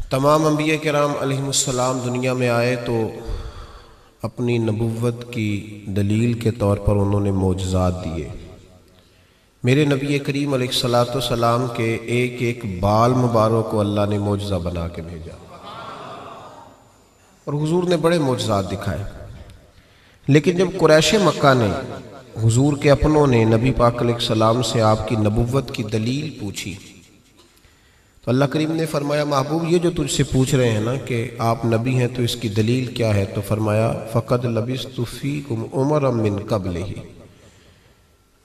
تمام انبیاء کرام علیہم السلام دنیا میں آئے تو اپنی نبوت کی دلیل کے طور پر انہوں نے معجزات دیے۔ میرے نبی کریم علیہ الصلوۃ والسلام کے ایک ایک بال مبارک کو اللہ نے معجزہ بنا کے بھیجا، اور حضور نے بڑے معجزات دکھائے۔ لیکن جب قریش مکہ نے، حضور کے اپنوں نے نبی پاک علیہ السلام سے آپ کی نبوت کی دلیل پوچھی تو اللہ کریم نے فرمایا، محبوب یہ جو تجھ سے پوچھ رہے ہیں نا کہ آپ نبی ہیں تو اس کی دلیل کیا ہے، تو فرمایا فَقَدْ لَبِثْتُ فِيكُمْ عُمَرًا مِّن قَبْلِهِ،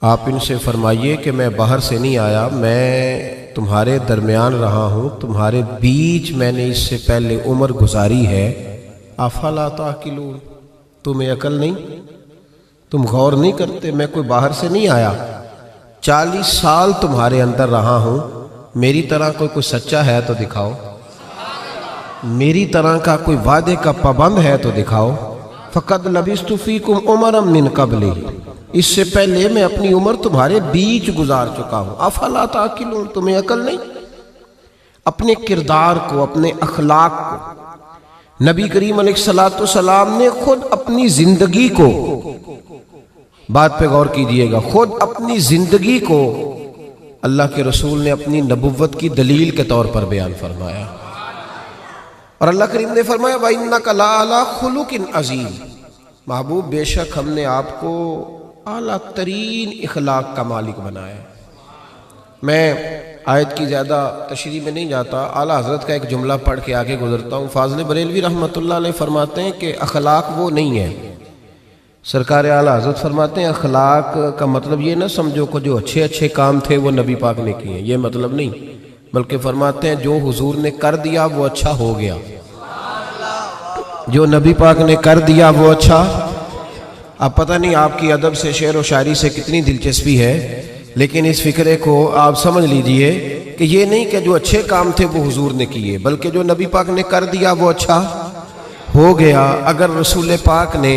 آپ ان سے فرمائیے کہ میں باہر سے نہیں آیا، میں تمہارے درمیان رہا ہوں، تمہارے بیچ میں نے اس سے پہلے عمر گزاری ہے۔ افلا تعقلون، تمہیں عقل نہیں، تم غور نہیں کرتے؟ میں کوئی باہر سے نہیں آیا، 40 سال تمہارے اندر رہا ہوں، میری طرح کوئی سچا ہے تو دکھاؤ، میری طرح کا کوئی وعدے کا پابند ہے تو دکھاؤ۔ فَقَدْ لَبِثْتُ فِيكُمْ عُمَرًا مِّن قَبْلِهِ، اس سے پہلے میں اپنی عمر تمہارے بیچ گزار چکا ہوں۔ افلا تعقلون، تمہیں عقل نہیں؟ اپنے کردار کو، اپنے اخلاق کو، نبی کریم علیہ الصلوۃ والسلام نے خود اپنی زندگی کو، بات پہ غور کیجئے گا، خود اپنی زندگی کو اللہ کے رسول نے اپنی نبوت کی دلیل کے طور پر بیان فرمایا، اور اللہ کریم نے فرمایا وَإِنَّكَ لَعَلَىٰ خُلُقٍ عَظِيمٍ، محبوب بے شک ہم نے آپ کو اعلیٰ ترین اخلاق کا مالک بنایا ہے۔ میں آیت کی زیادہ تشریح میں نہیں جاتا، اعلیٰ حضرت کا ایک جملہ پڑھ کے آگے گزرتا ہوں۔ فاضل بریلوی رحمۃ اللہ علیہ فرماتے ہیں کہ اخلاق وہ نہیں ہے، سرکار اعلیٰ حضرت فرماتے ہیں اخلاق کا مطلب یہ نہ سمجھو کہ جو اچھے اچھے کام تھے وہ نبی پاک نے کیے، یہ مطلب نہیں، بلکہ فرماتے ہیں جو حضور نے کر دیا وہ اچھا ہو گیا، جو نبی پاک نے کر دیا وہ اچھا۔ اب پتہ نہیں آپ کی ادب سے، شعر و شاعری سے کتنی دلچسپی ہے، لیکن اس فکرے کو آپ سمجھ لیجئے کہ یہ نہیں کہ جو اچھے کام تھے وہ حضور نے کیے، بلکہ جو نبی پاک نے کر دیا وہ اچھا ہو گیا۔ اگر رسول پاک نے،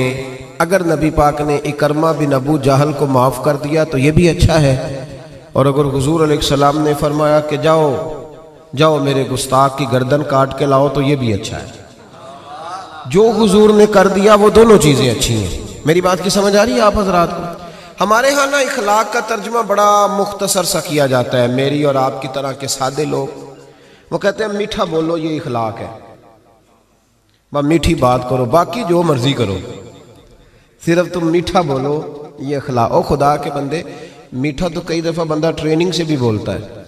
اگر نبی پاک نے اکرمہ بن ابو جہل کو معاف کر دیا تو یہ بھی اچھا ہے، اور اگر حضور علیہ السلام نے فرمایا کہ جاؤ جاؤ میرے گستاخ کی گردن کاٹ کے لاؤ تو یہ بھی اچھا ہے۔ جو حضور نے کر دیا وہ دونوں چیزیں اچھی ہیں۔ میری بات کی سمجھ آ رہی ہے آپ حضرات کو؟ ہمارے ہاں نا اخلاق کا ترجمہ بڑا مختصر سا کیا جاتا ہے، میری اور آپ کی طرح کے سادے لوگ وہ کہتے ہیں میٹھا بولو یہ اخلاق ہے، بس میٹھی بات کرو، باقی جو مرضی کرو، صرف تم میٹھا بولو یہ اخلاق۔ او خدا کے بندے، میٹھا تو کئی دفعہ بندہ ٹریننگ سے بھی بولتا ہے۔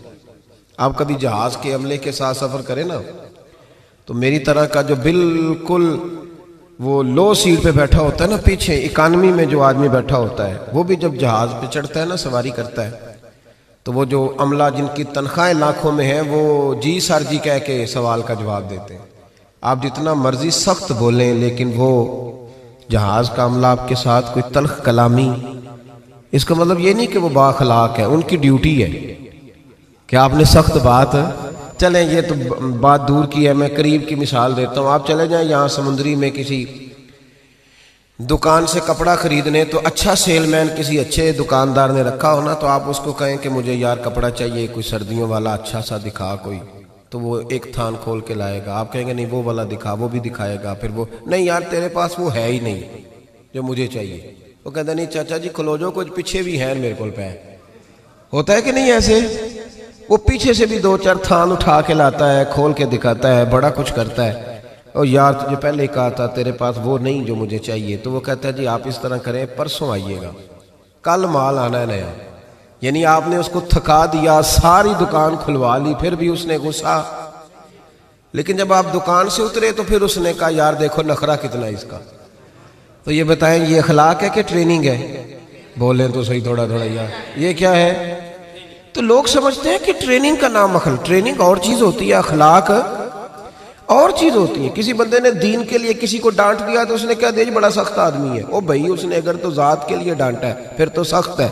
آپ کبھی جہاز کے عملے کے ساتھ سفر کریں نا، تو میری طرح کا جو بالکل وہ لو سیٹ پہ بیٹھا ہوتا ہے نا، پیچھے اکانومی میں جو آدمی بیٹھا ہوتا ہے، وہ بھی جب جہاز پہ چڑھتا ہے نا، سواری کرتا ہے، تو وہ جو عملہ جن کی تنخواہیں لاکھوں میں ہیں وہ جی سر جی کہہ کے سوال کا جواب دیتے ہیں۔ آپ جتنا مرضی سخت بولیں، لیکن وہ جہاز کا عملہ آپ کے ساتھ کوئی تلخ کلامی، اس کا مطلب یہ نہیں کہ وہ با اخلاق ہے، ان کی ڈیوٹی ہے کہ آپ نے سخت بات، چلیں یہ تو بات دور کی ہے، میں قریب کی مثال دیتا ہوں۔ آپ چلے جائیں یہاں سمندری میں کسی دکان سے کپڑا خریدنے، تو اچھا سیل مین کسی اچھے دکاندار نے رکھا ہونا، تو آپ اس کو کہیں کہ مجھے یار کپڑا چاہیے کوئی سردیوں والا اچھا سا دکھا کوئی، تو وہ ایک تھان کھول کے لائے گا۔ آپ کہیں گے نہیں وہ والا دکھا، وہ بھی دکھائے گا، پھر وہ نہیں یار تیرے پاس وہ ہے ہی نہیں جو مجھے چاہیے، وہ کہتا نہیں چاچا جی کھلو جو، کچھ پیچھے بھی ہیں میرے کول پہ، ہوتا ہے کہ نہیں ایسے؟ وہ پیچھے سے بھی 2-4 تھان اٹھا کے لاتا ہے، کھول کے دکھاتا ہے، بڑا کچھ کرتا ہے، اور یار تجھے پہلے ہی کہا تھا تیرے پاس وہ نہیں جو مجھے چاہیے، تو وہ کہتا ہے جی آپ اس طرح کریں پرسوں آئیے گا، کل مال آنا ہے نیا۔ یعنی آپ نے اس کو تھکا دیا، ساری دکان کھلوا لی، پھر بھی اس نے غصہ۔ لیکن جب آپ دکان سے اترے تو پھر اس نے کہا یار دیکھو نخرہ کتنا اس کا۔ تو یہ بتائیں یہ اخلاق ہے کہ ٹریننگ ہے؟ بولیں تو صحیح تھوڑا تھوڑا یار، یہ کیا ہے؟ تو لوگ سمجھتے ہیں کہ ٹریننگ کا نام ٹریننگ اور چیز ہوتی ہے، اخلاق اور چیز ہوتی ہے۔ کسی بندے نے دین کے لیے کسی کو ڈانٹ دیا تو اس نے کہا دیکھ بڑا سخت آدمی ہے، او بھائی اس نے اگر تو ذات کے لیے ڈانٹا ہے پھر تو سخت ہے،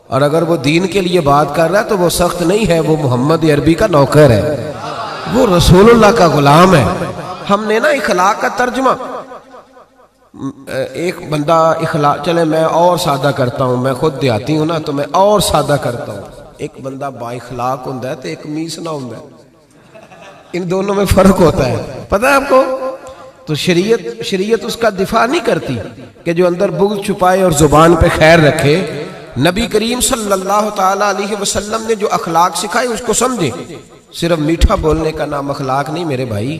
اور اگر وہ دین کے لیے بات کر رہا ہے تو وہ سخت نہیں ہے، وہ محمد عربی کا نوکر ہے، وہ رسول اللہ کا غلام ہے۔ ہم نے نا اخلاق کا ترجمہ، ایک بندہ اخلاق، چلے میں اور سادہ کرتا ہوں، میں خود دیہاتی ہوں نا تو میں اور سادہ کرتا ہوں، ایک بندہ با اخلاق ہوندہ ہے تو ایک میس نہ ہوندہ ہے۔ ان دونوں میں فرق ہوتا ہے، پتہ ہے آپ کو؟ تو شریعت اس کا دفاع نہیں کرتی کہ جو اندر بغض چھپائے اور زبان پہ خیر رکھے۔ نبی کریم صلی اللہ تعالی علیہ وسلم نے جو اخلاق سکھائے اس کو سمجھیں۔ صرف میٹھا بولنے کا نام اخلاق نہیں میرے بھائی،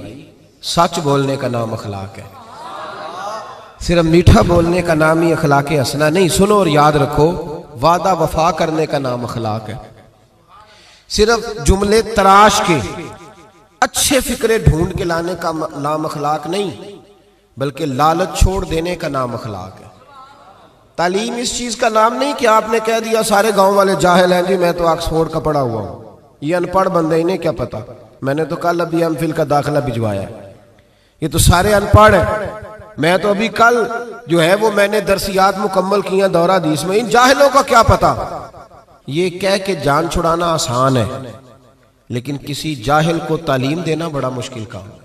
سچ بولنے کا نام اخلاق ہے۔ صرف میٹھا بولنے کا نام ہی اخلاق حسنہ نہیں، سنو اور یاد رکھو، وعدہ وفا کرنے کا نام اخلاق ہے۔ صرف جملے تراش کے اچھے فکرے ڈھونڈ کے لانے کا نام اخلاق نہیں، بلکہ لالچ چھوڑ دینے کا نام اخلاق ہے۔ تعلیم اس چیز کا نام نہیں کہ آپ نے کہہ دیا سارے گاؤں والے جاہل ہیں جی، میں تو آکسفورڈ کا پڑھا ہوا ہوں، یہ ان پڑھ بندے، انہیں کیا پتا، میں نے تو کل ابھی ایم فل کا داخلہ بھجوایا ہے، یہ تو سارے ان پڑھ ہیں، میں تو ابھی کل جو ہے وہ میں نے درسیات مکمل کیا دورہ حدیث میں، ان جاہلوں کا کیا پتا۔ یہ کہہ کے جان چھڑانا آسان ہے، لیکن کسی جاہل کو تعلیم دینا بڑا مشکل کام ہے۔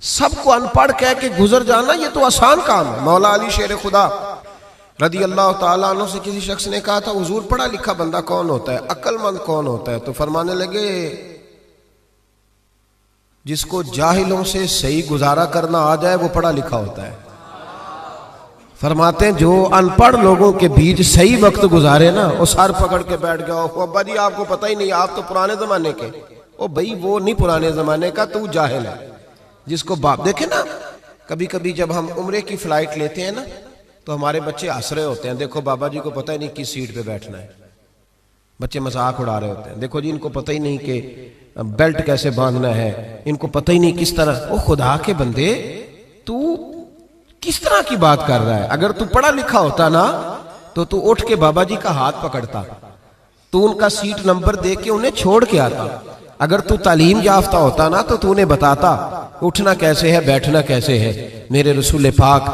سب کو ان پڑھ کہہ کے گزر جانا یہ تو آسان کام ہے۔ مولا علی شیر خدا رضی اللہ تعالیٰ عنہ سے کسی شخص نے کہا تھا حضور پڑھا لکھا بندہ کون ہوتا ہے، عقل مند کون ہوتا ہے؟ تو فرمانے لگے جس کو جاہلوں سے صحیح گزارا کرنا آ جائے وہ پڑھا لکھا ہوتا ہے۔ فرماتے ہیں جو ان پڑھ لوگوں کے بیچ صحیح وقت گزارے نا، وہ سر پکڑ کے بیٹھ گیا، ابا جی آپ کو پتہ ہی نہیں، آپ تو پرانے زمانے کے۔ او بھائی وہ نہیں پرانے زمانے کا، تو جاہل ہے۔ جس کو باپ دیکھیں نا، کبھی کبھی جب ہم عمرے کی فلائٹ لیتے ہیں نا تو ہمارے بچے ہنس رہے ہوتے ہیں، دیکھو بابا جی کو پتہ ہی نہیں کس سیٹ پہ بیٹھنا ہے، بچے مذاق اڑا رہے ہوتے ہیں، دیکھو جی ان کو پتہ ہی نہیں کہ بیلٹ کیسے باندھنا ہے، ان کو پتہ ہی نہیں کس طرح۔ او خدا کے بندے، تو کس طرح کی بات کر رہا ہے؟ اگر تو پڑھا لکھا ہوتا نا تو تو اٹھ کے بابا جی کا ہاتھ پکڑتا، تو ان کا سیٹ نمبر دے کے انہیں چھوڑ کے آتا۔ اگر تو تعلیم یافتہ ہوتا نا تو انہیں بتاتا اٹھنا کیسے ہے، بیٹھنا کیسے ہے۔ میرے رسول پاک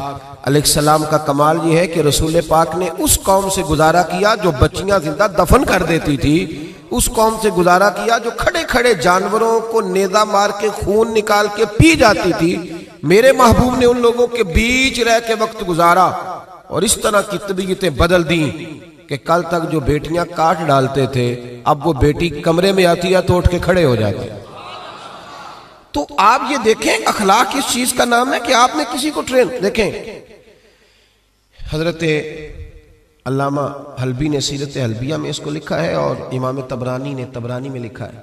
علیہ السلام کا کمال یہ ہے کہ رسول پاک نے اس قوم سے گزارا کیا جو بچیاں زندہ دفن کر دیتی تھی، اس قوم سے گزارا کیا جو کھڑے کھڑے جانوروں کو نیزہ مار کے خون نکال کے پی جاتی تھی۔ میرے محبوب نے ان لوگوں کے بیچ رہ کے وقت گزارا اور اس طرح کی طبیعتیں بدل دیں کہ کل تک جو بیٹیاں کاٹ ڈالتے تھے اب وہ بیٹی کمرے میں آتی ہے تو اٹھ کے کھڑے ہو جاتے ہیں۔ تو آپ یہ دیکھیں اخلاق اس چیز کا نام ہے کہ آپ نے کسی کو ٹرین۔ دیکھیں حضرت علامہ حلبی نے سیرت حلبیہ میں اس کو لکھا ہے اور امام طبرانی نے طبرانی میں لکھا ہے،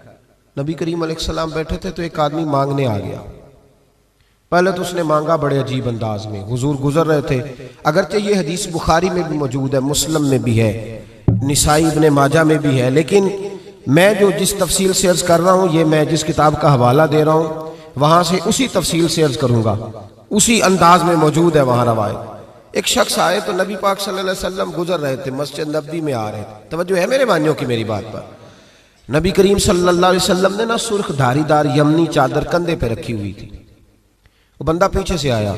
نبی کریم علیہ السلام بیٹھے تھے تو ایک آدمی مانگنے آ گیا۔ پہلے تو اس نے مانگا بڑے عجیب انداز میں، حضور گزر رہے تھے، اگرچہ یہ حدیث بخاری میں بھی موجود ہے، مسلم میں بھی ہے، نسائی ابن ماجہ میں بھی ہے، لیکن میں جو جس تفصیل سے عرض کر رہا ہوں یہ میں جس کتاب کا حوالہ دے رہا ہوں وہاں سے اسی تفصیل سے عرض کروں گا، اسی انداز میں موجود ہے وہاں روایت۔ ایک شخص آئے تو نبی پاک صلی اللہ علیہ وسلم گزر رہے تھے، مسجد نبوی میں آ رہے تھے، توجہ ہے میرے معنیوں کی میری بات پر۔ نبی کریم صلی اللہ علیہ وسلم نے نا سرخ دھاری دار یمنی چادر کندھے پہ رکھی ہوئی تھی، وہ بندہ پیچھے سے آیا،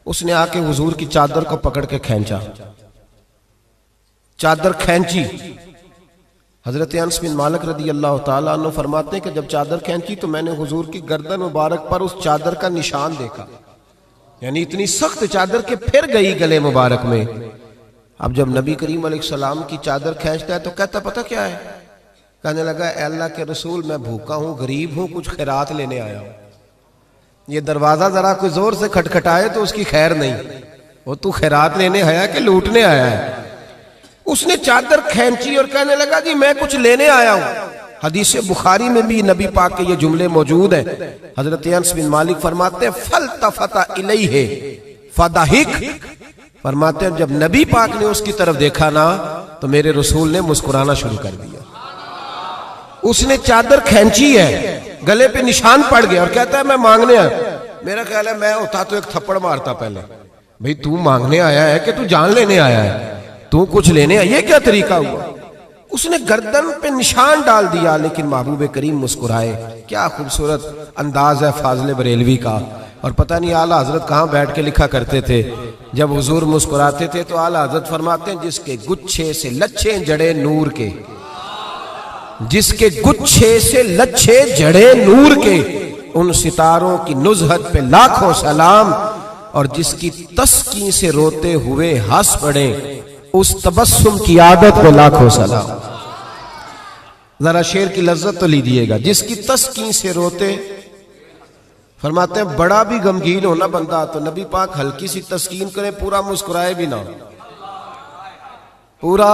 اس نے آ کے حضور کی چادر کو پکڑ کے کھینچا، چادر کھینچی۔ حضرت انس بن مالک رضی اللہ تعالیٰ عنہ فرماتے ہیں کہ جب چادر کھینچی تو میں نے حضور کی گردن مبارک پر اس چادر کا نشان دیکھا، یعنی اتنی سخت چادر کہ پھر گئی گلے مبارک میں۔ اب جب نبی کریم علیہ السلام کی چادر کھینچتا ہے تو کہتا پتہ کیا ہے؟ کہنے لگا اے اللہ کے رسول میں بھوکا ہوں، غریب ہوں، کچھ خیرات لینے آیا ہوں۔ یہ دروازہ ذرا کوئی زور سے کھٹکھٹائے تو اس کی خیر نہیں، وہ تو خیرات لینے آیا کہ لوٹنے آیا ہے؟ اس نے چادر کھینچی اور کہنے لگا جی میں کچھ لینے آیا ہوں۔ حدیث بخاری میں بھی نبی پاک کے یہ جملے موجود ہیں۔ حضرت انس بن مالک فرماتے ہیں فَالْتَفَتَ إِلَيْهِ فَضَحِكَ، فرماتے ہیں جب نبی پاک نے اس کی طرف دیکھا نا تو میرے رسول نے مسکرانا شروع کر دیا۔ اس نے چادر کھینچی ہے، گلے پہ نشان پڑ گیا اور کہتا ہے میں مانگنے آیا۔ میرا خیال ہے میں ہوتا تو ایک تھپڑ مارتا پہلے، بھئی تو مانگنے آیا ہے کہ تو جان لینے آیا ہے، تو کچھ لینے آیا، یہ کیا طریقہ ہوا؟ اس نے گردن پہ نشان ڈال دیا، لیکن محبوب کریم مسکرائے۔ کیا خوبصورت انداز ہے فاضل بریلوی کا، اور پتہ نہیں اعلیٰ حضرت کہاں بیٹھ کے لکھا کرتے تھے، جب حضور مسکراتے تھے تو اعلیٰ حضرت فرماتے ہیں جس کے گچھے سے لچھے جڑے نور کے، جس کے گچھے سے لچھے جڑے نور کے، ان ستاروں کی نزہت پہ لاکھوں سلام، اور جس کی تسکین سے روتے ہوئے ہنس پڑے اس تبسم کی عادت پہ لاکھوں سلام۔ ذرا شعر کی لذت تو لیجئے گا. جس کی تسکین سے روتے، فرماتے ہیں بڑا بھی غمگین ہونا بندہ تو نبی پاک ہلکی سی تسکین کرے، پورا مسکرائے بھی نہ، پورا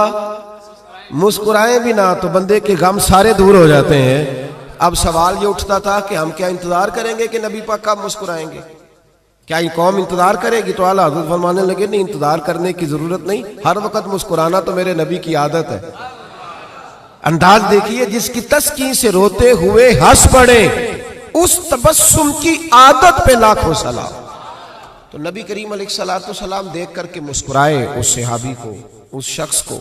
مسکرائے بھی نہ تو بندے کے غم سارے دور ہو جاتے ہیں. اب سوال یہ اٹھتا تھا کہ ہم کیا انتظار کریں گے کہ نبی پاک کب مسکرائیں گے؟ کیا یہ قوم انتظار کرے گی؟ تو اعلیٰ حضرت فرمانے لگے نہیں، انتظار کرنے کی ضرورت نہیں، ہر وقت مسکرانا تو میرے نبی کی عادت ہے. انداز دیکھیے، جس کی تسکین سے روتے ہوئے ہنس پڑے، اس تبسم کی عادت پہ لاکھوں سلام. تو نبی کریم علیہ السلام دیکھ کر کے مسکرائے اس صحابی کو، اس شخص کو.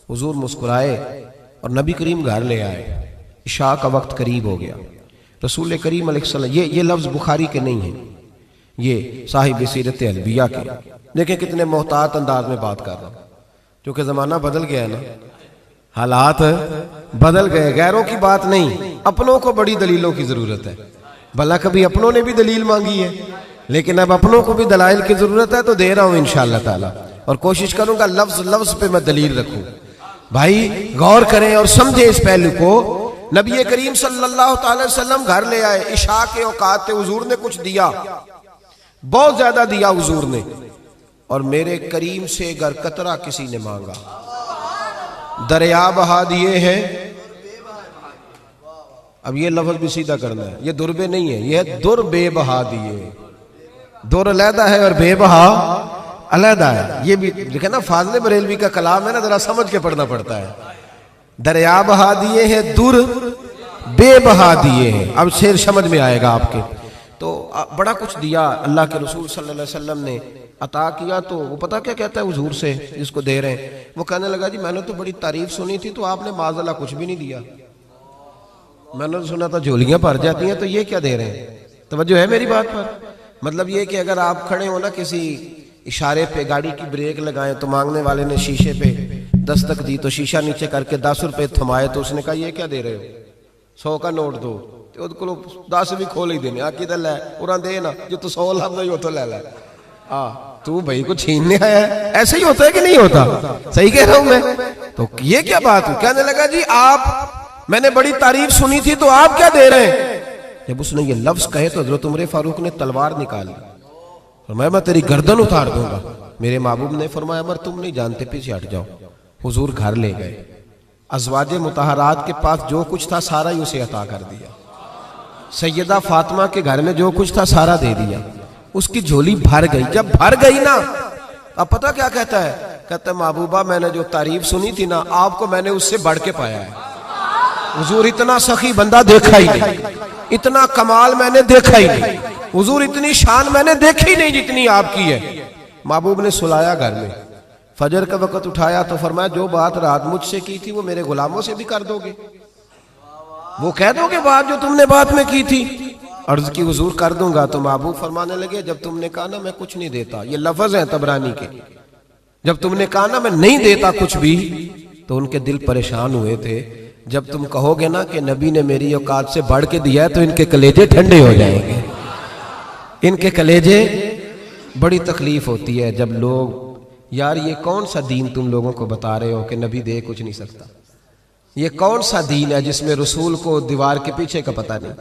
حضور مسکرائے اور نبی کریم گھر لے آئے. عشاء کا وقت قریب ہو گیا. رسول کریم علیہ السلام، یہ لفظ بخاری کے نہیں ہیں، یہ صاحب سیرت الانبیاء کے. دیکھیں کتنے محتاط انداز میں بات کر رہا ہوں، کیونکہ زمانہ بدل گیا ہے نا، حالات بدل گئے. غیروں کی بات نہیں، اپنوں کو بڑی دلیلوں کی ضرورت ہے. بھلا کبھی اپنوں نے بھی دلیل مانگی ہے، لیکن اب اپنوں کو بھی دلائل کی ضرورت ہے تو دے رہا ہوں انشاءاللہ تعالی، اور کوشش کروں گا لفظ لفظ پہ میں دلیل رکھوں. بھائی غور کریں اور سمجھیں اس پہلو کو. نبی کریم صلی اللہ تعالی وسلم گھر لے آئے، عشاء کے اوقات تھے. حضور نے کچھ دیا، بہت زیادہ دیا حضور نے، اور میرے کریم سے گر قطرہ کسی نے مانگا، دریا بہا دیے ہیں. اب یہ لفظ بھی سیدھا کرنا ہے، یہ دربے نہیں ہے، یہ در بے بہا دیے. در علیحدہ ہے اور بے بہا علیحدہ ہے. یہ بھی دیکھیں نا، فاضل بریلوی کا کلام ہے نا، ذرا سمجھ کے پڑھنا پڑتا ہے. دریا بہا دیے ہیں، در بے بہا دیے ہیں. اب شعر سمجھ میں آئے گا آپ کے. تو بڑا کچھ دیا اللہ کے رسول صلی اللہ علیہ وسلم نے، عطا کیا. تو وہ پتہ کیا کہتا ہے حضور سے جس کو دے رہے ہیں؟ وہ کہنے لگا جی میں نے تو بڑی تعریف سنی تھی، تو آپ نے معاذ اللہ کچھ بھی نہیں دیا. میں نے سنا تھا جھولیاں بھر جاتی ہیں، تو یہ کیا دے رہے ہیں؟ توجہ ہے میری بات پر؟ مطلب یہ کہ اگر آپ کھڑے ہو نا کسی اشارے پہ، گاڑی کی بریک لگائیں تو مانگنے والے نے شیشے پہ دستک دی، تو شیشہ نیچے کر کے 10 روپے تھمائے، تو اس نے کہا یہ کیا دے رہے ہو؟ 100 کا نوٹ دو. تو اس کو 10 بھی کھول ہی دینے، آکی دل ہے پورا دے نا، جو تو 100 لفظ نہیں ہوتا لے لے. تو بھائی کو چھیننے آیا ہے. ایسے ہی ہوتا ہے کہ نہیں ہوتا؟ صحیح کہہ رہا ہوں میں؟ تو یہ کیا بات ہے؟ کہنے لگا جی آپ، میں نے بڑی تعریف سنی تھی، تو آپ کیا دے رہے ہیں؟ جب اس نے یہ لفظ کہے تو حضرت عمر فاروق نے تلوار نکالی، فرمایا میں تیری گردن اتار دوں گا. میرے محبوب نے فرمایا عمر تم نہیں جانتے، پیچھے ہٹ جاؤ. حضور گھر لے گئے. ازواج مطہرات کے پاس جو کچھ تھا سارا ہی اسے عطا کر دیا. سیدہ فاطمہ کے گھر میں جو کچھ تھا سارا دے دیا. اس کی جھولی بھر گئی. جب بھر گئی نا، اب پتہ کیا کہتا ہے؟ کہتا ہے محبوبہ میں نے جو تعریف سنی تھی نا، آپ کو میں نے اس سے بڑھ کے پایا ہے. حضور اتنا سخی بندہ دیکھا ہی نہیں، اتنا کمال میں نے دیکھا ہی نہیں، حضور اتنی شان میں نے دیکھی نہیں جتنی آپ کی ہے. محبوب نے سلایا گھر میں. فجر کا وقت اٹھایا تو فرمایا جو بات رات مجھ سے کی تھی وہ میرے غلاموں سے بھی کر دو گے؟ وہ کہہ دو گے بات جو تم نے بات میں کی تھی؟ عرض کی حضور کر دوں گا. تو محبوب فرمانے لگے جب تم نے کہا نا میں کچھ نہیں دیتا، یہ لفظ ہیں طبرانی کے، جب تم نے کہا نا میں نہیں دیتا کچھ بھی، تو ان کے دل پریشان ہوئے تھے. جب تم کہو گے نا کہ نبی نے میری اوقات سے بڑھ کے دیا ہے تو ان کے کلیجے ٹھنڈے ہو جائیں گے. ان کے کلیجے، بڑی تکلیف ہوتی ہے جب لوگ، یار یہ کون سا دین تم لوگوں کو بتا رہے ہو کہ نبی دے کچھ نہیں سکتا؟ یہ کون سا دین ہے جس میں رسول کو دیوار کے پیچھے کا پتہ نہیں؟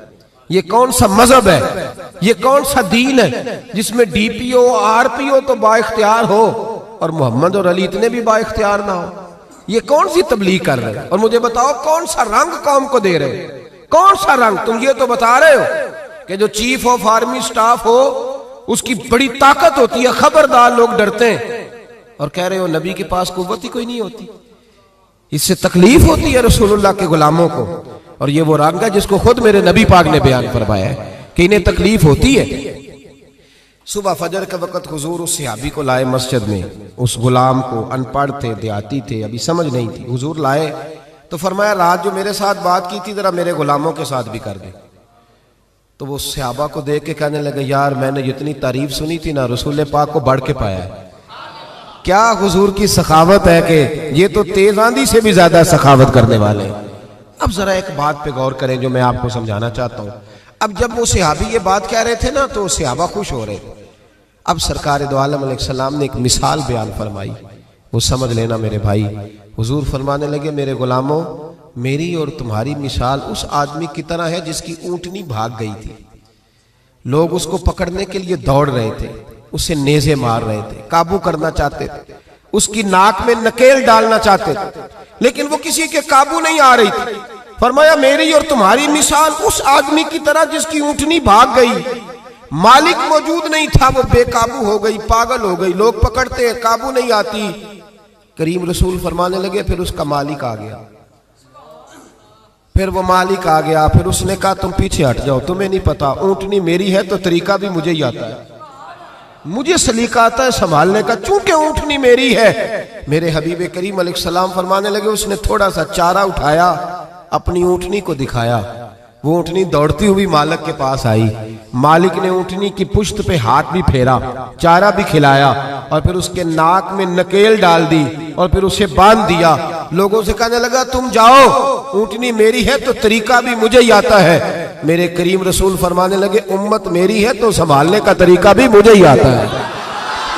یہ کون سا مذہب ہے؟ یہ کون سا دین ہے جس میں D P O R P او تو با اختیار ہو اور محمد اور علی اتنے بھی با اختیار نہ ہو؟ یہ کون سی تبلیغ کر رہے ہیں؟ اور مجھے بتاؤ کون سا رنگ قوم کو دے رہے ہیں؟ کون سا رنگ؟ تم یہ تو بتا رہے ہو کہ جو چیف آف آرمی سٹاف ہو اس کی بڑی طاقت ہوتی ہے، خبردار لوگ ڈرتے ہیں، اور کہہ رہے ہو نبی کے پاس قوت ہی کوئی نہیں ہوتی. اس سے تکلیف ہوتی ہے رسول اللہ کے غلاموں کو. اور یہ وہ رنگ ہے جس کو خود میرے نبی پاک نے بیان فرمایا ہے کہ انہیں تکلیف ہوتی ہے. صبح فجر کا وقت حضور اس صحابی کو لائے مسجد میں، اس غلام کو، ان پڑھ تھے، دیہاتی تھے، ابھی سمجھ نہیں تھی. حضور لائے تو فرمایا رات جو میرے ساتھ بات کی تھی ذرا میرے غلاموں کے ساتھ بھی کر دے. تو وہ صحابہ کو دیکھ کے کہنے لگے یار میں نے جتنی تعریف سنی تھی نا، رسول پاک کو بڑھ کے پایا ہے. کیا حضور کی سخاوت ہے کہ یہ تو تیز آندھی سے بھی زیادہ سخاوت کرنے والے ہیں. اب ذرا ایک بات پہ غور کریں جو میں آپ کو سمجھانا چاہتا ہوں. اب جب وہ صحابی یہ بات کہہ رہے تھے نا تو صحابہ خوش ہو رہے تھے. اب سرکار دو عالم علیہ السلام نے ایک مثال بیان فرمائی، وہ سمجھ لینا میرے بھائی. حضور فرمانے لگے میرے غلاموں میری اور تمہاری مثال اس آدمی کی طرح ہے جس کی اونٹنی بھاگ گئی تھی. لوگ اس کو پکڑنے کے لیے دوڑ رہے تھے, اسے نیزے مار رہے تھے, قابو کرنا چاہتے تھے, اس کی ناک میں نکیل ڈالنا چاہتے تھے, لیکن وہ کسی کے قابو نہیں آ رہی تھی. فرمایا میری اور تمہاری مثال اس آدمی کی طرح جس کی اونٹنی بھاگ گئی, مالک موجود نہیں تھا, وہ بے قابو ہو گئی, پاگل ہو گئی, لوگ پکڑتے ہیں, قابو نہیں آتی. کریم رسول فرمانے لگے پھر اس کا مالک آ گیا. پھر وہ مالک آ گیا, پھر اس نے کہا تم پیچھے ہٹ جاؤ, تمہیں نہیں پتا اونٹنی میری ہے تو طریقہ بھی مجھے ہی آتا ہے, مجھے سلیقہ آتا ہے سنبھالنے کا, چونکہ اونٹنی میری ہے. میرے حبیب کریم علیہ السلام فرمانے لگے اس نے تھوڑا سا چارہ اٹھایا, اپنی اونٹنی کو دکھایا. وہ اونٹنی دوڑتی ہوئی مالک کے پاس آئی. مالک نے اونٹنی کی پشت پہ ہاتھ بھی پھیرا, چارہ بھی کھلایا, اور پھر اس کے ناک میں نکیل ڈال دی, اور پھر اسے باندھ دیا. لوگوں سے کہنے لگا تم جاؤ, اونٹنی میری ہے تو طریقہ بھی مجھے ہی آتا ہے. میرے کریم رسول فرمانے لگے امت میری ہے تو سنبھالنے کا طریقہ بھی مجھے ہی آتا ہے,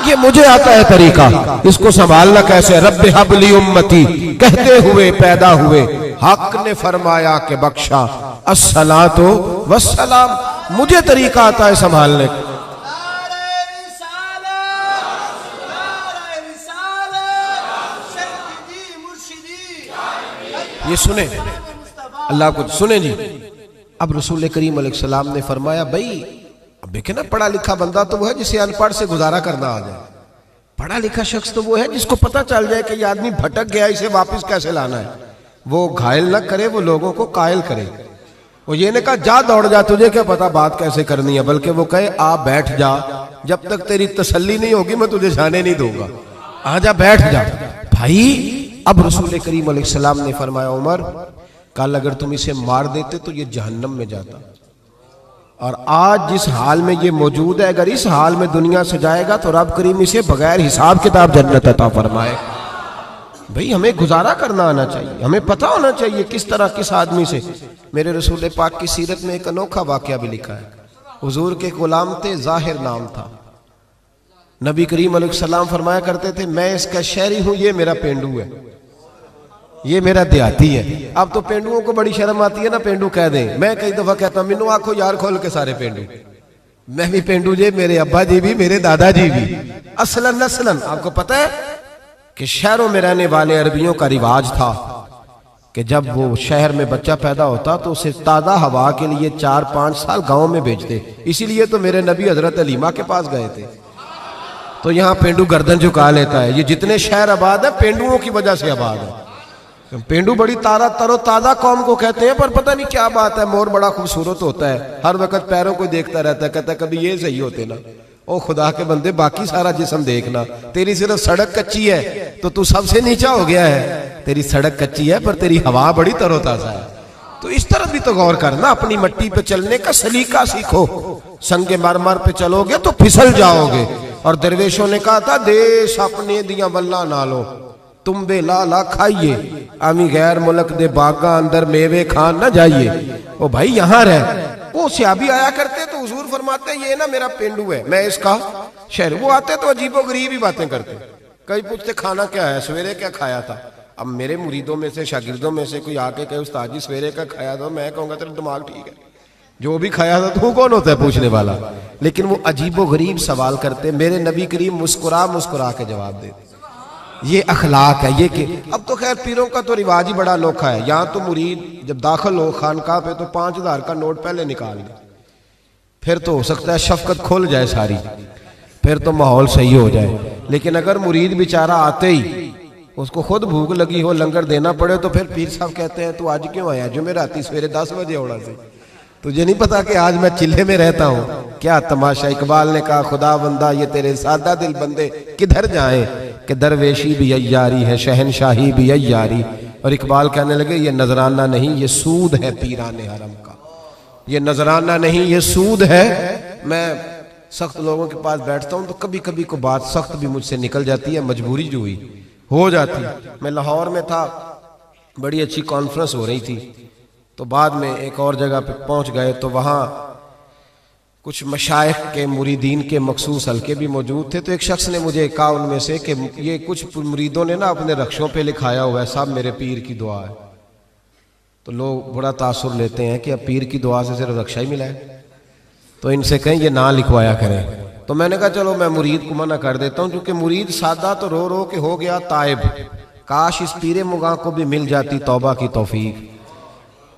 یہ مجھے آتا ہے طریقہ, اس کو سنبھالنا کیسے. رب ہب لی امتی کہتے ہوئے پیدا ہوئے, حق نے فرمایا کہ بخشا الصلاۃ والسلام, مجھے طریقہ آتا ہے سنبھالنے کا. یہ سنیں, اللہ کو سنیں جی. اب رسول کریم علیہ السلام نے فرمایا بھائی اب دیکھیں نا, پڑھا لکھا بندہ تو وہ ہے جسے ان پڑھ سے گزارا کرنا آ جائے. پڑھا لکھا شخص تو وہ ہے جس کو پتہ چل جائے کہ یہ آدمی بھٹک گیا, اسے واپس کیسے لانا ہے. وہ گھائل نہ کرے, وہ لوگوں کو قائل کرے. وہ یہ نے کہا جا دوڑ جا, تجھے کیا پتا بات کیسے کرنی ہے, بلکہ وہ کہے آ بیٹھ جا, جب تک تیری تسلی نہیں ہوگی میں تجھے جانے نہیں دوں گا, آ جا بیٹھ جا. بھائی اب رسول کریم علیہ السلام نے فرمایا عمر کل اگر تم اسے مار دیتے تو یہ جہنم میں جاتا, اور آج جس حال میں یہ موجود ہے اگر اس حال میں دنیا سے جائے گا تو رب کریم اسے بغیر حساب کتاب جنت عطا فرمائے. بھئی ہمیں گزارا کرنا آنا چاہیے, ہمیں پتہ ہونا چاہیے کس طرح کس آدمی سے. میرے رسول پاک کی سیرت میں ایک انوکھا واقعہ بھی لکھا ہے. حضور کے غلام تھے, ظاہر نام تھا. نبی کریم علیہ السلام فرمایا کرتے تھے میں اس کا شہری ہوں, یہ میرا پینڈو ہے, یہ میرا دیہاتی ہے. اب تو پینڈوؤں کو بڑی شرم آتی ہے نا پینڈو کہہ دیں. میں کئی دفعہ کہتا ہوں مینو آنکھو یار کھول کے سارے پینڈو, میں بھی پینڈو جی, میرے ابا جی بھی, میرے دادا جی بھی. اصلاً آپ کو پتہ ہے کہ شہروں میں رہنے والے عربیوں کا رواج تھا کہ جب وہ شہر میں بچہ پیدا ہوتا تو اسے تازہ ہوا کے لیے 4-5 سال گاؤں میں بھیجتے. اسی لیے تو میرے نبی حضرت علیمہ کے پاس گئے تھے. تو یہاں پینڈو گردن جھکا لیتا ہے. یہ جتنے شہر آباد ہیں پینڈوؤں کی وجہ سے آباد ہے. پینڈو بڑی تر و تازہ قوم کو کہتے ہیں, پر پتہ نہیں کیا بات ہے, مور بڑا خوبصورت ہوتا ہے, ہر وقت پیروں کو دیکھتا رہتا ہے, کہتا ہے کبھی یہ صحیح ہوتے نا. او خدا کے بندے باقی سارا جسم دیکھنا, تیری صرف سڑک کچی ہے تو سب سے نیچا ہو گیا ہے. تیری سڑک کچی ہے پر تیری ہوا بڑی تر و تازہ ہے. تو اس طرح بھی تو غور کرنا, اپنی مٹی پہ چلنے کا سلیقہ سیکھو. سنگ مرمر پہ چلو گے تو پھسل جاؤ گے. اور درویشوں نے کہا تھا دیش اپنے دیاں بلا نہ لو, تم بے لالا کھائیے, آمی غیر ملک دے باغاں اندر میوے کھان نہ جائیے. او بھائی یہاں رہ. وہ صحابی آیا کرتے تو حضور فرماتے یہ نا میرا پینڈو ہے, میں اس کا شہر. وہ آتے تو عجیب و غریب ہی باتیں کرتے. کئی پوچھتے کھانا کیا ہے, سویرے کیا کھایا تھا. اب میرے مریدوں میں سے شاگردوں میں سے کوئی آ کے کہے استاد جی سویرے کا کھایا تھا, میں کہوں گا تیرا دماغ ٹھیک ہے, جو بھی کھایا تھا تو کون ہوتا ہے پوچھنے والا. لیکن وہ عجیب و غریب سوال کرتے. میرے نبی کریم مسکرا کے جواب دیتے. یہ اخلاق ہے. یہ کہ اب تو خیر پیروں کا تو رواج ہی بڑا انوکھا ہے. یہاں تو مرید جب داخل ہو خانقاہ پہ تو 5000 کا نوٹ پہلے نکال دے, پھر تو ہو سکتا ہے شفقت کھل جائے ساری, پھر تو ماحول صحیح ہو جائے. لیکن اگر مرید بیچارہ آتے ہی اس کو خود بھوک لگی ہو, لنگر دینا پڑے, تو پھر پیر صاحب کہتے ہیں تو آج کیوں آیا, جمعراتی سویرے 10 بجے اوڑا سے, تجھے نہیں پتا کہ آج میں چلے میں رہتا ہوں. کیا تماشا. اقبال نے کہا خدا بندہ یہ تیرے سادہ دل بندے کدھر جائیں, کہ درویشی بھی عیاری ہے شہنشاہی بھی عیاری. اور اقبال کہنے لگے یہ نذرانہ نہیں یہ سود ہے پیران حرم کا, یہ نذرانہ نہیں یہ سود ہے. میں سخت لوگوں کے پاس بیٹھتا ہوں تو کبھی کبھی کو بات سخت بھی مجھ سے نکل جاتی ہے, مجبوری جو ہوئی ہو جاتی. میں لاہور میں تھا, بڑی اچھی کانفرنس ہو رہی تھی, تو بعد میں ایک اور جگہ پہ پہنچ گئے تو وہاں کچھ مشائخ کے مریدین کے مخصوص حلقے بھی موجود تھے. تو ایک شخص نے مجھے کہا ان میں سے کہ یہ کچھ مریدوں نے نا اپنے رخشوں پہ لکھایا ہوا ہے صاحب میرے پیر کی دعا ہے. تو لوگ بڑا تاثر لیتے ہیں کہ اب پیر کی دعا سے صرف رکشہ ہی ملا ہے، تو ان سے کہیں یہ نہ لکھوایا کریں۔ تو میں نے کہا چلو میں مرید کو منع کر دیتا ہوں، کیونکہ مرید سادہ تو رو رو کے ہو گیا تائب، کاش اس پیر مغاں کو بھی مل جاتی توبہ کی توفیق۔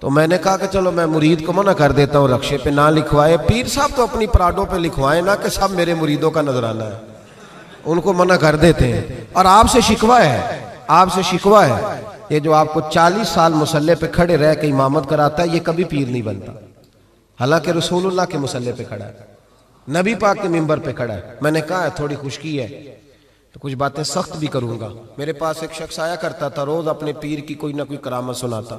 تو میں نے کہا کہ چلو میں مرید کو منع کر دیتا ہوں رکشے پہ نہ لکھوائے، پیر صاحب تو اپنی پراڈوں پہ لکھوائیں نا کہ سب میرے مریدوں کا نذرانہ ہے، ان کو منع کر دیتے ہیں۔ اور آپ سے شکوہ ہے، آپ سے شکوہ ہے، یہ جو آپ کو 40 سال مصلی پہ کھڑے رہ کے امامت کراتا ہے یہ کبھی پیر نہیں بنتا، حالانکہ رسول اللہ کے مصلی پہ کھڑا ہے، نبی پاک کے ممبر پہ کھڑا ہے۔ میں نے کہا ہے تھوڑی خشکی ہے تو کچھ باتیں سخت بھی کروں گا۔ میرے پاس ایک شخص آیا کرتا تھا، روز اپنے پیر کی کوئی نہ کوئی کرامت سناتا،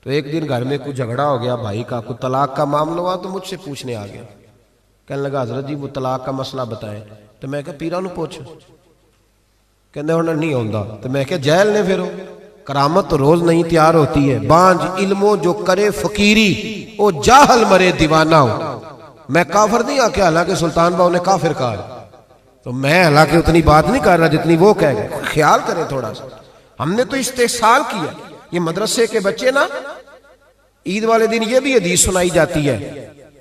تو ایک دن گھر میں کوئی جھگڑا ہو گیا بھائی کا، کوئی طلاق کا معاملہ ہوا تو مجھ سے پوچھنے آ گیا، کہنے لگا حضرت جی وہ طلاق کا مسئلہ بتائیں۔ تو میں کہا پیرا نو پوچھ، کہنے ہونا نہیں ہوندا۔ تو میں کہا جیل نے پھرو، کرامت تو روز نہیں تیار ہوتی ہے۔ بانج علمو جو کرے فقیری او جاہل مرے دیوانہ ہو۔ میں کافر نہیں آ کے، حالانکہ سلطان باؤ نے کافر کہا، تو میں حالانکہ اتنی بات نہیں کر رہا جتنی وہ کہہ گئے۔ خیال کریں تھوڑا سا، ہم نے تو استحصال کیا۔ یہ مدرسے کے بچے نا عید والے دن یہ بھی حدیث سنائی جاتی ہے،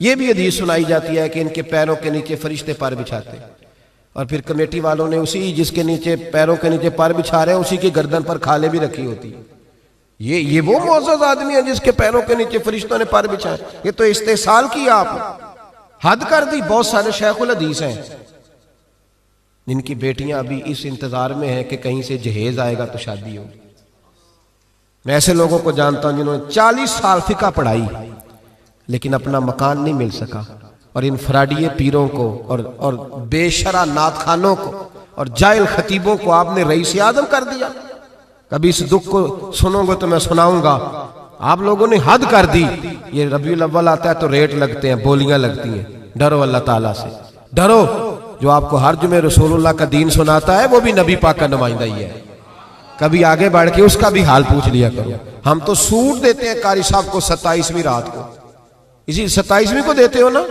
یہ بھی حدیث سنائی جاتی ہے کہ ان کے پیروں کے نیچے فرشتے پر بچھاتے، اور پھر کمیٹی والوں نے اسی جس کے نیچے پیروں کے نیچے پر بچھا رہے ہیں اسی کی گردن پر کھالیں بھی رکھی ہوتی۔ یہ وہ معزز آدمی ہے جس کے پیروں کے نیچے فرشتوں نے پر بچھائے؟ یہ تو استحصال کیا آپ نے، حد کر دی۔ بہت سارے شیخ الحدیث ہیں جن کی بیٹیاں ابھی اس انتظار میں ہیں کہ کہیں سے جہیز آئے گا تو شادی ہوگی۔ میں ایسے لوگوں کو جانتا ہوں جنہوں نے 40 سال فقہ پڑھائی لیکن اپنا مکان نہیں مل سکا، اور ان فراڈیے پیروں کو اور بے شرع نعت خانوں کو اور جاہل خطیبوں کو آپ نے رئیس اعظم کر دیا۔ کبھی اس دکھ کو سنو گے تو میں سناؤں گا، آپ لوگوں نے حد کر دی۔ یہ ربیع الاول آتا ہے تو ریٹ لگتے ہیں، بولیاں لگتی ہیں۔ ڈرو اللہ تعالیٰ سے، ڈرو۔ جو آپ کو ہر جمعے رسول اللہ کا دین سناتا ہے وہ بھی نبی پاک کا نمائندہ ہی ہے، کبھی آگے بڑھ کے اس کا بھی حال پوچھ لیا کرو۔ ہم تو سوٹ دیتے ہیں قاری صاحب کو 27ویں رات کو، اسی 27ویں کو دیتے ہو نا،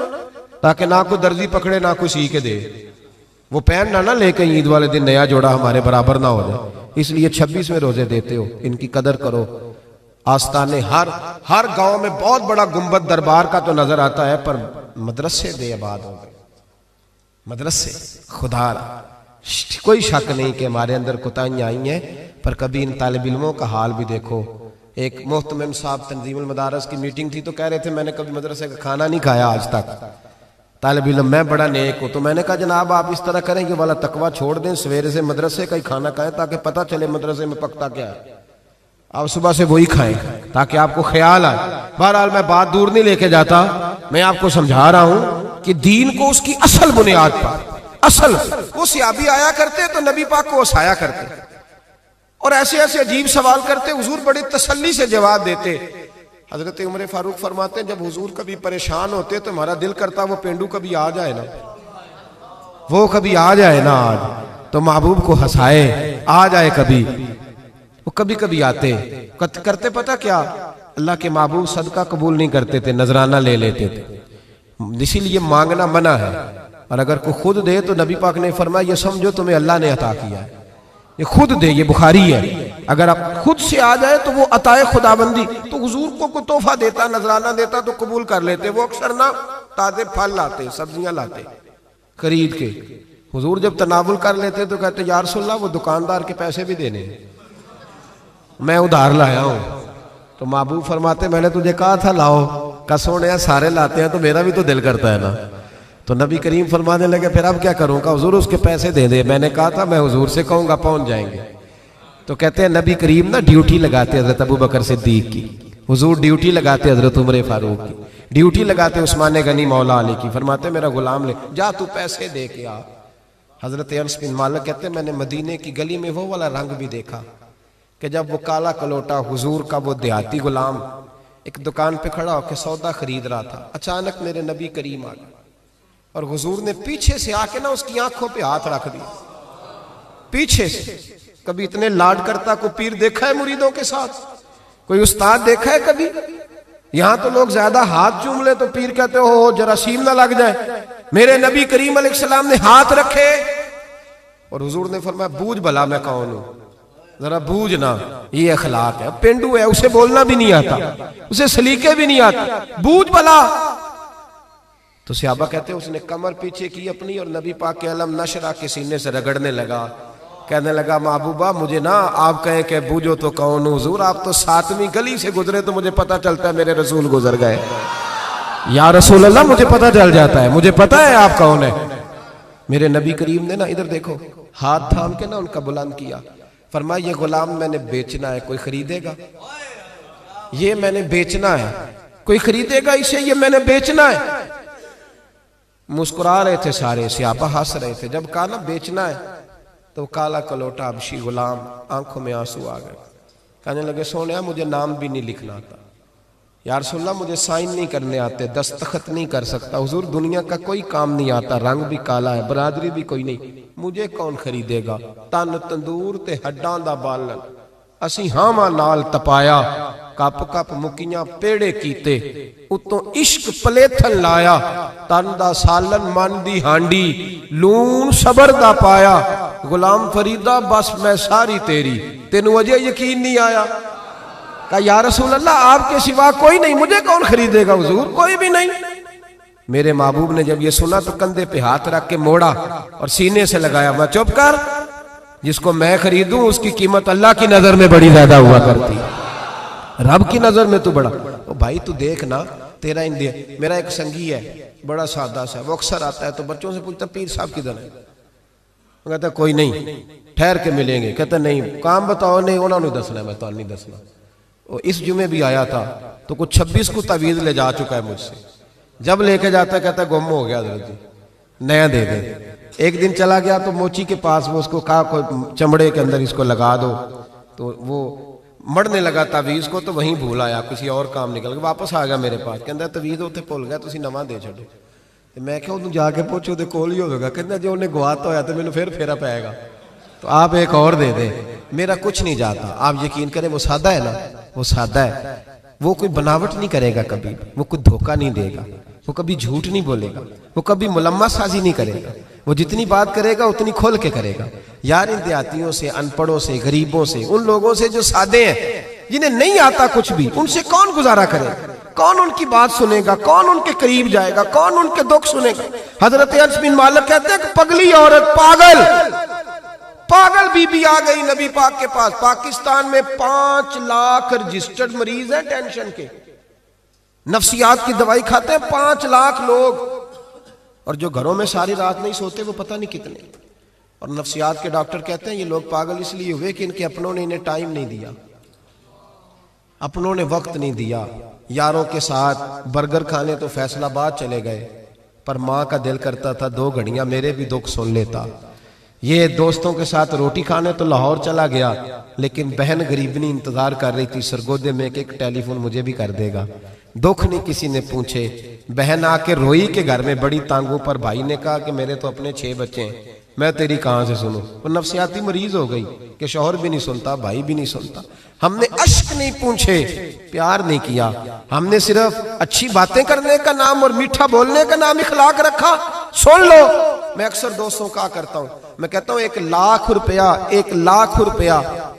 تاکہ نہ کوئی درزی پکڑے نہ کوئی سی کے دے، وہ پہننا نہ لے کے عید والے دن نیا جوڑا ہمارے برابر نہ ہو جائے، اس لیے 26ویں روزے دیتے ہو۔ ان کی قدر کرو۔ آستانے ہر گاؤں میں بہت بڑا گنبد دربار کا تو نظر آتا ہے، پر مدرسے بے آباد ہو گئے، مدرسے خدا را۔ کوئی شک نہیں کہ ہمارے اندر کوتاہیاں آئی ہیں، پر کبھی ان طالب علموں کا حال بھی دیکھو۔ ایک محتمم صاحب تنظیم المدارس کی میٹنگ تھی تو کہہ رہے تھے میں نے کبھی مدرسے کا کھانا نہیں کھایا آج تک، طالب علم میں بڑا نیک ہوں۔ تو میں نے کہا جناب آپ اس طرح کریں کہ والا تقوی چھوڑ دیں، سویرے سے مدرسے کا ہی کھانا کھائیں تاکہ پتہ چلے مدرسے میں پکتا کیا ہے، آپ صبح سے وہی کھائیں تاکہ آپ کو خیال آئے۔ بہرحال میں بات دور نہیں لے کے جاتا، میں آپ کو سمجھا رہا ہوں کہ دین کو اس کی اصل بنیاد پر، اصل وہ صحابی آیا کرتے تو نبی پاک کو وسایا کرتے، اور ایسے ایسے عجیب سوال کرتے، حضور بڑی تسلی سے جواب دیتے۔ حضرت عمر فاروق فرماتے ہیں جب حضور کبھی پریشان ہوتے تو ہمارا دل کرتا وہ پینڈو کبھی آ جائے نا، وہ کبھی آ جائے نا آج تو محبوب کو ہنسائے، آ جائے کبھی۔ وہ کبھی کبھی آتے، کرتے پتہ کیا، اللہ کے محبوب صدقہ قبول نہیں کرتے تھے، نذرانہ لے لیتے تھے، اسی لیے مانگنا منع ہے، اور اگر کوئی خود دے تو نبی پاک نے فرمایا یہ سمجھو تمہیں اللہ نے عطا کیا ہے، یہ خود دے، یہ بخاری ہے۔ اگر آپ خود سے آ جائے تو وہ عطائے خداوندی، تو حضور کو کوئی تحفہ دیتا، نذرانہ دیتا تو قبول کر لیتے۔ وہ اکثر نہ تازے پھل لاتے، سبزیاں لاتے خرید کے، حضور جب تناول کر لیتے تو کہتے یا رسول اللہ وہ دکاندار کے پیسے بھی دینے ہیں، میں ادھار لایا ہوں۔ تو محبوب فرماتے میں نے تجھے کہا تھا لاؤ، کسوڑے سارے لاتے ہیں تو میرا بھی تو دل کرتا ہے نا۔ تو نبی کریم فرمانے لگے پھر اب کیا کروں گا، حضور اس کے پیسے دے دے، میں نے کہا تھا میں حضور سے کہوں گا پہنچ جائیں گے۔ تو کہتے ہیں نبی کریم نا ڈیوٹی لگاتے حضرت ابو بکر صدیق کی، حضور ڈیوٹی لگاتے حضرت عمر فاروق کی، ڈیوٹی لگاتے عثمان غنی مولا علی کی، فرماتے میرا غلام لے جا تو پیسے دے کے آ۔ حضرت انس بن مالک کہتے ہیں میں نے مدینے کی گلی میں وہ والا رنگ بھی دیکھا کہ جب وہ کالا کلوٹا حضور کا وہ دیہاتی غلام ایک دکان پہ کھڑا ہو کے سودا خرید رہا تھا، اچانک میرے نبی کریم آ گئے اور حضور نے پیچھے سے آ کے نا اس کی آنکھوں پہ ہاتھ رکھ دیا، پیچھے سے۔ کبھی اتنے لاڈ کرتا کوئی پیر دیکھا ہے مریدوں کے ساتھ، کوئی استاد دیکھا ہے کبھی؟ یہاں تو لوگ زیادہ ہاتھ چوم لے تو پیر کہتے ہو جراثیم نہ لگ جائے، میرے نبی کریم علیہ السلام نے ہاتھ رکھے اور حضور نے فرمایا بوجھ بھلا میں کون ہوں، ذرا بوجھنا یہ اخلاق ہے. پینڈو ہے اسے بولنا بھی نہیں آتا, اسے سلیقے بھی نہیں آتے, بوجھ بلا. تو صحابہ کہتے ہیں اس نے کمر پیچھے کی اپنی اور نبی پاک کے علم نشرہ کے سینے سے رگڑنے لگا, کہنے لگا محبوبہ مجھے نہ آپ کہیں کہ بوجھو تو کون حضور, آپ تو 7ویں گلی سے گزرے تو مجھے پتا چلتا ہے میرے رسول گزر گئے. یا رسول اللہ مجھے پتا چل جاتا ہے, مجھے پتا ہے آپ کون ہے. میرے نبی کریم نے نا ادھر دیکھو ہاتھ تھام کے نا ان کا بلند کیا, فرمایا یہ غلام میں نے بیچنا ہے, کوئی خریدے گا؟ یہ میں نے بیچنا ہے, کوئی خریدے گا اسے؟ یہ میں نے بیچنا ہے. مسکرا رہے تھے سارے, صحابہ ہنس رہے تھے. جب کہا نا بیچنا ہے تو کالا کلوٹا حبشی غلام آنکھوں میں آنسو آ گئے, کہنے لگے سونیا مجھے نام بھی نہیں لکھنا آتا, یا رسول اللہ مجھے سائن نہیں کرنے آتے, دستخط نہیں کر سکتا, حضور دنیا کا کوئی کام نہیں آتا, رنگ بھی کالا ہے, برادری بھی کوئی نہیں, مجھے کون خریدے گا؟ تن تندور تے ہڈاں دا بالن اسی ہاواں نال تپایا, کپ کپ مکیاں پیڑے کیتے, اتوں عشق پلیتھن لایا, تن دا سالن من دی ہانڈی لون صبر دا پایا, غلام فریدہ بس میں ساری تیری, تینوں اجے یقین نہیں آیا؟ کہا یا رسول اللہ آپ کے سوا کوئی نہیں, مجھے کون خریدے گا حضور؟ کوئی بھی نہیں. میرے محبوب نے جب یہ سنا تو کندھے پہ ہاتھ رکھ کے موڑا اور سینے سے لگایا, میں چپ کر, جس کو میں خریدوں اس کی قیمت اللہ کی نظر میں بڑی زیادہ ہوا کرتی, رب کی نظر میں تو بڑا. بھائی تو دیکھنا تیرا انڈیا. میرا ایک سنگی ہے بڑا سادہ سا, وہ اکثر آتا ہے تو بچوں سے پوچھتا پیر صاحب کدھر ہے؟ وہ کہتا کوئی نہیں, ٹھہر کے ملیں گے. کہتا نہیں کام بتاؤ, نہیں انہوں نے دسنا ہے, میں تو نہیں دسنا. وہ اس جمعے بھی آیا تھا تو کچھ 26 کو تعویذ لے جا چکا ہے مجھ سے, جب لے کے جاتا ہے کہتا ہے گم ہو گیا حضرت جی, نیا دے دے. ایک دن چلا گیا تو موچی کے پاس, وہ اس کو کہا کوئی چمڑے کے اندر اس کو لگا دو, تو وہ مڑنے لگا تعویذ کو, تو وہیں بھول آیا, کسی اور کام نکل گیا, واپس آ گیا میرے پاس, کہتا تعویذ اتنے بھول گیا, تسی نواں دے چھڈو. میں کہ انہوں جا کے پوچھو دے کول ہی ہوگا, کہتا جو انہیں گواتا ہویا تو مینوں پھر پھیرا پائے گا, تو آپ ایک اور دے دیں, میرا کچھ نہیں جاتا. آپ یقین کریں وہ سادہ ہے نا, وہ سادہ ہے, وہ کوئی بناوٹ نہیں کرے گا کبھی, وہ کوئی دھوکہ نہیں دے گا, وہ کبھی جھوٹ نہیں بولے گا, وہ کبھی ملمہ سازی نہیں کرے گا, وہ جتنی بات کرے گا اتنی کھول کے کرے گا. یار ان دیہاتیوں سے, ان پڑھوں سے, غریبوں سے, ان لوگوں سے جو سادے ہیں, جنہیں نہیں آتا کچھ بھی, ان سے کون گزارا کرے گا؟ کون ان کی بات سنے گا؟ کون ان کے قریب جائے گا؟ کون ان کے دکھ سنے گا؟ حضرت انس بن مالک کہتے ہیں کہ پگلی عورت, پاگل بی بی آ گئی نبی پاک کے پاس. پاکستان میں 5 لاکھ رجسٹرڈ مریض ہیں ٹینشن کے, نفسیات کی دوائی کھاتے ہیں 5 لاکھ لوگ, اور جو گھروں میں ساری رات نہیں سوتے وہ پتہ نہیں کتنے. اور نفسیات کے ڈاکٹر کہتے ہیں یہ لوگ پاگل اس لیے ہوئے کہ ان کے اپنوں نے انہیں ٹائم نہیں دیا, اپنوں نے وقت نہیں دیا. یاروں کے ساتھ برگر کھانے تو فیصل آباد چلے گئے, پر ماں کا دل کرتا تھا 2 گھڑیاں میرے بھی دکھ سن لیتا. یہ دوستوں کے ساتھ روٹی کھانے تو لاہور چلا گیا, لیکن بہن غریبنی انتظار کر رہی تھی سرگودے میں کہ ایک ٹیلی فون مجھے بھی کر دے گا. دکھ نہیں کسی نے پوچھے, بہن آ کے روئی کے گھر میں بڑی تانگوں پر. بھائی نے کہا کہ میرے تو اپنے 6 بچے ہیں, میں تیری کہاں سے سنوں؟ وہ نفسیاتی مریض ہو گئی کہ شوہر بھی نہیں سنتا, بھائی بھی نہیں سنتا. ہم نے اشک نہیں پوچھے, پیار نہیں کیا, ہم نے صرف اچھی باتیں کرنے کا نام اور میٹھا بولنے کا نام اخلاق رکھا. سن لو, میں اکثر دوستوں کا کرتا ہوں, میں کہتا ہوں 1 لاکھ روپیہ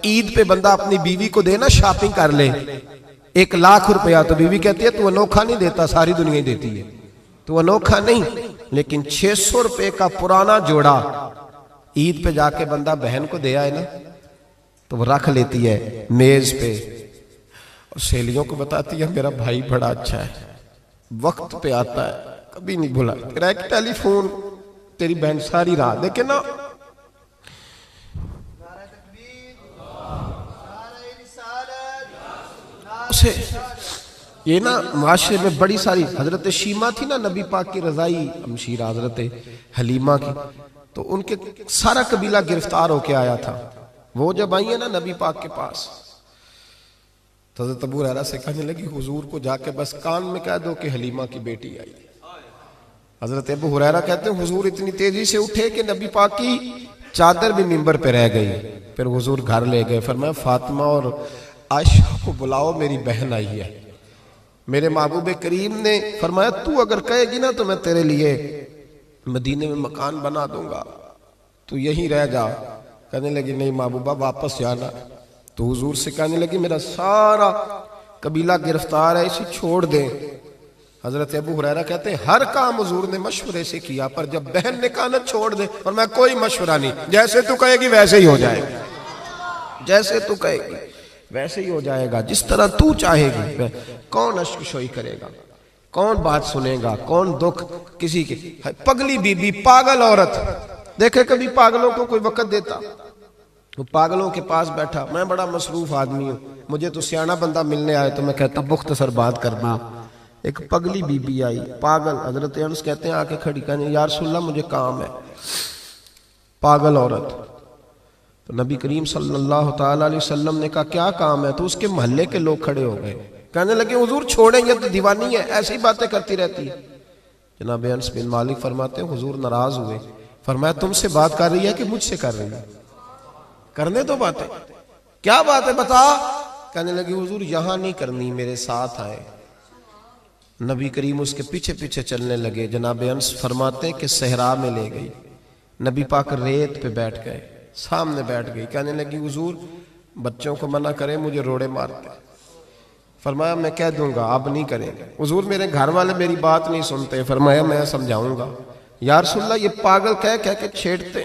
عید پہ بندہ اپنی بیوی کو دینا, شاپنگ کر لے. 1 لاکھ روپیہ تو بیوی کہتی ہے تو انوکھا نہیں دیتا, ساری دنیا ہی دیتی ہے, تو انوکھا نہیں. لیکن 600 روپے کا پرانا جوڑا عید پہ جا کے بندہ بہن کو دے آئے نا, تو وہ رکھ لیتی ہے میز پہ, اور سہیلیوں کو بتاتی ہے میرا بھائی بڑا اچھا ہے, وقت پہ آتا ہے, کبھی نہیں بھولا. تیرا ایک ٹیلی فون تیری بہن ساری رات دیکھے نا. اسے یہ نا معاشرے میں بڑی ساری, حضرت شیمہ تھی نا نبی پاک کی رضائی ہمشیرہ, حضرت حلیمہ کی, تو ان کے سارا قبیلہ گرفتار ہو کے آیا تھا. وہ جب آئی ہیں نا نبی پاک کے پاس, تو حضرت ابو ہریرہ سے کہنے لگی حضور کو جا کے بس کان میں کہہ دو کہ حلیمہ کی بیٹی آئی. حضرت ابو ہریرہ کہتے ہیں حضور اتنی تیزی سے اٹھے کہ نبی پاک کی چادر بھی منبر پہ رہ گئی. پھر حضور گھر لے گئے, فرمایا فاطمہ اور عائشہ کو بلاؤ, میری بہن آئی ہے. میرے محبوب کریم نے فرمایا تو اگر کہے گی نا تو میں تیرے لیے مدینے میں مکان بنا دوں گا, تو یہیں رہ جا. کہنے لگی نہیں محبوبہ واپس جانا. تو حضور سے کہنے لگی میرا سارا قبیلہ گرفتار ہے، اسے چھوڑ دیں. حضرت ابو ہریرہ کہتے ہیں ہر کام حضور نے مشورے سے کیا، پر جب بہن نے کہا نہ چھوڑ دے، اور میں کوئی مشورہ نہیں، جیسے تو کہے گی ویسے ہی ہو جائے گا، جیسے تو کہے گی ویسے ہی ہو جائے گا، جس طرح تو چاہے گی. کون اشک شوئی کرے گا، کون بات سنے گا، کون دکھ کسی کے. پگلی بی بی، پاگل عورت. دیکھے کبھی پاگلوں کو کوئی وقت دیتا؟ وہ پاگلوں کے پاس بیٹھا، میں بڑا مصروف آدمی ہوں، مجھے تو سیاںا بندہ ملنے آئے تو میں کہتا مختصر بات کرنا. ایک پگلی بی بی آئی، پاگل. حضرت انس کہتے ہیں آ کے کھڑی، کہنے یا رسول اللہ مجھے کام ہے. پاگل عورت. تو نبی کریم صلی اللہ تعالی علیہ وسلم نے کہا کیا کام ہے؟ تو اس کے محلے کے لوگ کھڑے ہو گئے، کہنے لگے حضور چھوڑیں، یہ تو دیوانی ہے، ایسی باتیں کرتی رہتی ہے. جناب انس بن مالک فرماتے ہیں حضور ناراض ہوئے، فرمایا تم سے بات کر رہی ہے کہ مجھ سے کر رہی ہے؟ کرنے دو باتیں. کیا بات ہے بتا؟ کہنے لگی حضور یہاں نہیں کرنی، میرے ساتھ آئے. نبی کریم اس کے پیچھے پیچھے چلنے لگے. جناب انس فرماتے ہیں کہ صحرا میں لے گئی، نبی پاک ریت پہ بیٹھ گئے، سامنے بیٹھ گئی. کہنے لگی حضور بچوں کو منع کریں، مجھے روڑے مارتے. فرمایا میں کہہ دوں گا، اب نہیں کریں گے. حضور میرے گھر والے میری بات نہیں سنتے. فرمایا میں سمجھاؤں گا. یا رسول اللہ یہ پاگل کہہ کے چھیڑتے.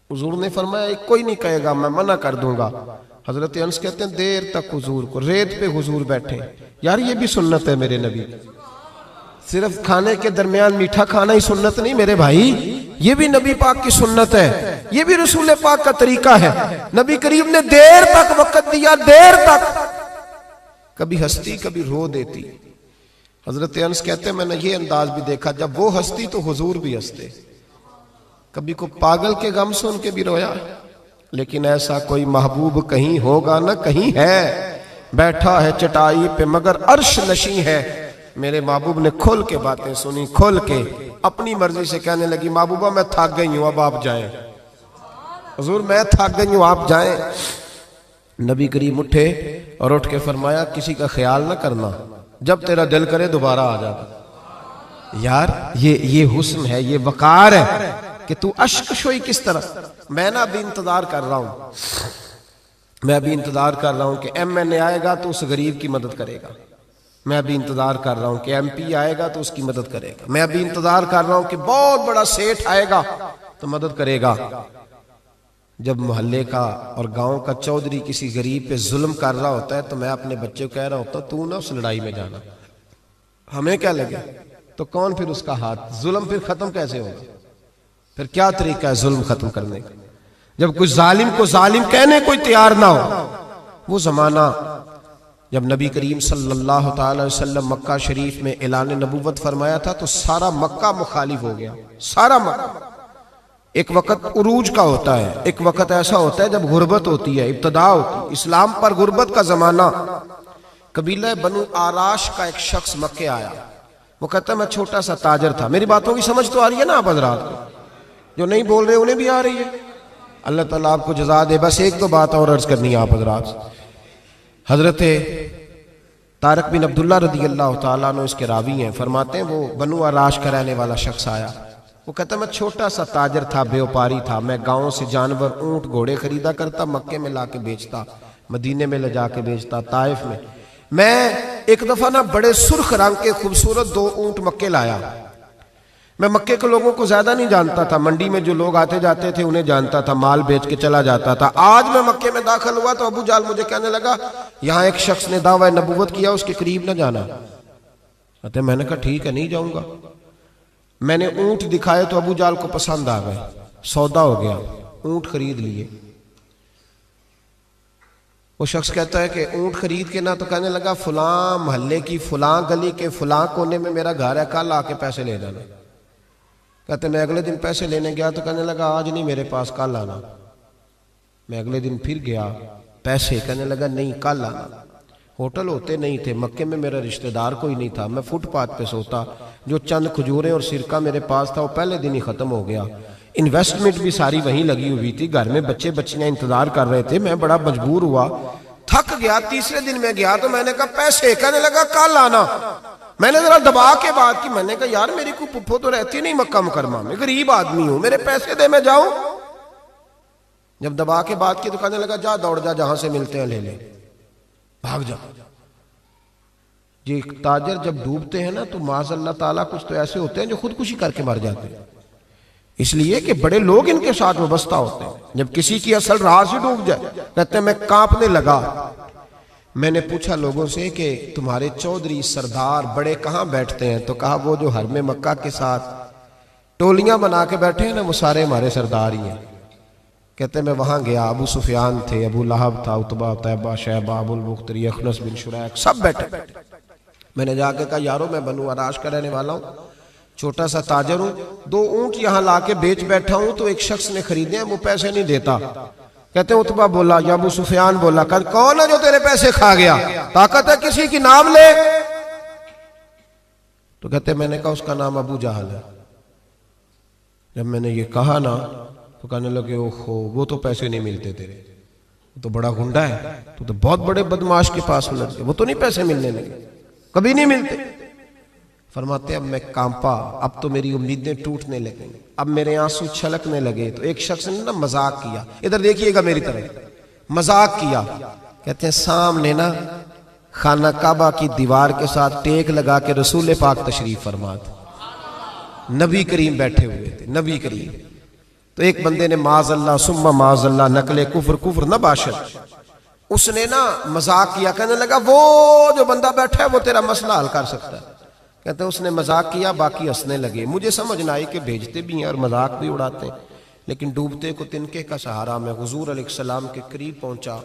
حضور نے فرمایا کوئی نہیں کہے گا، میں منع کر دوں گا. حضرت انس کہتے ہیں دیر تک حضور کو ریت پہ حضور بیٹھے. یار یہ بھی سنت ہے میرے نبی، صرف کھانے کے درمیان میٹھا کھانا ہی سنت نہیں میرے بھائی، یہ بھی نبی پاک کی سنت ہے، یہ بھی رسول پاک کا طریقہ ہے. نبی کریم نے دیر تک وقت دیا، دیر تک. کبھی ہنستی کبھی رو دیتی. حضرت انس کہتے ہیں میں نے یہ انداز بھی دیکھا، جب وہ ہنستی تو حضور بھی ہنستے. کبھی کو پاگل کے غم سن کے بھی رویا. لیکن ایسا کوئی محبوب کہیں ہوگا نہ کہیں ہے، بیٹھا ہے چٹائی پہ مگر عرش نشیں ہے. میرے محبوب نے کھل کے باتیں سنی، کھل کے اپنی مرضی سے. کہنے لگی محبوبہ میں تھک گئی ہوں، اب آپ جائیں. حضور میں تھک گئی ہوں، آپ جائیں. نبی کریم اٹھے اور اٹھ کے فرمایا کسی کا خیال نہ کرنا، جب تیرا دل کرے دوبارہ آ جاتا. یار یہ حسن ہے، یہ وقار ہے کہ تو اشک شوئی کس طرح. میں نا ابھی انتظار کر رہا ہوں، میں ابھی انتظار کر رہا ہوں کہ ایم این اے آئے گا تو اس غریب کی مدد کرے گا. میں ابھی انتظار کر رہا ہوں کہ ایم پی آئے گا تو اس کی مدد کرے گا. میں ابھی انتظار کر رہا ہوں کہ بہت بڑا سیٹھ آئے گا تو مدد کرے گا. جب محلے کا اور گاؤں کا چودھری کسی غریب پہ ظلم کر رہا ہوتا ہے تو میں اپنے بچے کو کہہ رہا ہوتا تو نہ اس لڑائی میں جانا، ہمیں کیا لگے. تو کون پھر اس کا ہاتھ؟ ظلم پھر ختم کیسے ہوگا؟ پھر کیا طریقہ ہے ظلم ختم کرنے کا؟ جب کوئی ظالم کو ظالم کہنے کوئی تیار نہ ہو. وہ زمانہ جب نبی کریم صلی اللہ تعالی وسلم مکہ شریف میں اعلان نبوت فرمایا تھا تو سارا مکہ مخالف ہو گیا، سارا مکہ. ایک وقت عروج کا ہوتا ہے، ایک وقت ایسا ہوتا ہے جب غربت ہوتی ہے، ابتدا ہوتی ہے. اسلام پر غربت کا زمانہ. قبیلہ بنو آراش کا ایک شخص مکے آیا. وہ کہتا ہے میں چھوٹا سا تاجر تھا. میری باتوں کی سمجھ تو آ رہی ہے نا آپ حضرات کو؟ جو نہیں بول رہے انہیں بھی آ رہی ہے. اللہ تعالیٰ آپ کو جزا دے. بس ایک دو بات اور عرض کرنی ہے آپ حضرات. حضرت طارق بن عبداللہ رضی اللہ تعالیٰ عنہ اس کے راوی ہیں، فرماتے ہیں وہ بنو آراش کا رہنے والا شخص آیا. وہ کہتا ہے میں چھوٹا سا تاجر تھا، بیوپاری تھا. میں گاؤں سے جانور اونٹ گھوڑے خریدا کرتا، مکے میں لا کے بیچتا، مدینے میں لے جا کے بیچتا، طائف میں. میں ایک دفعہ نا بڑے سرخ رنگ کے خوبصورت 2 اونٹ مکے لایا. میں مکے کے لوگوں کو زیادہ نہیں جانتا تھا، منڈی میں جو لوگ آتے جاتے تھے انہیں جانتا تھا، مال بیچ کے چلا جاتا تھا. آج میں مکے میں داخل ہوا تو ابو جال مجھے کہنے لگا یہاں ایک شخص نے دعویٰ نبوت کیا، اس کے قریب نہ جانا. میں نے کہا ٹھیک ہے نہیں جاؤں گا. میں نے اونٹ دکھائے تو ابو جال کو پسند آ گئے، سودا ہو گیا، اونٹ خرید لیے. وہ شخص کہتا ہے کہ اونٹ خرید کے نہ تو کہنے لگا فلاں محلے کی فلاں گلی کے فلاں کونے میں میرا گھر ہے، کل آ کے پیسے لے جانا. کہتے میں اگلے دن پیسے لینے گیا تو کہنے لگا آج نہیں میرے پاس، کل آنا. میں اگلے دن پھر گیا پیسے، کہنے لگا نہیں کل آنا. ہوٹل ہوتے نہیں تھے، مکے میں میرا رشتہ دار کوئی نہیں تھا، میں فٹ پاتھ پہ سوتا. جو چند کھجوریں اور سرکہ میرے پاس تھا وہ پہلے دن ہی ختم ہو گیا. انویسٹمنٹ بھی ساری وہیں لگی ہوئی تھی، گھر میں بچے بچیاں انتظار کر رہے تھے. میں بڑا مجبور ہوا، تھک گیا. تیسرے دن میں گیا تو میں نے کہا پیسے، کہنے لگا کل آنا. میں نے ذرا دبا کے بات کی، میں نے کہا یار میری کوئی پھپھو تو رہتی نہیں مکہ مکرمہ میں، غریب آدمی ہوں، میرے پیسے دے میں جاؤں. جب دبا کے بات کی تو کہنے لگا جا دوڑ جا، جہاں سے ملتے ہیں لے لے، بھاگ جا۔ یہ تاجر جب ڈوبتے ہیں نا تو معاذ اللہ تعالیٰ کچھ تو ایسے ہوتے ہیں جو خودکشی کر کے مر جاتے ہیں، اس لیے کہ بڑے لوگ ان کے ساتھ وابستہ ہوتے ہیں۔ جب کسی کی اصل راہ سے ڈوب جائے کہتے ہیں میں کانپنے لگا۔ میں نے پوچھا لوگوں سے کہ تمہارے چودھری سردار بڑے کہاں بیٹھتے ہیں؟ تو کہا وہ جو حرم مکہ کے ساتھ ٹولیاں بنا کے بیٹھے ہیں نا، وہ سارے ہمارے سردار ہی ہیں۔ کہتے ہیں میں وہاں گیا، ابو سفیان تھے، ابو لہب تھا، عتبہ، طیبہ، شیبہ، ابو البختری، اخنس بن شریک، سب بیٹھے۔ میں نے جا کے کہا یارو میں بنو عراش کا رہنے والا ہوں، چھوٹا سا تاجر ہوں، 2 اونٹ یہاں لا کے بیچ بیٹھا ہوں تو ایک شخص نے خریدے ہیں، وہ پیسے نہیں دیتا۔ کہتے ہیں عتبہ بولا یا ابو سفیان بولا، کون ہے جو تیرے پیسے کھا گیا؟ طاقت ہے کسی کی نام لے؟ تو کہتے ہیں میں نے کہا اس کا نام ابو جہل ہے۔ جب میں نے یہ کہا نا تو کہنے لگے اوہو وہ تو پیسے نہیں ملتے تیرے، وہ تو بڑا گنڈا ہے، تو بہت بڑے بدماش کے پاس لگ گئے، وہ تو نہیں پیسے ملنے لگے، کبھی نہیں ملتے۔ فرماتے اب میں کانپا، اب تو میری امیدیں ٹوٹنے لگیں، اب میرے آنسو چھلکنے لگے۔ تو ایک شخص نے نا مذاق کیا، ادھر دیکھیے گا میری طرف، مذاق کیا۔ کہتے ہیں سامنے نا خانہ کعبہ کی دیوار کے ساتھ ٹیک لگا کے رسول پاک تشریف فرما تھے، نبی کریم بیٹھے ہوئے تھے، نبی کریم۔ تو ایک بندے نے معاذ اللہ ثم معاذ اللہ نقل کفر نہ باشد، اس نے نا مذاق کیا، کہنے لگا وہ جو بندہ بیٹھا ہے وہ تیرا مسئلہ حل کر سکتا ہے۔ کہتے ہیں اس نے مذاق کیا، باقی ہنسنے لگے۔ مجھے سمجھ نہ آئی کہ بھیجتے بھی ہیں اور مذاق بھی اڑاتے ہیں، لیکن ڈوبتے کو تنکے کا سہارا میں حضور علیہ السلام کے قریب پہنچا۔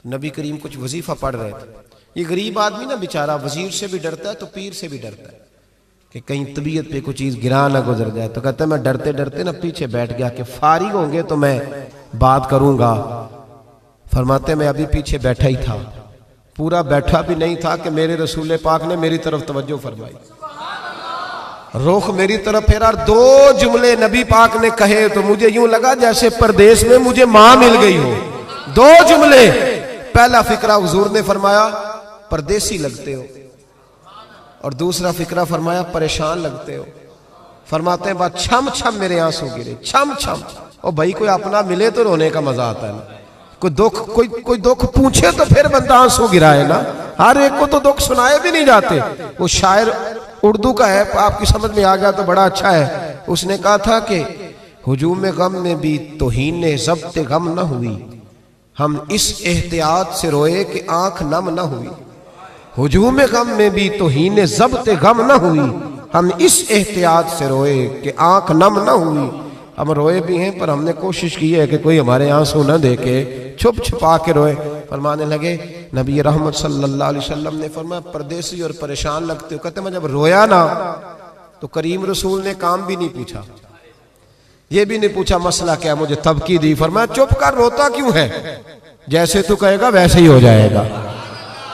نبی کریم کچھ وظیفہ پڑھ رہے تھے۔ یہ غریب آدمی نا بیچارہ وزیر سے بھی ڈرتا ہے تو پیر سے بھی ڈرتا ہے کہ کہیں طبیعت پہ کوئی چیز گرا نہ گزر جائے۔ تو کہتا ہے میں ڈرتے ڈرتے نا پیچھے بیٹھ گیا کہ فارغ ہوں گے تو میں بات کروں گا۔ فرماتے میں ابھی پیچھے بیٹھا ہی تھا، پورا بیٹھا بھی نہیں تھا کہ میرے رسول پاک نے میری طرف توجہ فرمائی، رخ میری طرف پھیرا، 2 جملے نبی پاک نے کہے تو مجھے یوں لگا جیسے پردیس میں مجھے ماں مل گئی ہو۔ 2 جملے، پہلا فقرہ حضور نے فرمایا پردیسی لگتے ہو، اور دوسرا فقرہ فرمایا پریشان لگتے ہو۔ فرماتے ہیں بات چھم چھم میرے آنسو گرے، چھم چھم۔ اور بھائی کوئی اپنا ملے تو رونے کا مزہ آتا ہے نا، کوئی دکھ پوچھے تو پھر بندہ آنسو گرائے نا، ہر ایک کو تو دکھ سنائے بھی نہیں جاتے۔ وہ شاعر اردو کا ہے، آپ کی سمجھ میں آ گیا تو بڑا اچھا ہے۔ اس نے کہا تھا کہ ہجوم غم میں بھی توہین ضبط غم نہ ہوئی، ہم اس احتیاط سے روئے کہ آنکھ نم نہ ہوئی۔ ہجوم غم میں بھی توہین ضبط غم نہ ہوئی، ہم اس احتیاط سے روئے کہ آنکھ نم نہ ہوئی۔ ہم روئے بھی ہیں پر ہم نے کوشش کی ہے کہ کوئی ہمارے آنسو نہ دیکھے، چھپ چھپا کے روئے۔ فرمانے لگے نبی رحمت صلی اللہ علیہ وسلم نے فرمایا پردیسی اور پریشان لگتے ہو۔ کہتے ہیں میں جب رویا نا تو کریم رسول نے کام بھی نہیں پوچھا، یہ بھی نہیں پوچھا مسئلہ کیا، مجھے تبکی دی۔ فرمایا چپ کر، روتا کیوں ہے؟ جیسے تو کہے گا ویسے ہی ہو جائے گا۔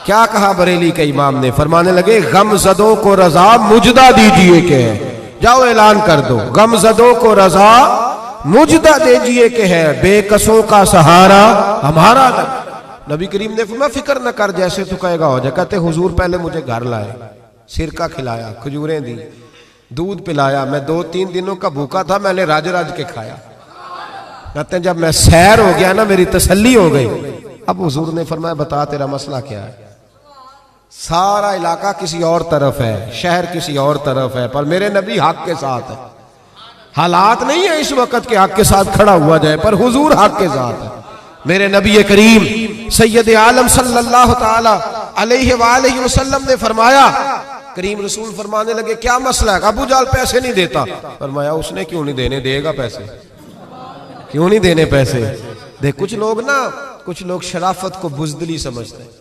کیا کہا بریلی کے امام نے؟ فرمانے لگے غم زدوں کو رضا مجدہ دیجئے کہ ہے، جاؤ اعلان کر دو، غم زدوں کو رضا مجدہ دیجئے کہ ہے، بے کسوں کا سہارا ہمارا نبی۔ نبی کریم نے فرمایا فکر نہ کر، جیسے تو کہے گا ہو جائے۔ کہتے حضور پہلے مجھے گھر لائے، سرکہ کھلایا، کھجوریں دی، دودھ پلایا، میں 2-3 دنوں کا بھوکا تھا، میں نے راج کے کھایا۔ کہتے ہیں جب میں سیر ہو گیا نا میری تسلی ہو گئی۔ اب حضور نے فرمایا بتا تیرا مسئلہ کیا ہے؟ سارا علاقہ کسی اور طرف ہے، شہر کسی اور طرف ہے، پر میرے نبی حق کے ساتھ ہے۔ حالات نہیں ہے اس وقت کہ حق کے ساتھ کھڑا ہوا جائے، پر حضور حق کے ساتھ ہے۔ میرے نبی کریم سید عالم صلی اللہ تعالی علیہ وآلہ وسلم نے فرمایا، کریم رسول فرمانے لگے کیا مسئلہ ہے؟ ابو جہل پیسے نہیں دیتا۔ فرمایا اس نے کیوں نہیں دینے، دے گا پیسے، کیوں نہیں دینے پیسے؟ دیکھ کچھ لوگ شرافت کو بزدلی سمجھتے ہیں۔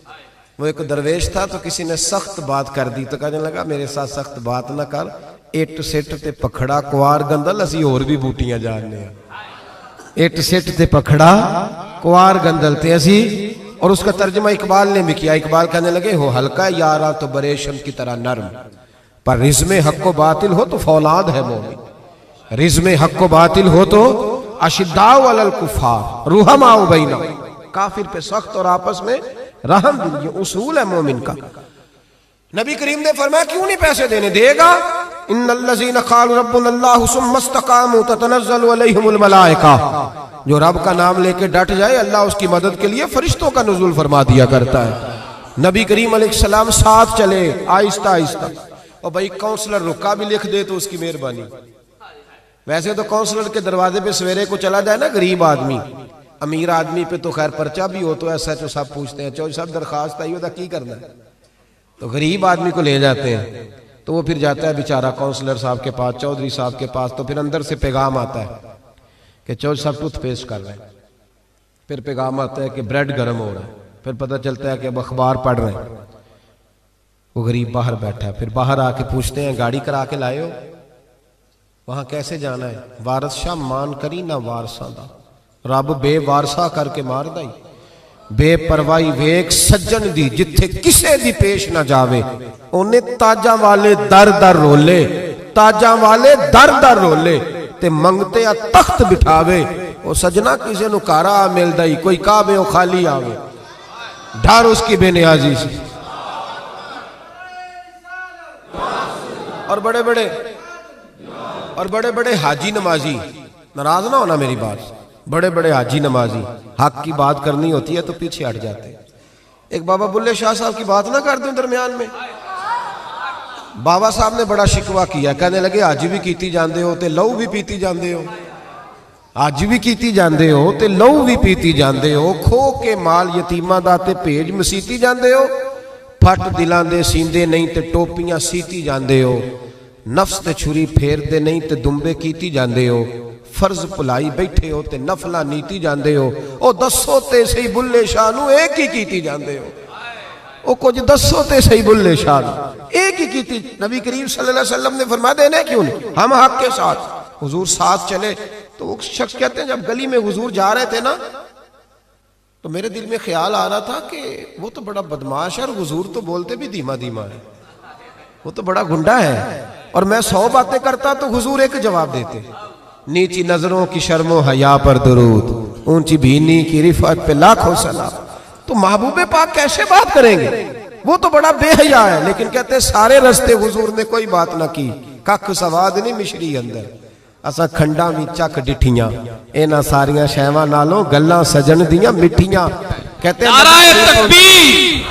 وہ ایک درویش تھا تو کسی نے سخت بات کر دی تو کہنے لگا میرے ساتھ سخت بات نہ کر، اٹ سٹ تے پکھڑا کوار گندل، اسی اور بھی بوٹیاں جاننے ہیں۔ اٹ سٹ تے پکھڑا کوار گندل تے اسی، اور اس کا ترجمہ اقبال نے بھی کیا۔ اقبال کہنے لگے ہو ہلکا یارا تو بریشم کی طرح نرم، پر رزم حق و باطل ہو تو فولاد ہے مومن۔ رزم حق و باطل ہو تو اشداء علی الکفار رحماء بینہم، کافر پہ سخت اور آپس میں رحم دل، یہ اصول ہے مومن کا۔ نبی کریم نے فرمایا کیوں نہیں پیسے دینے؟ دے گا، ان الذین قالوا ربنا اللہ ثم استقاموا تتنزل علیہم الملائکہ، جو رب کا نام لے کے ڈٹ جائے اللہ اس کی مدد کے لیے فرشتوں کا نزول فرما دیا کرتا ہے۔ نبی کریم علیہ السلام ساتھ چلے آہستہ آہستہ، اور بھائی کونسلر رکا بھی لکھ دے تو اس کی مہربانی۔ ویسے تو کونسلر کے دروازے پہ سویرے کو چلا جائے نا غریب آدمی، امیر آدمی پہ تو خیر پرچہ بھی ہو تو ایسا ہے تو سب پوچھتے ہیں چوہدری صاحب درخواست آئی ہوتا کی کرنا ہے، تو غریب آدمی کو لے جاتے ہیں تو وہ پھر جاتا ہے بیچارہ کونسلر صاحب کے پاس، چودھری صاحب کے پاس، تو پھر اندر سے پیغام آتا ہے کہ چودھری صاحب ٹوتھ پیسٹ کر رہے ہیں، پھر پیغام آتا ہے کہ بریڈ گرم ہو رہا ہے، پھر پتہ چلتا ہے کہ اب اخبار پڑھ رہے ہیں۔ وہ غریب باہر بیٹھا ہے، پھر باہر آ کے پوچھتے ہیں گاڑی کرا کے لائے ہو؟ وہاں کیسے جانا ہے؟ وارث شاہ مان کری نہ وارثاں دا، رب بے وارثا کر کے مار دائی، بے پروائی ویک سجن دی جتھے کسے دی پیش نہ جاوے، انہیں تاجاں والے در در رولے، تاجاں والے در در رولے تے منگتے آ تخت بٹھاوے، وہ سجنا کسے نو کارا مل دائی، کوئی کعبے و خالی آوے، ڈھار اس کی بے نیازی سے۔ اور بڑے بڑے حاجی نمازی، ناراض نہ ہونا میری بات، بڑے بڑے حاجی نمازی حق کی بات کرنی ہوتی ہے تو پیچھے ہٹ جاتے ہیں۔ ایک بابا بلے شاہ صاحب کی بات نہ کر دوں درمیان میں، بابا صاحب نے بڑا شکوہ کیا، کہنے لگے حج بھی کیتی جاندے ہو تے لہو بھی پیتی جاندے ہو، حج بھی کیتی جاندے ہو تے لہو بھی پیتی جاندے ہو، کھو کے مال یتیماں دا تے بھیج مسیتی جاندے ہو، پھٹ دلاں دے سیندے نہیں تے ٹوپیاں سیتی جاندے ہو، نفس تے چھری پھیر دے نہیں تے دمبے کیتی جاندے ہو، فرض پلائی بیٹھے ہو تے نفلہ نیتی جاندے ہو، او دسو تے صحیح بلے شاہ نو ایک ہی کیتی جاندے ہو، او کچھ دسو تے صحیح بلے شاہ نو ایک ہی کیتی۔ نبی کریم صلی اللہ علیہ وسلم نے فرمایا دینے کیوں نہیں، ہم حق کے ساتھ، حضور ساتھ چلے۔ تو وہ شخص کہتے ہیں جب گلی میں حضور جا رہے تھے نا تو میرے دل میں خیال آ رہا تھا کہ وہ تو بڑا بدماش ہے اور حضور تو بولتے بھی دھیما دھیما ہے، وہ تو بڑا گنڈا ہے، اور میں 100 باتیں کرتا تو حضور ایک جواب دیتے، نیچی نظروں کی شرم و حیا پر درود، اونچی بینی کی رفعت پہ لاکھوں سلام۔ تو محبوب پاک کیسے بات کریں گے، وہ تو بڑا بے حیا ہے، لیکن کہتے سارے رستے حضور نے کوئی بات نہ کی، ککھ سواد نہیں مشری اندر، اسا کھنڈا بھی چک ڈٹھیاں، اینا ساریاں شہواں نالوں گلاں سجن دیاں مٹھیاں۔ کہتے ہیں نعرہ تکبیر،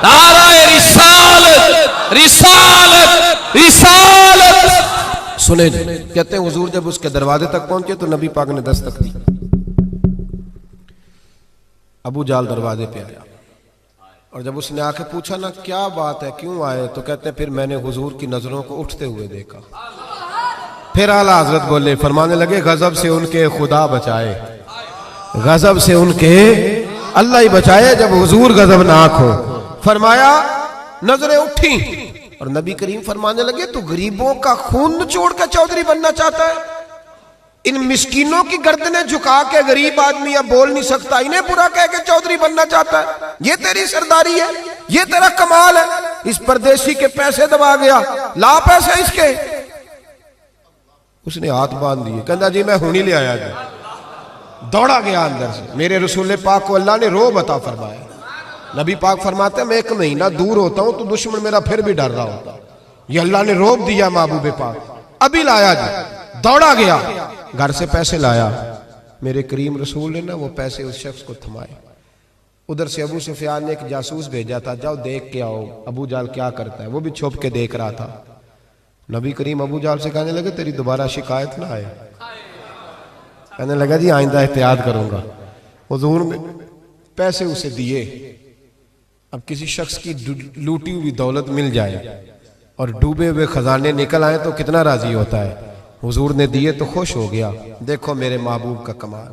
نعرہ رسالت، رسالت، رسالت۔ سنے جی، کہتے ہیں حضور جب اس کے دروازے تک پہنچے تو نبی پاک نے دستک دی، ابو جال دروازے پہ آیا، اور جب اس نے آ کے پوچھا نا کیا بات ہے کیوں آئے، تو کہتے ہیں پھر میں نے حضور کی نظروں کو اٹھتے ہوئے دیکھا، پھر اعلیٰ حضرت بولے، فرمانے لگے غضب سے ان کے خدا بچائے، غضب سے ان کے اللہ ہی بچائے جب حضور غضبناک ہو۔ فرمایا نظریں اٹھیں، اور نبی کریم فرمانے لگے تو غریبوں کا خون نچوڑ کے چودھری بننا چاہتا ہے، ان مسکینوں کی گردنیں جھکا کے غریب آدمی اب بول نہیں سکتا، انہیں برا کہہ کے چودھری بننا چاہتا ہے، یہ تیری سرداری ہے، یہ تیرا کمال ہے۔ اس پردیسی کے پیسے دبا گیا، لا پیسے اس کے، اس نے ہاتھ باندھ دیے، کہنا جی میں ہونی لے آیا جی، دوڑا گیا اندر سے۔ میرے رسول پاک کو اللہ نے روب عطا فرمایا، نبی پاک فرماتے ہیں میں 1 مہینہ دور ہوتا ہوں تو دشمن میرا پھر بھی ڈر رہا ہوتا، یہ اللہ نے روب دیا محبوب پاک، ابھی لایا جی، دوڑا گیا، گھر سے پیسے لایا، میرے کریم رسول نے نا وہ پیسے اس شخص کو تھمائے۔ ادھر سے ابو سفیان نے ایک جاسوس بھیجا تھا، جاؤ دیکھ کے آؤ ابو جال کیا کرتا ہے، وہ بھی چھپ کے دیکھ رہا تھا۔ نبی کریم ابو جال سے کہنے لگے تیری دوبارہ شکایت نہ آئے، کہنے لگا جی آئندہ احتیاط کروں گا۔ حضور نے پیسے اسے دیے، اب کسی شخص کی لوٹی ہوئی دولت مل جائے اور ڈوبے ہوئے خزانے نکل آئے تو کتنا راضی ہوتا ہے، حضور نے دیے تو خوش ہو گیا۔ دیکھو میرے محبوب کا کمال،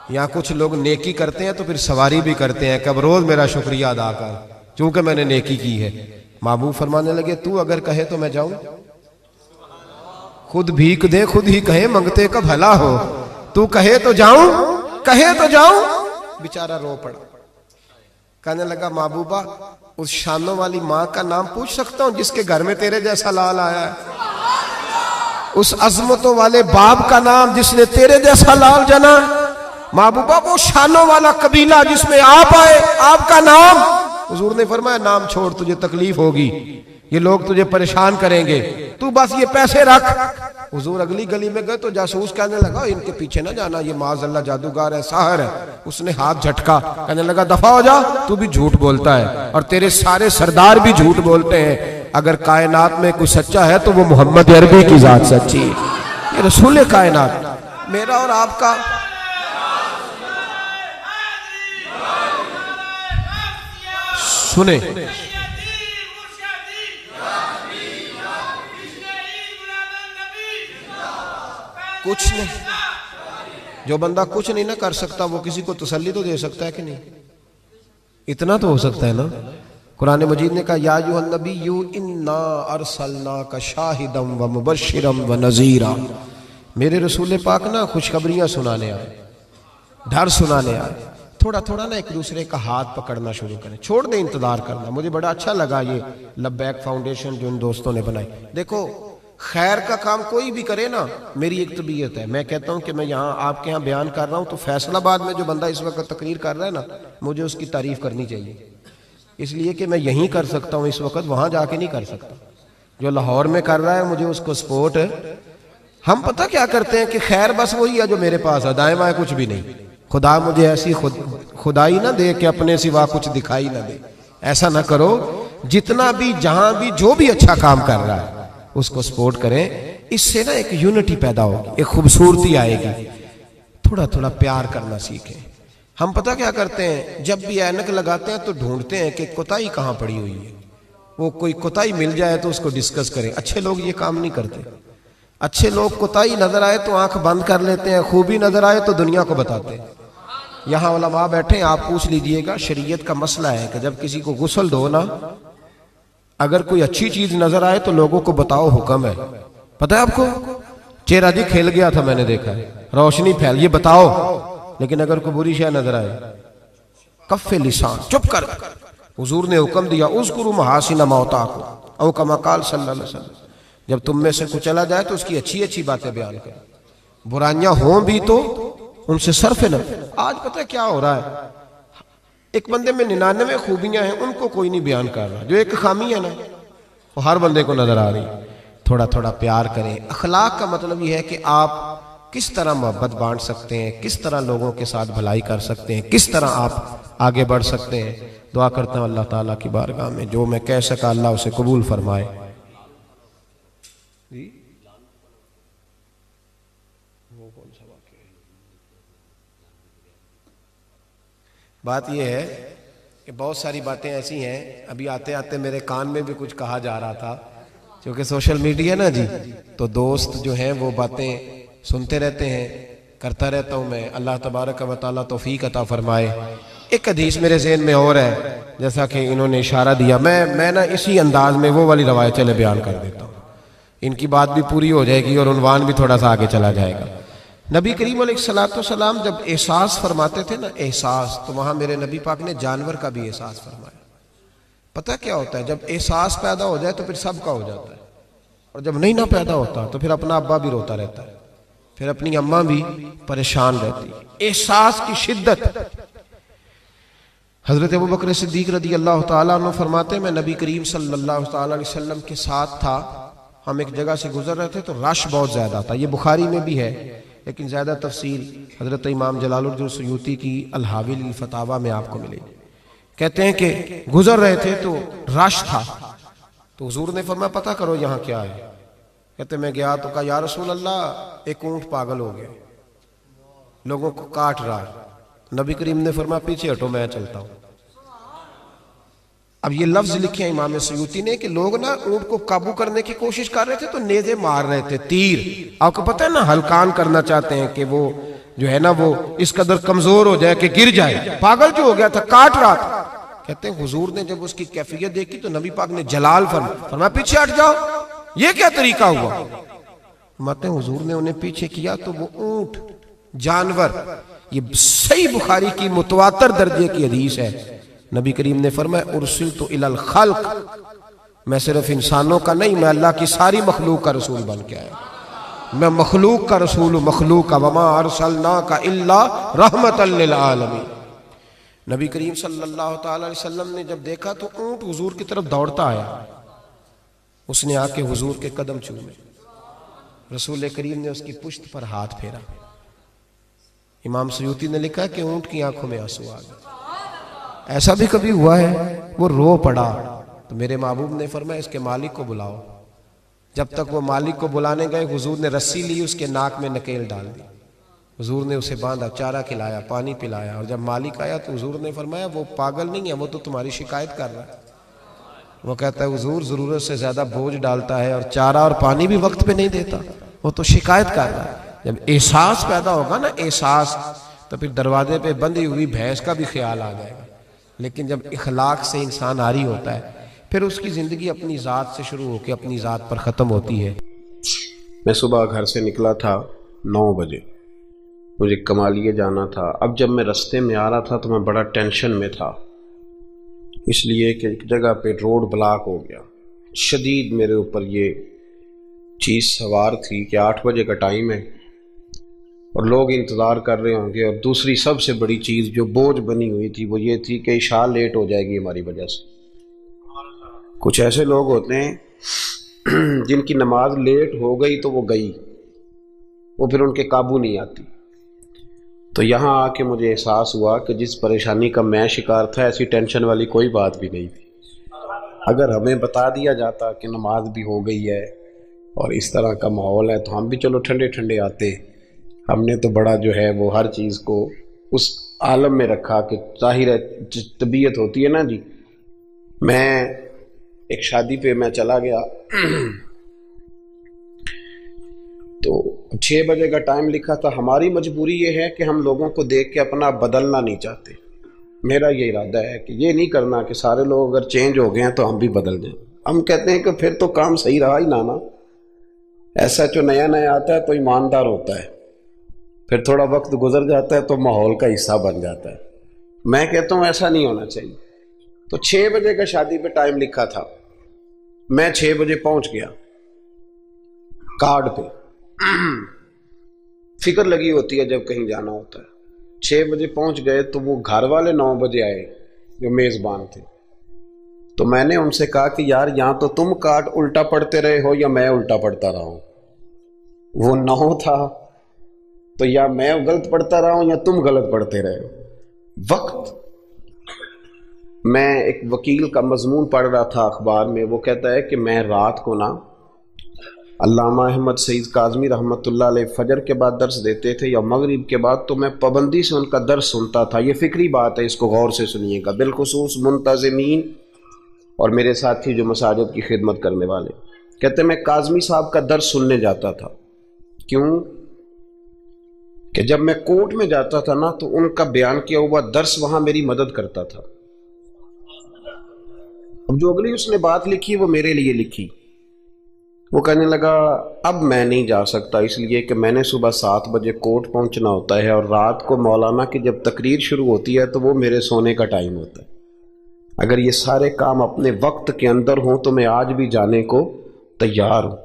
یہاں کچھ لوگ نیکی کرتے ہیں تو پھر سواری بھی کرتے ہیں کہ اب روز میرا شکریہ ادا کر چونکہ میں نے نیکی کی ہے۔ محبوب فرمانے لگے تو اگر کہے تو میں جاؤں، خود بھیک دے خود ہی کہے منگتے کا بھلا ہو، تو کہے تو جاؤں، کہے تو جاؤں۔ بیچارہ رو پڑا، کہنے لگا محبوبہ اس شانوں والی ماں کا نام پوچھ سکتا ہوں جس کے گھر میں تیرے جیسا لال آیا ہے، اس عظمتوں والے باپ کا نام جس نے تیرے جیسا لال جنا، محبوبہ وہ شانوں والا قبیلہ جس میں آپ آئے، آپ کا نام۔ حضور نے فرمایا نام چھوڑ تجھے تکلیف ہوگی، یہ لوگ تجھے پریشان کریں گے، تو بس یہ پیسے رکھ۔ حضور اگلی گلی میں گئے تو جاسوس کہنے لگا ان کے پیچھے نہ جانا، یہ معاذ اللہ جادوگر ہے، ساحر ہے۔ اس نے ہاتھ جھٹکا، کہنے لگا دفع ہو جا، تو بھی جھوٹ بولتا ہے اور تیرے سارے سردار بھی جھوٹ بولتے ہیں، اگر کائنات میں کوئی سچا ہے تو وہ محمد عربی کی ذات سچی ہے، یہ رسول کائنات۔ میرا اور آپ کا سنیں، کچھ نہیں، جو بندہ کچھ نہیں نہ کر سکتا وہ کسی کو تسلی تو دے سکتا ہے کہ نہیں؟ اتنا تو ہو سکتا ہے نا۔ قرآن مجید نے کہا یا ایھا النبی انا ارسلناک شاہدا ومبشرا ونذیرا، میرے رسول پاک نا خوشخبریاں سنانے آئے، ڈر سنانے آئے۔ تھوڑا تھوڑا نا ایک دوسرے کا ہاتھ پکڑنا شروع کریں، چھوڑ دیں انتظار کرنا۔ مجھے بڑا اچھا لگا یہ لبیک فاؤنڈیشن جو ان دوستوں نے بنائی۔ دیکھو خیر کا کام کوئی بھی کرے نا، میری ایک طبیعت ہے، میں کہتا ہوں کہ میں یہاں آپ کے ہاں بیان کر رہا ہوں تو فیصل آباد میں جو بندہ اس وقت تقریر کر رہا ہے نا، مجھے اس کی تعریف کرنی چاہیے، اس لیے کہ میں یہیں کر سکتا ہوں اس وقت، وہاں جا کے نہیں کر سکتا۔ جو لاہور میں کر رہا ہے مجھے اس کو سپورٹ ہے۔ ہم پتہ کیا کرتے ہیں کہ خیر بس وہی ہے جو میرے پاس ہے، دائیں بائیں کچھ بھی نہیں۔ خدا مجھے ایسی خدائی نہ دے کہ اپنے سوا کچھ دکھائی نہ دے، ایسا نہ کرو۔ جتنا بھی جہاں بھی جو بھی اچھا کام کر رہا ہے اس کو سپورٹ کریں، اس سے نا ایک یونٹی پیدا ہوگی، ایک خوبصورتی آئے گی۔ تھوڑا تھوڑا پیار کرنا سیکھیں۔ ہم پتہ کیا کرتے ہیں، جب بھی اینک لگاتے ہیں تو ڈھونڈتے ہیں کہ کوتاہی کہاں پڑی ہوئی ہے، وہ کوئی کوتاہی مل جائے تو اس کو ڈسکس کریں۔ اچھے لوگ یہ کام نہیں کرتے، اچھے لوگ کوتاہی نظر آئے تو آنکھ بند کر لیتے ہیں، خوبی نظر آئے تو دنیا کو بتاتے ہیں۔ یہاں علماء بیٹھے ہیں، آپ پوچھ لیجئے گا، شریعت کا مسئلہ ہے کہ جب کسی کو غسل دو نا، اگر کوئی اچھی چیز نظر آئے تو لوگوں کو بتاؤ، حکم ہے۔ پتہ ہے آپ کو، چہرہ جی کھل گیا تھا، میں نے دیکھا ہے، روشنی پھیل، یہ بتاؤ۔ لیکن اگر کوئی بری شے نظر آئے، کف لسان، چپ کر۔ حضور نے حکم دیا اذکروا محاسن موتاکم، او کما قال صلی اللہ علیہ وسلم، جب تم میں سے کوئی چلا جائے تو اس کی اچھی اچھی باتیں بیان کرو، برائیاں ہوں بھی تو ان سے صرف نہ۔ آج پتہ کیا ہو رہا ہے، ایک بندے میں 99 خوبیاں ہیں، ان کو کوئی نہیں بیان کر رہا، جو ایک خامی ہے نا وہ ہر بندے کو نظر آ رہی۔ تھوڑا تھوڑا پیار کریں۔ اخلاق کا مطلب یہ ہے کہ آپ کس طرح محبت بانٹ سکتے ہیں، کس طرح لوگوں کے ساتھ بھلائی کر سکتے ہیں، کس طرح آپ آگے بڑھ سکتے ہیں۔ دعا کرتا ہوں اللہ تعالیٰ کی بارگاہ میں جو میں کہہ سکا اللہ اسے قبول فرمائے۔ بات یہ ہے کہ بہت ساری باتیں ایسی ہیں، ابھی آتے آتے میرے کان میں بھی کچھ کہا جا رہا تھا، کیونکہ سوشل میڈیا نا جی، تو دوست جو ہیں وہ باتیں سنتے رہتے ہیں، کرتا رہتا ہوں میں۔ اللہ تبارک و تعالیٰ توفیق عطا فرمائے۔ ایک حدیث میرے ذہن میں اور ہے، جیسا کہ انہوں نے اشارہ دیا، میں نا اسی انداز میں وہ والی روایت چلے بیان کر دیتا ہوں، ان کی بات بھی پوری ہو جائے گی اور عنوان بھی تھوڑا سا آگے چلا جائے گا۔ نبی کریم علیہ السلام جب احساس فرماتے تھے نا، احساس، تو وہاں میرے نبی پاک نے جانور کا بھی احساس فرمایا۔ پتہ کیا ہوتا ہے، جب احساس پیدا ہو جائے تو پھر سب کا ہو جاتا ہے، اور جب نہیں نہ پیدا ہوتا تو پھر اپنا ابا بھی روتا رہتا ہے، پھر اپنی اماں بھی پریشان رہتی ہے۔ احساس کی شدت۔ حضرت ابوبکر صدیق رضی اللہ تعالیٰ عنہ فرماتے ہیں، میں نبی کریم صلی اللہ تعالیٰ علیہ وسلم کے ساتھ تھا، ہم ایک جگہ سے گزر رہے تھے تو رش بہت زیادہ تھا۔ یہ بخاری میں بھی ہے لیکن زیادہ تفصیل حضرت امام جلال الدین سیوطی کی الحاوی للفتاوی میں آپ کو ملے گی۔ کہتے ہیں کہ گزر رہے تھے تو رش تھا، تو حضور نے فرمایا پتہ کرو یہاں کیا ہے۔ کہتے میں گیا تو کہا یا رسول اللہ، ایک اونٹ پاگل ہو گیا، لوگوں کو کاٹ رہا ہے۔ نبی کریم نے فرمایا پیچھے ہٹو، میں چلتا ہوں۔ اب یہ لفظ لکھے ہیں امام سیوطی نے کہ لوگ نا اونٹ کو قابو کرنے کی کوشش کر رہے تھے تو نیزے مار رہے تھے، تیر، آپ کو پتہ ہے نا، ہلکان کرنا چاہتے ہیں کہ وہ جو ہے نا وہ اس قدر کمزور ہو جائے کہ گر جائے۔ پاگل جو ہو گیا تھا، کاٹ رہا تھا۔ کہتے ہیں حضور نے جب اس کی کیفیت دیکھی تو نبی پاک نے جلال فرمایا پیچھے ہٹ جاؤ، یہ کیا طریقہ ہوا؟ فرماتے ہیں حضور نے انہیں پیچھے کیا تو وہ اونٹ، جانور، یہ صحیح بخاری کی متواتر درجے کی حدیث ہے، نبی کریم نے فرمایا ارسلت الی الخلق، میں صرف انسانوں کا نہیں، میں اللہ کی ساری مخلوق کا رسول بن کے آیا، میں مخلوق کا رسول ہوں، مخلوق کا، وما ارسلناک الا رحمتا للعالمین۔ نبی کریم صلی اللہ تعالی علیہ وسلم نے جب دیکھا تو اونٹ حضور کی طرف دوڑتا آیا، اس نے آ کے حضور کے قدم چومے، رسول کریم نے اس کی پشت پر ہاتھ پھیرا۔ امام سیوطی نے لکھا کہ اونٹ کی آنکھوں میں آنسو آ گئے۔ ایسا بھی کبھی ہوا ہے وہ رو پڑا تو میرے محبوب نے فرمایا اس کے مالک کو بلاؤ۔ جب تک وہ مالک کو بلانے گئے، حضور نے رسی لی، اس کے ناک میں نکیل ڈال دی، حضور نے اسے باندھا، چارہ کھلایا، پانی پلایا، اور جب مالک آیا تو حضور نے فرمایا وہ پاگل نہیں ہے، وہ تو تمہاری شکایت کر رہا ہے۔ وہ کہتا ہے حضور ضرورت سے زیادہ بوجھ ڈالتا ہے اور چارہ اور پانی بھی وقت پہ نہیں دیتا، وہ تو شکایت کر رہا ہے۔ جب احساس پیدا ہوگا نا، احساس، تو پھر دروازے پہ بندھی ہوئی بھینس کا بھی خیال آ جائے گا۔ لیکن جب اخلاق سے انسان عاری ہوتا ہے، پھر اس کی زندگی اپنی ذات سے شروع ہو کے اپنی ذات پر ختم ہوتی ہے۔ میں صبح گھر سے نکلا تھا 9 بجے، مجھے کمالیہ جانا تھا۔ اب جب میں رستے میں آ رہا تھا تو میں بڑا ٹینشن میں تھا، اس لیے کہ ایک جگہ پہ روڈ بلاک ہو گیا، شدید میرے اوپر یہ چیز سوار تھی کہ 8 بجے کا ٹائم ہے اور لوگ انتظار کر رہے ہوں گے، اور دوسری سب سے بڑی چیز جو بوجھ بنی ہوئی تھی وہ یہ تھی کہ عشاء لیٹ ہو جائے گی ہماری وجہ سے۔ کچھ ایسے لوگ ہوتے ہیں جن کی نماز لیٹ ہو گئی تو وہ گئی، وہ پھر ان کے قابو نہیں آتی۔ تو یہاں آ کے مجھے احساس ہوا کہ جس پریشانی کا میں شکار تھا ایسی ٹینشن والی کوئی بات بھی نہیں تھی۔ اگر ہمیں بتا دیا جاتا کہ نماز بھی ہو گئی ہے اور اس طرح کا ماحول ہے تو ہم بھی چلو ٹھنڈے ٹھنڈے آتے۔ ہم نے تو بڑا جو ہے وہ ہر چیز کو اس عالم میں رکھا کہ ظاہر ہے طبیعت ہوتی ہے نا جی۔ میں ایک شادی پہ میں چلا گیا تو 6 بجے کا ٹائم لکھا تھا۔ ہماری مجبوری یہ ہے کہ ہم لوگوں کو دیکھ کے اپنا بدلنا نہیں چاہتے۔ میرا یہ ارادہ ہے کہ یہ نہیں کرنا کہ سارے لوگ اگر چینج ہو گئے ہیں تو ہم بھی بدل جائیں۔ ہم کہتے ہیں کہ پھر تو کام صحیح رہا ہی نا۔ ایسا جو نیا نیا آتا ہے تو ایماندار ہوتا ہے، پھر تھوڑا وقت گزر جاتا ہے تو ماحول کا حصہ بن جاتا ہے۔ میں کہتا ہوں ایسا نہیں ہونا چاہیے۔ تو 6 بجے کا شادی پہ ٹائم لکھا تھا، میں 6 بجے پہنچ گیا کارڈ پہ۔ فکر لگی ہوتی ہے جب کہیں جانا ہوتا ہے۔ 6 بجے پہنچ گئے تو وہ گھر والے 9 بجے آئے جو میزبان تھے، تو میں نے ان سے کہا کہ یار یہاں تو تم کارڈ الٹا پڑھتے رہے ہو یا میں الٹا پڑھتا رہا ہوں۔ وہ 9 تھا تو یا میں غلط پڑھتا رہا ہوں یا تم غلط پڑھتے رہے ہو۔ وقت، میں ایک وکیل کا مضمون پڑھ رہا تھا اخبار میں، وہ کہتا ہے کہ میں رات کو نا علامہ احمد سعید کاظمی رحمۃ اللہ علیہ فجر کے بعد درس دیتے تھے یا مغرب کے بعد، تو میں پابندی سے ان کا درس سنتا تھا۔ یہ فکری بات ہے، اس کو غور سے سنیے گا، بالخصوص منتظمین اور میرے ساتھی جو مساجد کی خدمت کرنے والے۔ کہتے ہیں میں کاظمی صاحب کا درس سننے جاتا تھا۔ کیوں؟ کہ جب میں کورٹ میں جاتا تھا نا تو ان کا بیان کیا ہوا درس وہاں میری مدد کرتا تھا۔ اب جو اگلی اس نے بات لکھی وہ میرے لیے لکھی۔ وہ کہنے لگا اب میں نہیں جا سکتا، اس لیے کہ میں نے صبح 7 بجے کورٹ پہنچنا ہوتا ہے اور رات کو مولانا کی جب تقریر شروع ہوتی ہے تو وہ میرے سونے کا ٹائم ہوتا ہے۔ اگر یہ سارے کام اپنے وقت کے اندر ہوں تو میں آج بھی جانے کو تیار ہوں۔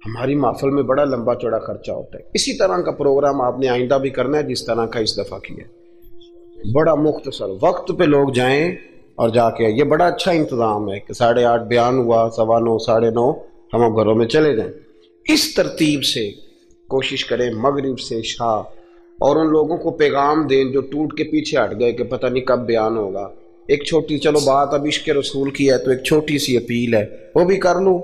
ہماری محفل میں بڑا لمبا چوڑا خرچہ ہوتا ہے، اسی طرح کا پروگرام آپ نے آئندہ بھی کرنا ہے جس طرح کا اس دفعہ کیا، بڑا مختصر وقت پہ لوگ جائیں اور جا کے یہ بڑا اچھا انتظام ہے کہ 8:30 بیان ہوا، 9:15 9:30 ہم اب گھروں میں چلے جائیں۔ اس ترتیب سے کوشش کریں مغرب سے عشاء، اور ان لوگوں کو پیغام دیں جو ٹوٹ کے پیچھے ہٹ گئے کہ پتہ نہیں کب بیان ہوگا۔ ایک چھوٹی، چلو بات اب عشق رسول کی ہے تو ایک چھوٹی سی اپیل ہے، وہ بھی کر لوں۔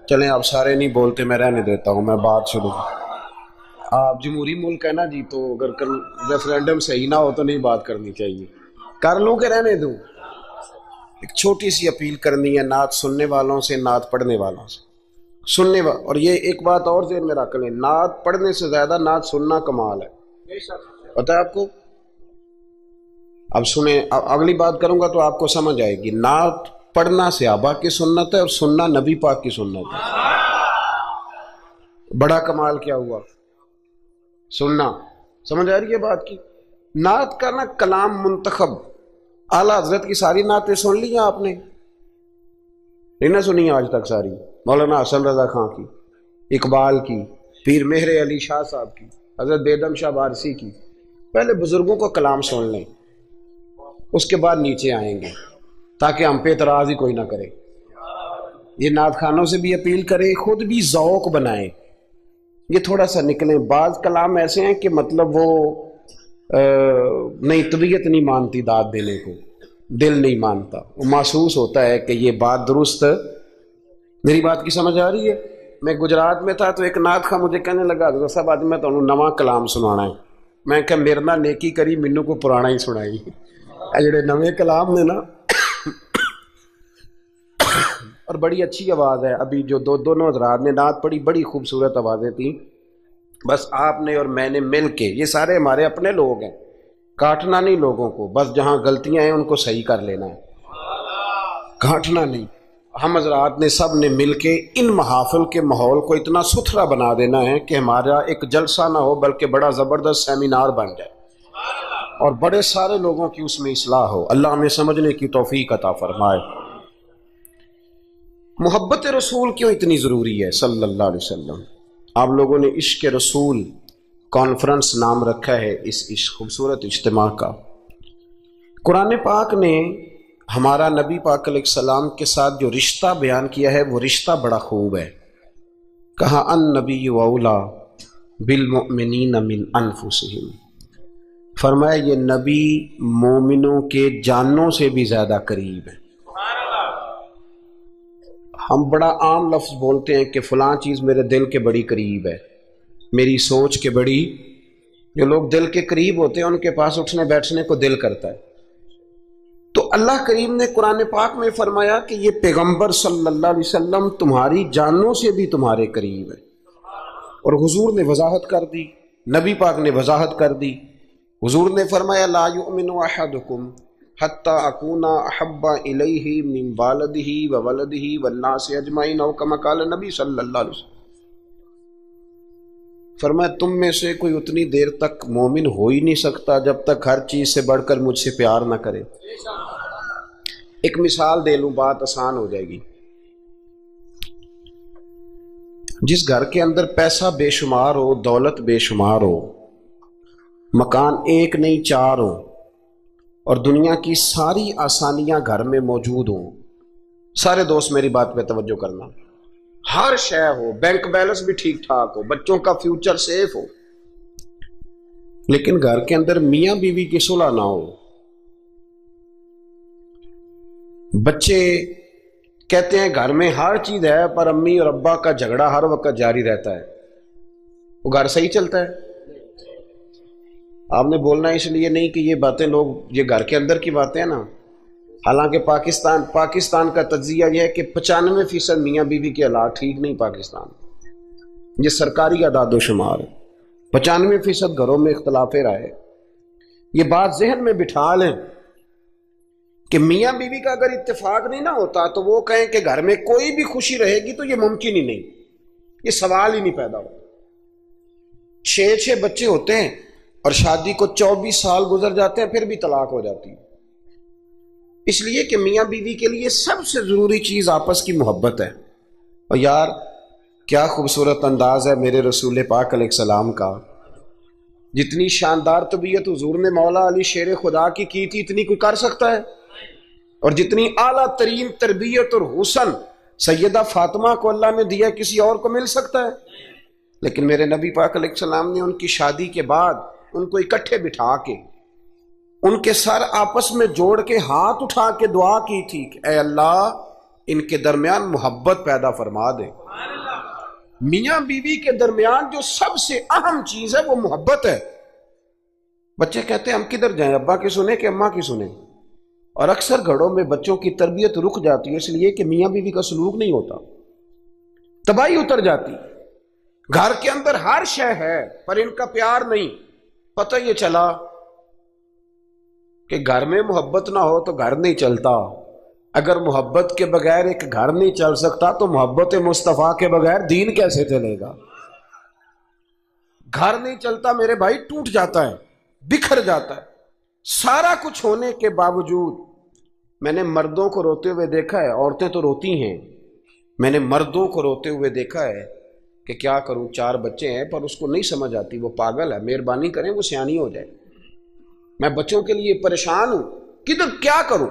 چلیں آپ سارے نہیں بولتے، میں رہنے دیتا ہوں، میں بات شروع۔ آپ جمہوری ملک ہے نا جی، تو اگر ریفرینڈم صحیح نہ ہو تو نہیں بات کرنی چاہیے، کر لوں کہ رہنے دوں؟ ایک چھوٹی سی اپیل کرنی ہے نعت سننے والوں سے، نعت پڑھنے والوں سے، اور یہ ایک بات اور ذہن میں رکھ لیں، نعت پڑھنے سے زیادہ نعت سننا کمال ہے، پتہ ہے آپ کو؟ اب سنیں، اگلی بات کروں گا تو آپ کو سمجھ آئے گی۔ نعت پڑھنا صحابہ کی سنت ہے اور سننا نبی پاک کی سنت ہے۔ بڑا کمال کیا ہوا؟ سننا، سمجھ آ رہی ہے بات کی؟ نعت کا نا کلام منتخب، اعلیٰ حضرت کی ساری نعتیں سن لی ہیں آپ نے؟ نہیں نہ سنی آج تک ساری؟ مولانا حسن رضا خان کی، اقبال کی، پیر مہر علی شاہ صاحب کی، حضرت بیدم شاہ بارسی کی۔ پہلے بزرگوں کو کلام سن لیں، اس کے بعد نیچے آئیں گے تاکہ ہم پہ اعتراض ہی کوئی نہ کرے۔ یہ نعت خانوں سے بھی اپیل کریں، خود بھی ذوق بنائیں، یہ تھوڑا سا نکلیں۔ بعض کلام ایسے ہیں کہ مطلب وہ نہیں، طبیعت نہیں مانتی داد دینے کو، دل نہیں مانتا، وہ محسوس ہوتا ہے کہ یہ بات درست۔ میری بات کی سمجھ آ رہی ہے؟ میں گجرات میں تھا تو ایک نعت خواں مجھے کہنے لگا حضرت صاحب آج میں تمہیں نواں کلام سنانا ہے۔ میں کہ میرے نال نیکی کری، مینوں کو پرانا ہی سنائی۔ جڑے نویں کلام نے نا، اور بڑی اچھی آواز ہے۔ ابھی جو دونوں حضرات نے نعت پڑھی بڑی خوبصورت آوازیں تھیں۔ بس آپ نے اور میں نے مل کے، یہ سارے ہمارے اپنے لوگ ہیں، کاٹنا نہیں لوگوں کو، بس جہاں غلطیاں ہیں ان کو صحیح کر لینا ہے، کاٹنا نہیں۔ ہم حضرات نے سب نے مل کے ان محافل کے ماحول کو اتنا ستھرا بنا دینا ہے کہ ہمارا ایک جلسہ نہ ہو بلکہ بڑا زبردست سیمینار بن جائے اور بڑے سارے لوگوں کی اس میں اصلاح ہو۔ اللہ ہمیں سمجھنے کی توفیق عطا فرمائے۔ محبت رسول کیوں اتنی ضروری ہے صلی اللہ علیہ وسلم؟ آپ لوگوں نے عشق رسول کانفرنس نام رکھا ہے اس خوبصورت اجتماع کا۔ قرآن پاک نے ہمارا نبی پاک علیہ السلام کے ساتھ جو رشتہ بیان کیا ہے وہ رشتہ بڑا خوب ہے۔ کہا النبی اولا بالمؤمنین من انفسہم، فرمایا یہ نبی مومنوں کے جانوں سے بھی زیادہ قریب ہے۔ ہم بڑا عام لفظ بولتے ہیں کہ فلاں چیز میرے دل کے بڑی قریب ہے، میری سوچ کے بڑی۔ جو لوگ دل کے قریب ہوتے ہیں ان کے پاس اٹھنے بیٹھنے کو دل کرتا ہے۔ تو اللہ کریم نے قرآن پاک میں فرمایا کہ یہ پیغمبر صلی اللہ علیہ وسلم تمہاری جانوں سے بھی تمہارے قریب ہے، اور حضور نے وضاحت کر دی، نبی پاک نے وضاحت کر دی۔ حضور نے فرمایا لا یؤمن احدکم حتی اکون احب الیہ من والدہ وولدہ والناس اجمعین، او کما قال نبی صلی اللہ علیہ وسلم۔ فرمایا تم میں سے کوئی اتنی دیر تک مومن ہو ہی نہیں سکتا جب تک ہر چیز سے بڑھ کر مجھ سے پیار نہ کرے۔ ایک مثال دے لوں، بات آسان ہو جائے گی۔ جس گھر کے اندر پیسہ بے شمار ہو، دولت بے شمار ہو، مکان ایک نہیں چار ہو، اور دنیا کی ساری آسانیاں گھر میں موجود ہوں، سارے دوست میری بات پہ توجہ کرنا، ہر شے ہو، بینک بیلنس بھی ٹھیک ٹھاک ہو، بچوں کا فیوچر سیف ہو، لیکن گھر کے اندر میاں بیوی کی صلح نہ ہو، بچے کہتے ہیں گھر میں ہر چیز ہے پر امی اور ابا کا جھگڑا ہر وقت جاری رہتا ہے، وہ گھر صحیح چلتا ہے؟ آپ نے بولنا اس لیے نہیں کہ یہ باتیں لوگ، یہ گھر کے اندر کی باتیں ہیں نا۔ حالانکہ پاکستان کا تجزیہ یہ ہے کہ 95% میاں بیوی کے حالات ٹھیک نہیں پاکستان، یہ سرکاری اعداد و شمار ہے۔ 95% گھروں میں اختلاف رائے۔ یہ بات ذہن میں بٹھا لیں کہ میاں بیوی کا اگر اتفاق نہیں نہ ہوتا تو وہ کہیں کہ گھر میں کوئی بھی خوشی رہے گی تو یہ ممکن ہی نہیں، یہ سوال ہی نہیں پیدا ہوتا۔ 6 بچے ہوتے ہیں اور شادی کو 24 سال گزر جاتے ہیں پھر بھی طلاق ہو جاتی ہے، اس لیے کہ میاں بیوی کے لیے سب سے ضروری چیز آپس کی محبت ہے۔ اور یار کیا خوبصورت انداز ہے میرے رسول پاک علیہ السلام کا، جتنی شاندار طبیعت حضور نے مولا علی شیر خدا کی تھی اتنی کوئی کر سکتا ہے؟ اور جتنی اعلیٰ ترین تربیت اور حسن سیدہ فاطمہ کو اللہ نے دیا کسی اور کو مل سکتا ہے؟ لیکن میرے نبی پاک علیہ السلام نے ان کی شادی کے بعد ان کو اکٹھے بٹھا کے ان کے سر آپس میں جوڑ کے ہاتھ اٹھا کے دعا کی تھی کہ اے اللہ ان کے درمیان محبت پیدا فرما دے۔ میاں بیوی کے درمیان جو سب سے اہم چیز ہے وہ محبت ہے۔ بچے کہتے ہیں ہم کدھر جائیں، ابا کی سنیں کہ اماں کی سنیں؟ اور اکثر گھروں میں بچوں کی تربیت رک جاتی ہے اس لیے کہ میاں بیوی کا سلوک نہیں ہوتا، تباہی اتر جاتی۔ گھر کے اندر ہر شے ہے پر ان کا پیار نہیں۔ پتہ یہ چلا کہ گھر میں محبت نہ ہو تو گھر نہیں چلتا۔ اگر محبت کے بغیر ایک گھر نہیں چل سکتا تو محبت مصطفیٰ کے بغیر دین کیسے چلے گا؟ گھر نہیں چلتا میرے بھائی، ٹوٹ جاتا ہے، بکھر جاتا ہے۔ سارا کچھ ہونے کے باوجود میں نے مردوں کو روتے ہوئے دیکھا ہے، عورتیں تو روتی ہیں، میں نے مردوں کو روتے ہوئے دیکھا ہے کہ کیا کروں 4 بچے ہیں پر اس کو نہیں سمجھ آتی، وہ پاگل ہے، مہربانی کریں وہ سیانی ہو جائے، میں بچوں کے لیے پریشان ہوں، کدھر کیا کروں؟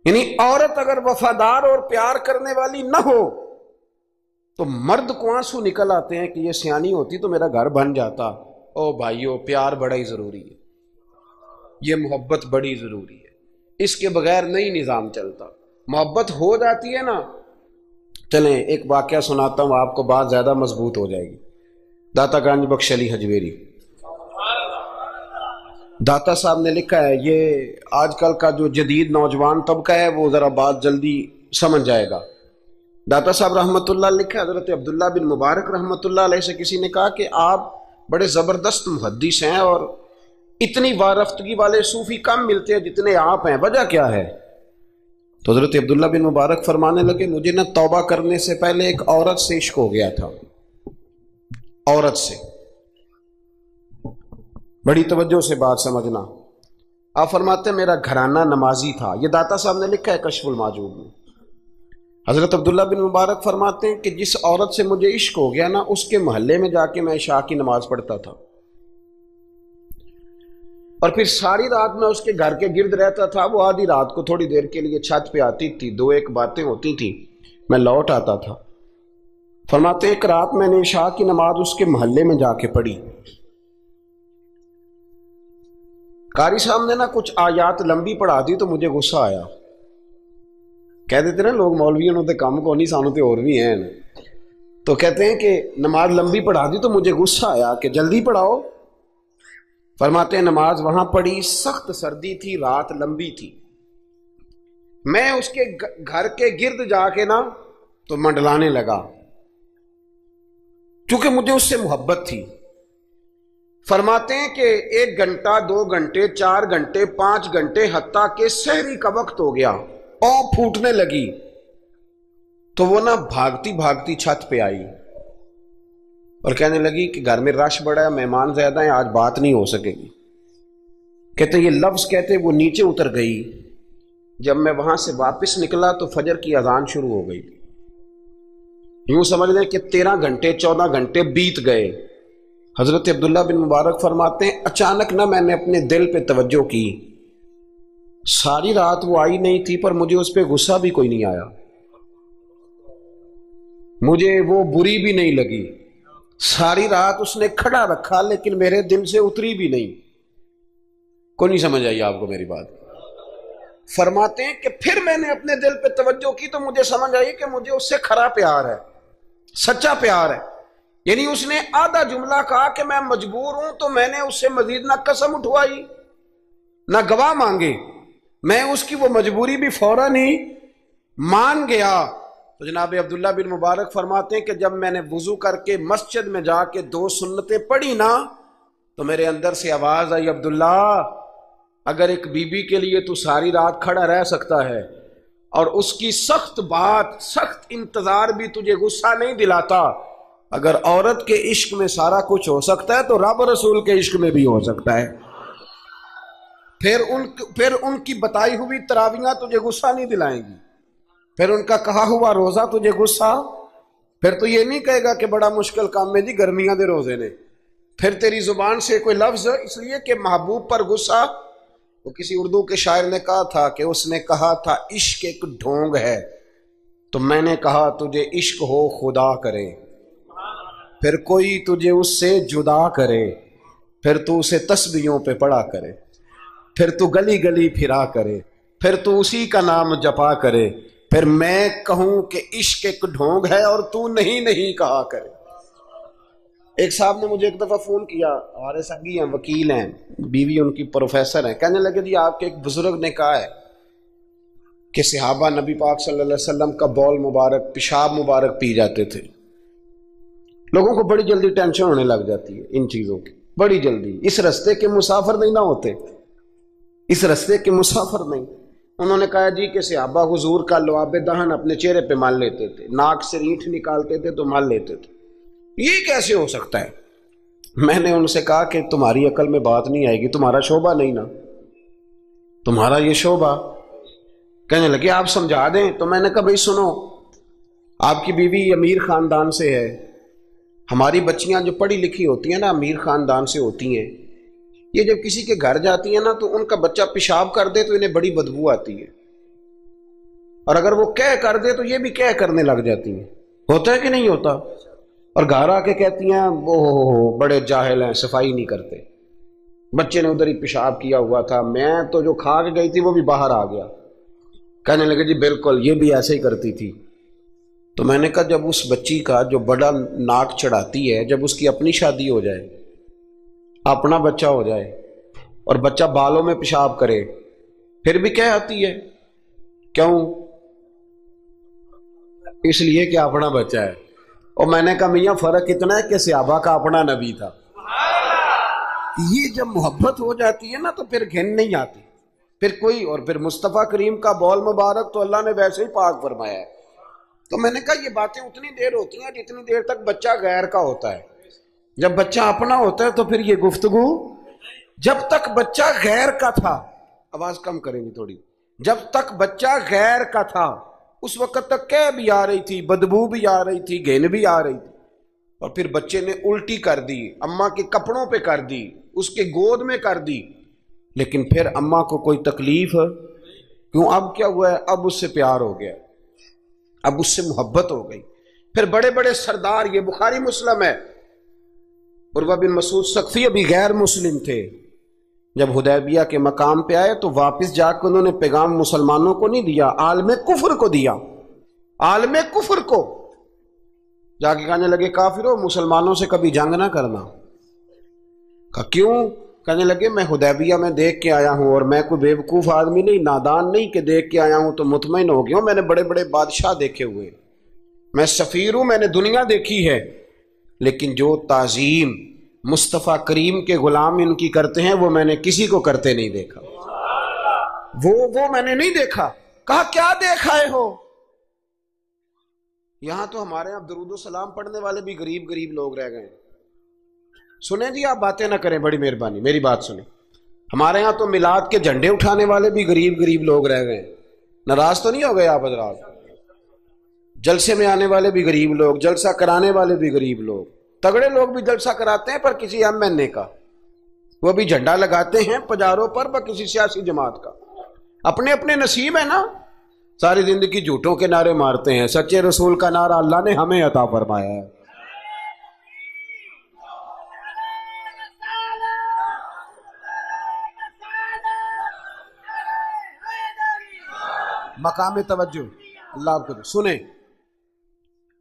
یعنی عورت اگر وفادار اور پیار کرنے والی نہ ہو تو مرد کو آنسو نکل آتے ہیں کہ یہ سیانی ہوتی تو میرا گھر بن جاتا۔ او بھائیو، پیار بڑا ہی ضروری ہے، یہ محبت بڑی ضروری ہے، اس کے بغیر نہیں نظام چلتا۔ محبت ہو جاتی ہے نا، چلیں ایک واقعہ سناتا ہوں آپ کو، بات زیادہ مضبوط ہو جائے گی۔ داتا گانج بخش علی حجویری، داتا صاحب نے لکھا ہے، یہ آج کل کا جو جدید نوجوان طبقہ ہے وہ ذرا بات جلدی سمجھ جائے گا۔ داتا صاحب رحمۃ اللہ لکھا ہے، حضرت عبداللہ بن مبارک رحمۃ اللہ علیہ سے کسی نے کہا کہ آپ بڑے زبردست محدث ہیں اور اتنی وارفتگی والے صوفی کم ملتے ہیں جتنے آپ ہیں، وجہ کیا ہے؟ تو حضرت عبداللہ بن مبارک فرمانے لگے، مجھے نہ توبہ کرنے سے پہلے ایک عورت سے عشق ہو گیا تھا، عورت سے۔ بڑی توجہ سے بات سمجھنا۔ آپ فرماتے ہیں میرا گھرانہ نمازی تھا، یہ داتا صاحب نے لکھا ہے کشف الماجوب میں۔ حضرت عبداللہ بن مبارک فرماتے ہیں کہ جس عورت سے مجھے عشق ہو گیا نا، اس کے محلے میں جا کے میں عشاء کی نماز پڑھتا تھا، اور پھر ساری رات میں اس کے گھر کے گرد رہتا تھا۔ وہ آدھی رات کو تھوڑی دیر کے لیے چھت پہ آتی تھی، دو ایک باتیں ہوتی تھی، میں لوٹ آتا تھا۔ فرماتے ہیں ایک رات میں نے عشاء کی نماز اس کے محلے میں جا کے پڑھی۔ قاری صاحب نے نا کچھ آیات لمبی پڑھا دی تو مجھے غصہ آیا۔ کہہ دیتے نا لوگ مولویوں نے کام کو نہیں، سانو تے اور بھی ہیں، تو کہتے ہیں کہ نماز لمبی پڑھا دی تو مجھے غصہ آیا کہ جلدی پڑھاؤ۔ فرماتے ہیں نماز وہاں پڑھی، سخت سردی تھی، رات لمبی تھی، میں اس کے گھر کے گرد جا کے نا تو منڈلانے لگا، چونکہ مجھے اس سے محبت تھی۔ فرماتے ہیں کہ 1 گھنٹہ 2 گھنٹے 4 گھنٹے 5 گھنٹے حتیٰ کہ سحری کا وقت ہو گیا، اور پھوٹنے لگی، تو وہ نا بھاگتی بھاگتی چھت پہ آئی اور کہنے لگی کہ گھر میں رش بڑا ہے، مہمان زیادہ ہیں، آج بات نہیں ہو سکے گی۔ کہتے یہ لفظ کہتے وہ نیچے اتر گئی۔ جب میں وہاں سے واپس نکلا تو فجر کی اذان شروع ہو گئی۔ یوں سمجھ لیں کہ 13 گھنٹے 14 گھنٹے بیت گئے۔ حضرت عبداللہ بن مبارک فرماتے ہیں اچانک نہ میں نے اپنے دل پہ توجہ کی، ساری رات وہ آئی نہیں تھی پر مجھے اس پہ غصہ بھی کوئی نہیں آیا، مجھے وہ بری بھی نہیں لگی، ساری رات اس نے کھڑا رکھا لیکن میرے دل سے اتری بھی نہیں۔ کوئی نہیں سمجھ آئی آپ کو میری بات؟ فرماتے ہیں کہ پھر میں نے اپنے دل پہ توجہ کی تو مجھے سمجھ آئی کہ مجھے اس سے کھرا پیار ہے، سچا پیار ہے۔ یعنی اس نے آدھا جملہ کہا کہ میں مجبور ہوں، تو میں نے اس سے مزید نہ قسم اٹھوائی نہ گواہ مانگے، میں اس کی وہ مجبوری بھی فوراً ہی مان گیا۔ تو جناب عبداللہ بن مبارک فرماتے ہیں کہ جب میں نے وضو کر کے مسجد میں جا کے 2 سنتیں پڑھی نا تو میرے اندر سے آواز آئی، عبداللہ اگر ایک بی بی کے لیے تو ساری رات کھڑا رہ سکتا ہے اور اس کی سخت بات سخت انتظار بھی تجھے غصہ نہیں دلاتا، اگر عورت کے عشق میں سارا کچھ ہو سکتا ہے تو رب رسول کے عشق میں بھی ہو سکتا ہے۔ پھر ان کی بتائی ہوئی تراویحاں تجھے غصہ نہیں دلائیں گی، پھر ان کا کہا ہوا روزہ تجھے غصہ، پھر تو یہ نہیں کہے گا کہ بڑا مشکل کام ہے جی گرمیاں دے روزے نے، پھر تیری زبان سے کوئی لفظ، اس لیے کہ محبوب پر غصہ۔ وہ کسی اردو کے شاعر نے کہا تھا کہ اس نے کہا تھا عشق ایک ڈھونگ ہے، تو میں نے کہا تجھے عشق ہو خدا کرے، پھر کوئی تجھے اس سے جدا کرے، پھر تو اسے تسبیحوں پہ پڑھا کرے، پھر تو گلی گلی پھرا کرے، پھر تو اسی کا نام جپا کرے، پھر میں کہوں کہ عشق ایک ڈھونگ ہے اور تو نہیں کہا کرے۔ ایک صاحب نے مجھے ایک دفعہ فون کیا، ہمارے سنگی ہیں، وکیل ہیں، بیوی ان کی پروفیسر ہیں، کہنے لگے جی آپ کے ایک بزرگ نے کہا ہے کہ صحابہ نبی پاک صلی اللہ علیہ وسلم کا بول مبارک پیشاب مبارک پی جاتے تھے۔ لوگوں کو بڑی جلدی ٹینشن ہونے لگ جاتی ہے ان چیزوں کی، بڑی جلدی۔ اس رستے کے مسافر نہیں نہ ہوتے، اس رستے کے مسافر نہیں۔ انہوں نے کہا جی کہ صحابہ حضور کا لعاب دہن اپنے چہرے پہ مال لیتے تھے، ناک سے ریٹھ نکالتے تھے تو مال لیتے تھے، یہ کیسے ہو سکتا ہے؟ میں نے ان سے کہا کہ تمہاری عقل میں بات نہیں آئے گی، تمہارا شعبہ نہیں نا، تمہارا یہ شعبہ۔ کہنے لگے آپ سمجھا دیں، تو میں نے کہا بھائی سنو، آپ کی بیوی امیر خاندان سے ہے، ہماری بچیاں جو پڑھی لکھی ہوتی ہیں نا امیر خاندان سے ہوتی ہیں، یہ جب کسی کے گھر جاتی ہیں نا تو ان کا بچہ پیشاب کر دے تو انہیں بڑی بدبو آتی ہے، اور اگر وہ کہہ کر دے تو یہ بھی کہہ کرنے لگ جاتی ہیں. ہوتا ہے کہ نہیں ہوتا؟ اور گھر آ کے کہتی ہیں وہ بڑے جاہل ہیں، صفائی نہیں کرتے، بچے نے ادھر ہی پیشاب کیا ہوا تھا، میں تو جو کھا کے گئی تھی وہ بھی باہر آ گیا. کہنے لگے جی بالکل یہ بھی ایسے ہی کرتی تھی. تو میں نے کہا جب اس بچی کا جو بڑا ناک چڑھاتی ہے، جب اس کی اپنی شادی ہو جائے، اپنا بچہ ہو جائے اور بچہ بالوں میں پیشاب کرے، پھر بھی کہہ آتی ہے. کیوں؟ اس لیے کہ اپنا بچہ ہے. اور میں نے کہا میاں فرق اتنا ہے کہ صحابہ کا اپنا نبی تھا. یہ جب محبت ہو جاتی ہے نا تو پھر گھن نہیں آتی پھر کوئی. اور پھر مصطفیٰ کریم کا بول مبارک تو اللہ نے ویسے ہی پاک فرمایا ہے. تو میں نے کہا یہ باتیں اتنی دیر ہوتی ہیں جتنی دیر تک بچہ غیر کا ہوتا ہے. جب بچہ اپنا ہوتا ہے تو پھر یہ گفتگو. جب تک بچہ غیر کا تھا، آواز کم کریں گی تھوڑی، جب تک بچہ غیر کا تھا اس وقت تک کہہ بھی آ رہی تھی، بدبو بھی آ رہی تھی، گھن بھی آ رہی تھی. اور پھر بچے نے الٹی کر دی، اماں کے کپڑوں پہ کر دی، اس کے گود میں کر دی، لیکن پھر اماں کو کوئی تکلیف کیوں؟ اب کیا ہوا ہے؟ اب اس سے پیار ہو گیا، اب اس سے محبت ہو گئی. پھر بڑے بڑے سردار، یہ بخاری مسلم ہے، عروہ بن مسعود ثقفی ابھی غیر مسلم تھے، جب حدیبیہ کے مقام پہ آئے تو واپس جا کے انہوں نے پیغام مسلمانوں کو نہیں دیا، عالم کفر کو دیا. عالم کفر کو جا کے کہنے لگے کافرو، مسلمانوں سے کبھی جنگ نہ کرنا. کہا کیوں؟ کہنے لگے میں حدیبیہ میں دیکھ کے آیا ہوں، اور میں کوئی بے وقوف آدمی نہیں، نادان نہیں کہ دیکھ کے آیا ہوں تو مطمئن ہو گیا ہوں. میں نے بڑے بڑے بادشاہ دیکھے ہوئے، میں سفیر ہوں، میں نے دنیا دیکھی ہے، لیکن جو تعظیم مصطفیٰ کریم کے غلام ان کی کرتے ہیں وہ میں نے کسی کو کرتے نہیں دیکھا. وہ میں نے نہیں دیکھا. کہا کیا دیکھ آئے ہو؟ یہاں تو ہمارے یہاں درود و سلام پڑھنے والے بھی غریب غریب لوگ رہ گئے. سنیں جی، آپ باتیں نہ کریں، بڑی مہربانی میری بات سنیں. ہمارے یہاں تو میلاد کے جھنڈے اٹھانے والے بھی غریب غریب لوگ رہ گئے. ناراض تو نہیں ہو گئے آپ حضرات؟ جلسے میں آنے والے بھی غریب لوگ، جلسہ کرانے والے بھی غریب لوگ. تگڑے لوگ بھی جلسہ کراتے ہیں پر کسی ایم این اے کا، وہ بھی جھنڈا لگاتے ہیں پجاروں پر کسی سیاسی جماعت کا. اپنے اپنے نصیب ہے نا. ساری زندگی جھوٹوں کے نعرے مارتے ہیں، سچے رسول کا نعرہ اللہ نے ہمیں عطا فرمایا ہے. مقام توجہ اللہ آپ کو سنیں.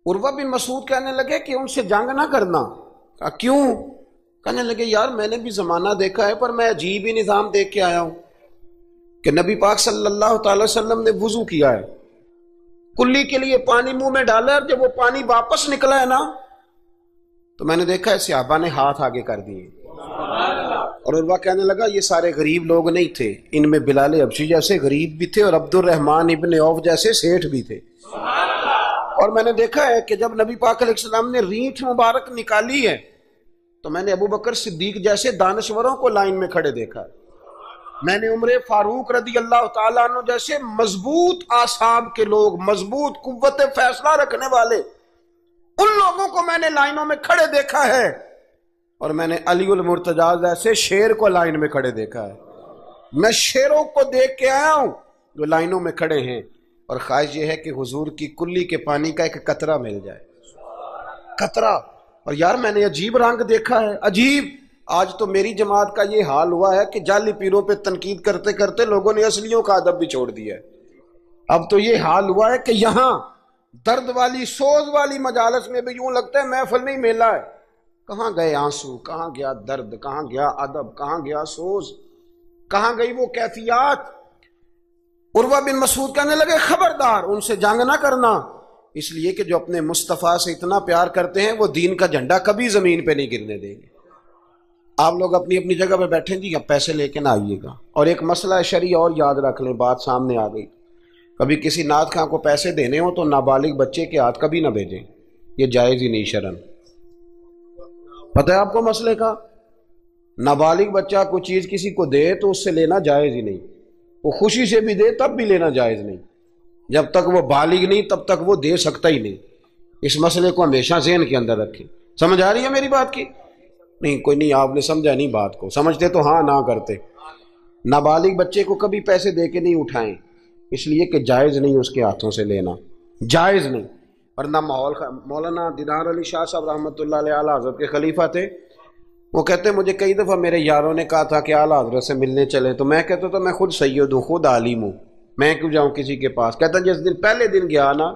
عروہ بن مسعود کہنے لگے کہ ان سے جنگ نہ کرنا. کہا کیوں؟ کہنے لگے یار میں نے بھی زمانہ دیکھا ہے پر میں عجیب ہی نظام دیکھ کے آیا ہوں کہ نبی پاک صلی اللہ تعالی وسلم نے وضو کیا ہے، کلی کے لیے پانی منہ میں ڈالا، اور جب وہ پانی واپس نکلا ہے نا تو میں نے دیکھا ہے صحابہ نے ہاتھ آگے کر دیے. اور عروہ کہنے لگا یہ سارے غریب لوگ نہیں تھے، ان میں بلال حبشی جیسے غریب بھی تھے اور عبد الرحمن ابن عوف جیسے سیٹھ بھی تھے. اور میں نے دیکھا ہے کہ جب نبی پاک علیہ السلام نے ریٹھ مبارک نکالی ہے تو میں نے ابو بکر صدیق جیسے دانشوروں کو لائن میں کھڑے دیکھا ہے. میں نے عمر فاروق رضی اللہ تعالیٰ عنہ جیسے مضبوط اعصاب کے لوگ، مضبوط قوت فیصلہ رکھنے والے، ان لوگوں کو میں نے لائنوں میں کھڑے دیکھا ہے. اور میں نے علی المرتضیٰ جیسے شیر کو لائن میں کھڑے دیکھا ہے. میں شیروں کو دیکھ کے آیا ہوں جو لائنوں میں کھڑے ہیں. اور خواہش یہ ہے کہ حضور کی کلی کے پانی کا ایک قطرہ مل جائے، قطرہ. اور یار میں نے عجیب رنگ دیکھا ہے، عجیب. آج تو میری جماعت کا یہ حال ہوا ہے کہ جعلی پیروں پہ تنقید کرتے کرتے لوگوں نے اصلیوں کا ادب بھی چھوڑ دیا ہے. اب تو یہ حال ہوا ہے کہ یہاں درد والی سوز والی مجالس میں بھی یوں لگتا ہے محفل نہیں میلہ ہے. کہاں گئے آنسو، کہاں گیا درد، کہاں گیا ادب، کہاں گیا سوز، کہاں گئی وہ کیفیات. عروہ بن مسعود کہنے لگے خبردار ان سے جنگ نہ کرنا، اس لیے کہ جو اپنے مصطفیٰ سے اتنا پیار کرتے ہیں وہ دین کا جھنڈا کبھی زمین پہ نہیں گرنے دیں گے. آپ لوگ اپنی اپنی جگہ پہ بیٹھیں جی، اب پیسے لے کے نہ آئیے گا. اور ایک مسئلہ شرعی اور یاد رکھ لیں، بات سامنے آ گئی، کبھی کسی نعت خواں کو پیسے دینے ہوں تو نابالغ بچے کے ہاتھ کبھی نہ بھیجیں، یہ جائز ہی نہیں شرعن. پتہ ہے آپ کو مسئلے کا؟ نابالغ بچہ کوئی چیز کسی کو دے تو اس سے لینا جائز ہی نہیں. وہ خوشی سے بھی دے تب بھی لینا جائز نہیں. جب تک وہ بالغ نہیں تب تک وہ دے سکتا ہی نہیں. اس مسئلے کو ہمیشہ ذہن کے اندر رکھیں. سمجھ آ رہی ہے میری بات کی؟ نہیں کوئی نہیں، آپ نے سمجھا نہیں بات کو. سمجھتے تو ہاں نہ کرتے. نابالغ بچے کو کبھی پیسے دے کے نہیں اٹھائیں. اس لیے کہ جائز نہیں اس کے ہاتھوں سے لینا، جائز نہیں۔ ورنہ مولانا دیدار علی شاہ صاحب رحمۃ اللہ علیہ اعلیٰ حضرت کے خلیفہ تھے، وہ کہتے ہیں مجھے کئی دفعہ میرے یاروں نے کہا تھا کہ اعلیٰ حضرت سے ملنے چلے، تو میں کہتا تھا میں خود سید ہوں، خود عالم ہوں، میں کیوں جاؤں کسی کے پاس۔ کہتا جس دن پہلے دن گیا نا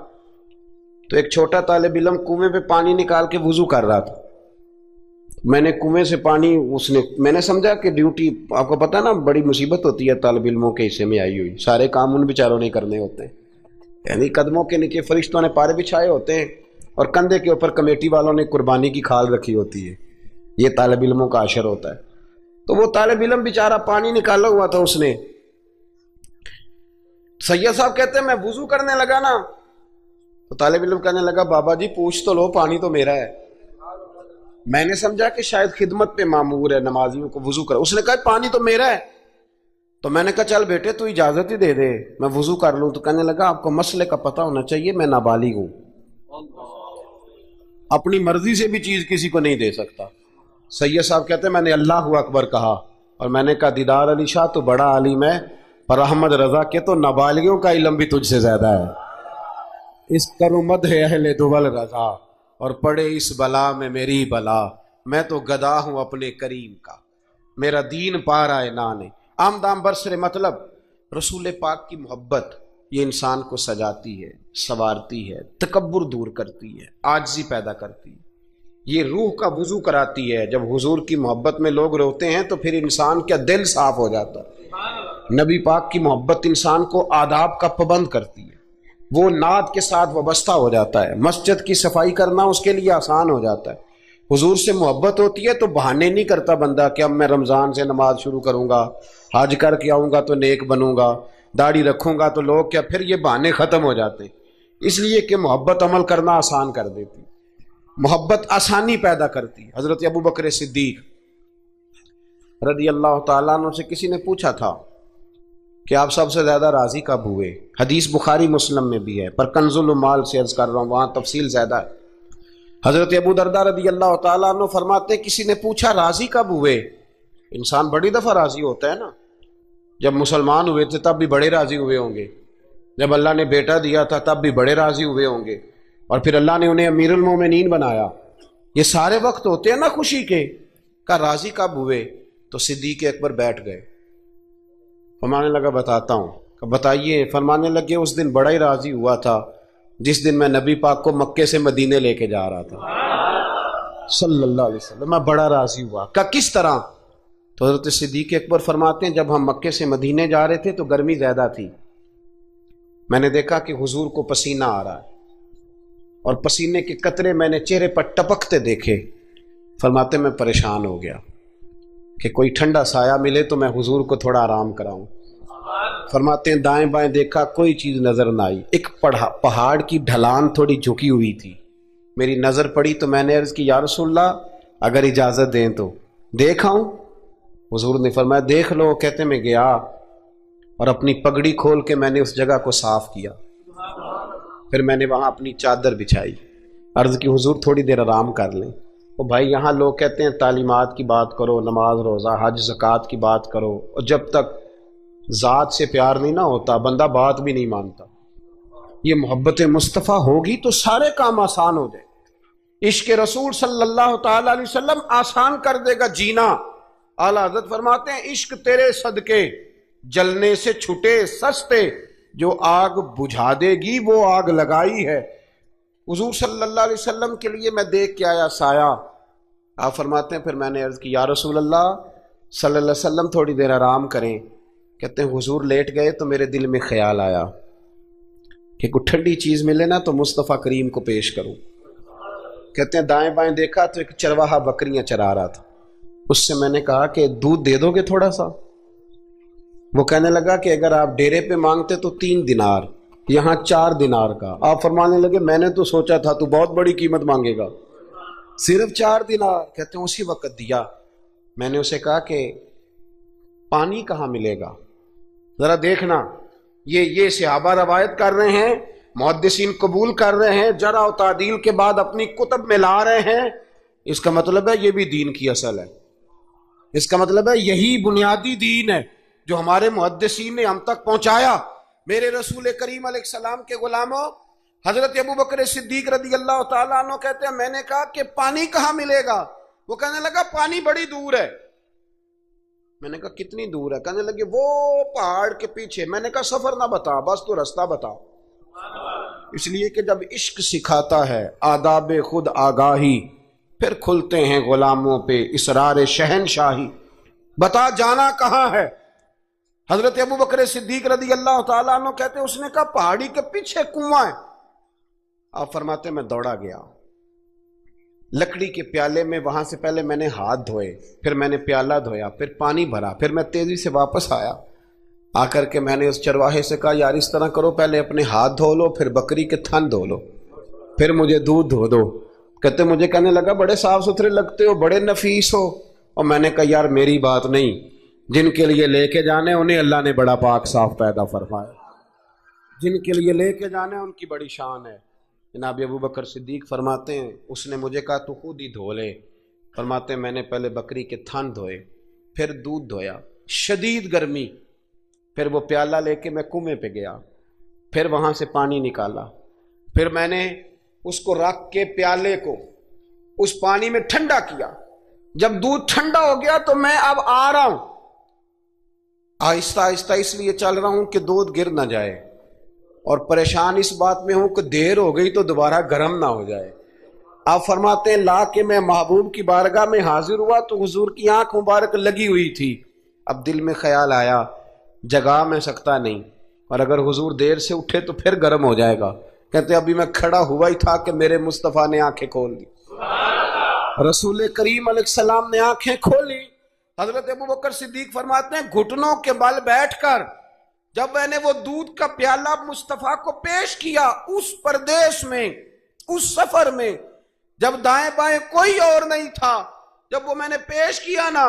تو ایک چھوٹا طالب علم کنویں پہ پانی نکال کے وضو کر رہا تھا، میں نے کنویں سے پانی میں نے سمجھا کہ ڈیوٹی، آپ کو پتہ نا بڑی مصیبت ہوتی ہے طالب علموں کے حصے میں آئی ہوئی، سارے کام ان بیچاروں نے کرنے ہوتے ہیں، یعنی قدموں کے نیچے فرشتوں نے پارے بچھائے ہوتے ہیں اور کندھے کے اوپر کمیٹی والوں نے قربانی کی کھال رکھی ہوتی ہے، یہ طالب علموں کا عشر ہوتا ہے۔ تو وہ طالب علم بیچارہ پانی نکالا ہوا تھا، اس نے، سید صاحب کہتے ہیں میں وضو کرنے لگا نا تو طالب علم کہنے لگا بابا جی پوچھ تو لو، پانی تو میرا ہے۔ میں نے سمجھا کہ شاید خدمت پہ معمور ہے، نمازیوں کو وضو کر، اس نے کہا پانی تو میرا ہے۔ تو میں نے کہا چل بیٹے تو اجازت ہی دے دے میں وضو کر لوں۔ تو کہنے لگا آپ کو مسئلے کا پتہ ہونا چاہیے، میں نابالغ ہوں، اپنی مرضی سے بھی چیز کسی کو نہیں دے سکتا۔ سید صاحب کہتے ہیں میں نے اللہ اکبر کہا اور میں نے کہا دیدار علی شاہ تو بڑا عالم ہے، پر احمد رضا کے تو نابالغوں کا علم بھی تجھ سے زیادہ ہے۔ اس کرو مدح اہل دول رضا اور پڑے اس بلا میں میری بلا، میں تو گدا ہوں اپنے کریم کا، میرا دین پا رہا ہے نانے۔ آمدام برسر مطلب رسول پاک کی محبت یہ انسان کو سجاتی ہے، سنوارتی ہے، تکبر دور کرتی ہے، عاجزی پیدا کرتی ہے، یہ روح کا وضو کراتی ہے۔ جب حضور کی محبت میں لوگ روتے ہیں تو پھر انسان کا دل صاف ہو جاتا ہے۔ نبی پاک کی محبت انسان کو آداب کا پابند کرتی ہے، وہ نعت کے ساتھ وابستہ ہو جاتا ہے، مسجد کی صفائی کرنا اس کے لیے آسان ہو جاتا ہے۔ حضور سے محبت ہوتی ہے تو بہانے نہیں کرتا بندہ کہ اب میں رمضان سے نماز شروع کروں گا، حج کر کے آؤں گا تو نیک بنوں گا، داڑھی رکھوں گا تو لوگ کیا، پھر یہ بہانے ختم ہو جاتے ہیں۔ اس لیے کہ محبت عمل کرنا آسان کر دیتی، محبت آسانی پیدا کرتی۔ حضرت ابو بکر صدیق رضی اللہ تعالیٰ عنہ سے کسی نے پوچھا تھا کہ آپ سب سے زیادہ راضی کب ہوئے؟ حدیث بخاری مسلم میں بھی ہے، پر کنز المال سے عرض کر رہا ہوں، وہاں تفصیل زیادہ ہے۔ حضرت ابو درداء رضی اللہ تعالیٰ عنہ فرماتے ہیں کسی نے پوچھا راضی کب ہوئے؟ انسان بڑی دفعہ راضی ہوتا ہے نا، جب مسلمان ہوئے تھے تب بھی بڑے راضی ہوئے ہوں گے، جب اللہ نے بیٹا دیا تھا تب بھی بڑے راضی ہوئے ہوں گے، اور پھر اللہ نے انہیں امیر المومنین بنایا، یہ سارے وقت ہوتے ہیں نا خوشی کے۔ کہا راضی کب ہوئے؟ تو صدیق اکبر بیٹھ گئے، فرمانے لگا بتاتا ہوں۔ کہ بتائیے۔ فرمانے لگے اس دن بڑا ہی راضی ہوا تھا جس دن میں نبی پاک کو مکے سے مدینے لے کے جا رہا تھا صلی اللہ علیہ وسلم، میں بڑا راضی ہوا۔ کہ کس طرح؟ تو حضرت صدیق اکبر فرماتے ہیں جب ہم مکے سے مدینے جا رہے تھے تو گرمی زیادہ تھی، میں نے دیکھا کہ حضور کو پسینہ آ رہا ہے اور پسینے کے قطرے میں نے چہرے پر ٹپکتے دیکھے۔ فرماتے میں پریشان ہو گیا کہ کوئی ٹھنڈا سایہ ملے تو میں حضور کو تھوڑا آرام کراؤں۔ فرماتے ہیں دائیں بائیں دیکھا کوئی چیز نظر نہ آئی، ایک پہاڑ کی ڈھلان تھوڑی جھکی ہوئی تھی، میری نظر پڑی تو میں نے عرض کی یا رسول اللہ اگر اجازت دیں تو دیکھ آؤں؟ حضور نے فرمایا دیکھ لو۔ کہتے میں گیا اور اپنی پگڑی کھول کے میں نے اس جگہ کو صاف کیا، پھر میں نے وہاں اپنی چادر بچھائی، عرض کی حضور تھوڑی دیر آرام کر لیں۔ تو بھائی یہاں لوگ کہتے ہیں تعلیمات کی بات کرو، نماز روزہ حج زکوٰۃ کی بات کرو، اور جب تک ذات سے پیار نہیں نہ ہوتا بندہ بات بھی نہیں مانتا۔ یہ محبت مصطفیٰ ہوگی تو سارے کام آسان ہو جائے۔ عشق رسول صلی اللہ تعالی علیہ وسلم آسان کر دے گا جینا۔ اعلیٰ حضرت فرماتے ہیں عشق تیرے صدقے جلنے سے چھٹے سستے، جو آگ بجھا دے گی وہ آگ لگائی ہے۔ حضور صلی اللہ علیہ وسلم کے لیے میں دیکھ کے آیا سایہ، آپ فرماتے ہیں پھر میں نے عرض کی یا رسول اللہ صلی اللہ علیہ وسلم تھوڑی دیر آرام کریں۔ کہتے ہیں حضور لیٹ گئے تو میرے دل میں خیال آیا کہ کوئی ٹھنڈی چیز ملے نا تو مصطفیٰ کریم کو پیش کروں۔ کہتے ہیں دائیں بائیں دیکھا تو ایک چرواہا بکریاں چرا رہا تھا، اس سے میں نے کہا کہ دودھ دے دو گے تھوڑا سا؟ وہ کہنے لگا کہ اگر آپ ڈیرے پہ مانگتے تو 3 دینار، یہاں 4 دینار کا۔ آپ فرمانے لگے میں نے تو سوچا تھا تو بہت بڑی قیمت مانگے گا، صرف 4 دینار۔ کہتے ہیں اسی وقت دیا۔ میں نے اسے کہا کہ پانی کہاں ملے گا؟ ذرا دیکھنا، یہ صحابہ روایت کر رہے ہیں، محدثین قبول کر رہے ہیں، جرح و تعدیل کے بعد اپنی کتب میں لا رہے ہیں، اس کا مطلب ہے یہ بھی دین کی اصل ہے، اس کا مطلب ہے یہی بنیادی دین ہے جو ہمارے محدثین نے ہم تک پہنچایا۔ میرے رسول کریم علیہ السلام کے غلاموں، حضرت ابو بکر صدیق رضی اللہ تعالیٰ عنہ کہتے ہیں میں نے کہا کہ پانی کہاں ملے گا؟ وہ کہنے لگا پانی بڑی دور ہے۔ میں نے کہا کتنی دور ہے؟ کہنے لگے وہ پہاڑ کے پیچھے۔ میں نے کہا سفر نہ بتا، بس تو رستہ بتا۔ اس لیے کہ جب عشق سکھاتا ہے آداب خود آگاہی، پھر کھلتے ہیں غلاموں پہ اسرار شہنشاہی۔ بتا جانا کہاں ہے؟ حضرت ابو بکر صدیق رضی اللہ تعالیٰ عنہ کہتے ہیں اس نے کہا پہاڑی کے پیچھے کنواں ہے۔ آپ فرماتے میں دوڑا گیا، لکڑی کے پیالے میں وہاں سے پہلے میں نے ہاتھ دھوئے، پھر میں نے پیالہ دھویا، پھر پانی بھرا، پھر میں تیزی سے واپس آیا۔ آ کر کے میں نے اس چرواہے سے کہا یار اس طرح کرو، پہلے اپنے ہاتھ دھو لو، پھر بکری کے تھن دھو لو، پھر مجھے دودھ دھو دو۔ کہتے مجھے کہنے لگا بڑے صاف ستھرے لگتے ہو، بڑے نفیس ہو۔ اور میں نے کہا یار میری بات نہیں، جن کے لیے لے کے جانے انہیں اللہ نے بڑا پاک صاف پیدا فرمایا، جن کے لیے لے کے جانے ان کی بڑی شان ہے۔ جناب ابو بکر صدیق فرماتے ہیں اس نے مجھے کہا تو خود ہی دھو لے۔ فرماتے ہیں میں نے پہلے بکری کے تھن دھوئے، پھر دودھ دھویا، شدید گرمی، پھر وہ پیالہ لے کے میں کنویں پہ گیا، پھر وہاں سے پانی نکالا، پھر میں نے اس کو رکھ کے پیالے کو اس پانی میں ٹھنڈا کیا۔ جب دودھ ٹھنڈا ہو گیا تو میں اب آ رہا ہوں، آہستہ آہستہ اس لیے چل رہا ہوں کہ دودھ گر نہ جائے، اور پریشان اس بات میں ہوں کہ دیر ہو گئی تو دوبارہ گرم نہ ہو جائے۔ آپ فرماتے ہیں لا کے میں محبوب کی بارگاہ میں حاضر ہوا تو حضور کی آنکھ مبارک لگی ہوئی تھی۔ اب دل میں خیال آیا جگا میں سکتا نہیں، اور اگر حضور دیر سے اٹھے تو پھر گرم ہو جائے گا۔ کہتے ابھی میں کھڑا ہوا ہی تھا کہ میرے مصطفیٰ نے آنکھیں کھول دی، رسول کریم علیہ السلام نے آنکھیں کھولی۔ حضرت ابو بکر صدیق فرماتے ہیں گھٹنوں کے بل بیٹھ کر جب میں نے وہ دودھ کا پیالہ مصطفیٰ کو پیش کیا، اس پردیس میں، اس سفر میں، جب دائیں بائیں کوئی اور نہیں تھا، جب وہ میں نے پیش کیا نا،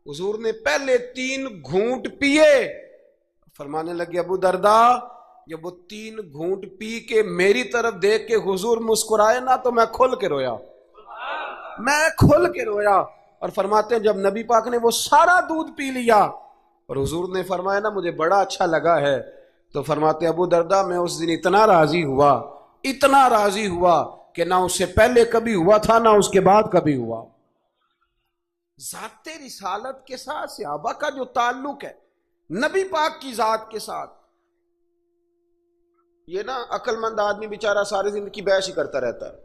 حضور نے پہلے 3 گھونٹ پیے۔ فرمانے لگے ابو دردا جب وہ 3 گھونٹ پی کے میری طرف دیکھ کے حضور مسکرائے نا تو میں کھل کے رویا، میں کھل کے رویا۔ اور فرماتے ہیں جب نبی پاک نے وہ سارا دودھ پی لیا اور حضور نے فرمایا نا مجھے بڑا اچھا لگا ہے، تو فرماتے ابو دردا میں اس دن اتنا راضی ہوا، اتنا راضی ہوا کہ نہ اس سے پہلے کبھی ہوا تھا نہ اس کے بعد کبھی ہوا۔ ذات رسالت کے ساتھ صحابہ کا جو تعلق ہے نبی پاک کی ذات کے ساتھ، یہ نا عقل مند آدمی بیچارہ ساری زندگی بحث ہی کرتا رہتا ہے۔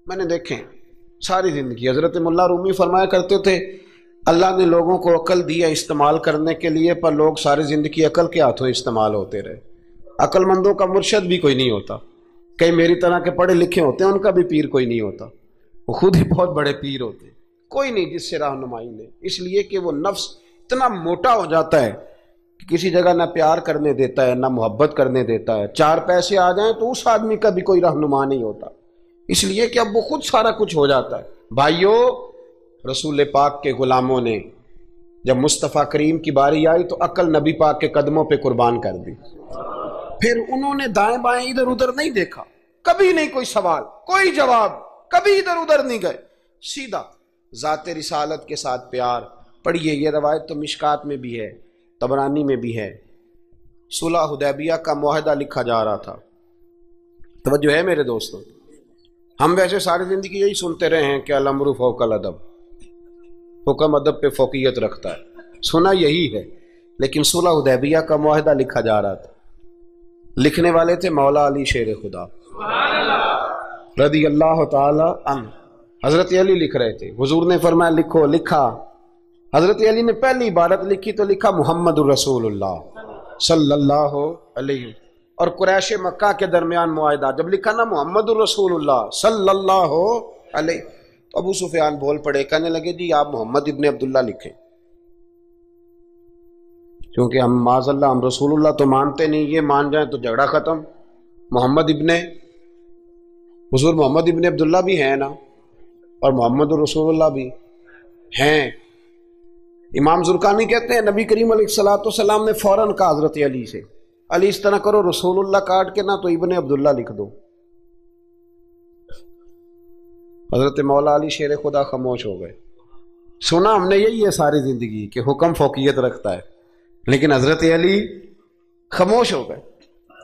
میں نے دیکھیں ساری زندگی، حضرت ملا رومی فرمایا کرتے تھے اللہ نے لوگوں کو عقل دیا استعمال کرنے کے لیے، پر لوگ ساری زندگی عقل کے ہاتھوں استعمال ہوتے رہے۔ عقل مندوں کا مرشد بھی کوئی نہیں ہوتا، کئی میری طرح کے پڑھے لکھے ہوتے ہیں ان کا بھی پیر کوئی نہیں ہوتا، وہ خود ہی بہت بڑے پیر ہوتے ہیں، کوئی نہیں جس سے رہنمائی لے، اس لیے کہ وہ نفس اتنا موٹا ہو جاتا ہے کہ کسی جگہ نہ پیار کرنے دیتا ہے نہ محبت کرنے دیتا ہے، 4 پیسے آ جائیں تو اس آدمی کا بھی کوئی رہنما نہیں ہوتا، اس لیے کہ اب وہ خود سارا کچھ ہو جاتا ہے۔ بھائیو رسول پاک کے غلاموں نے جب مصطفیٰ کریم کی باری آئی تو عقل نبی پاک کے قدموں پہ قربان کر دی، پھر انہوں نے دائیں بائیں ادھر ادھر نہیں دیکھا، کبھی نہیں کوئی سوال کوئی جواب، کبھی ادھر ادھر نہیں گئے، سیدھا ذات رسالت کے ساتھ پیار۔ پڑھیے یہ روایت تو مشکات میں بھی ہے، طبرانی میں بھی ہے، صلح حدیبیہ کا معاہدہ لکھا جا رہا تھا۔ توجہ ہے میرے دوستوں، ہم ویسے ساری زندگی یہی سنتے رہے ہیں کہ الامر فوق الادب، حکم ادب پہ فوقیت رکھتا ہے، سنا یہی ہے، لیکن صلح حدیبیہ کا معاہدہ لکھا جا رہا تھا، لکھنے والے تھے مولا علی شیر خدا رضی اللہ تعالی عنہ، حضرت علی لکھ رہے تھے، حضور نے فرمایا لکھو، لکھا، حضرت علی نے پہلی عبارت لکھی تو لکھا محمد الرسول اللہ صلی اللہ علیہ وسلم، اور قریش مکہ کے درمیان معاہدہ، جب لکھا نا محمد الرسول اللہ صلی اللہ علیہ، تو ابو سفیان بول پڑے، کہنے لگے جی آپ محمد ابن عبداللہ لکھیں، کیونکہ ہم معاذ اللہ ہم رسول اللہ تو مانتے نہیں، یہ مان جائیں تو جھگڑا ختم، محمد ابن حضور محمد ابن عبداللہ بھی ہیں نا، اور محمد الرسول اللہ بھی ہیں۔ امام زرقانی کہتے ہیں نبی کریم علیہ السلام نے فوراً کہا حضرت علی سے، علی اس طرح کرو رسول اللہ کاٹ کے نہ تو ابن عبداللہ لکھ دو۔ حضرت مولا علی شیر خدا خاموش ہو گئے۔ سنا ہم نے یہی ہے ساری زندگی کہ حکم فوقیت رکھتا ہے، لیکن حضرت علی خاموش ہو گئے۔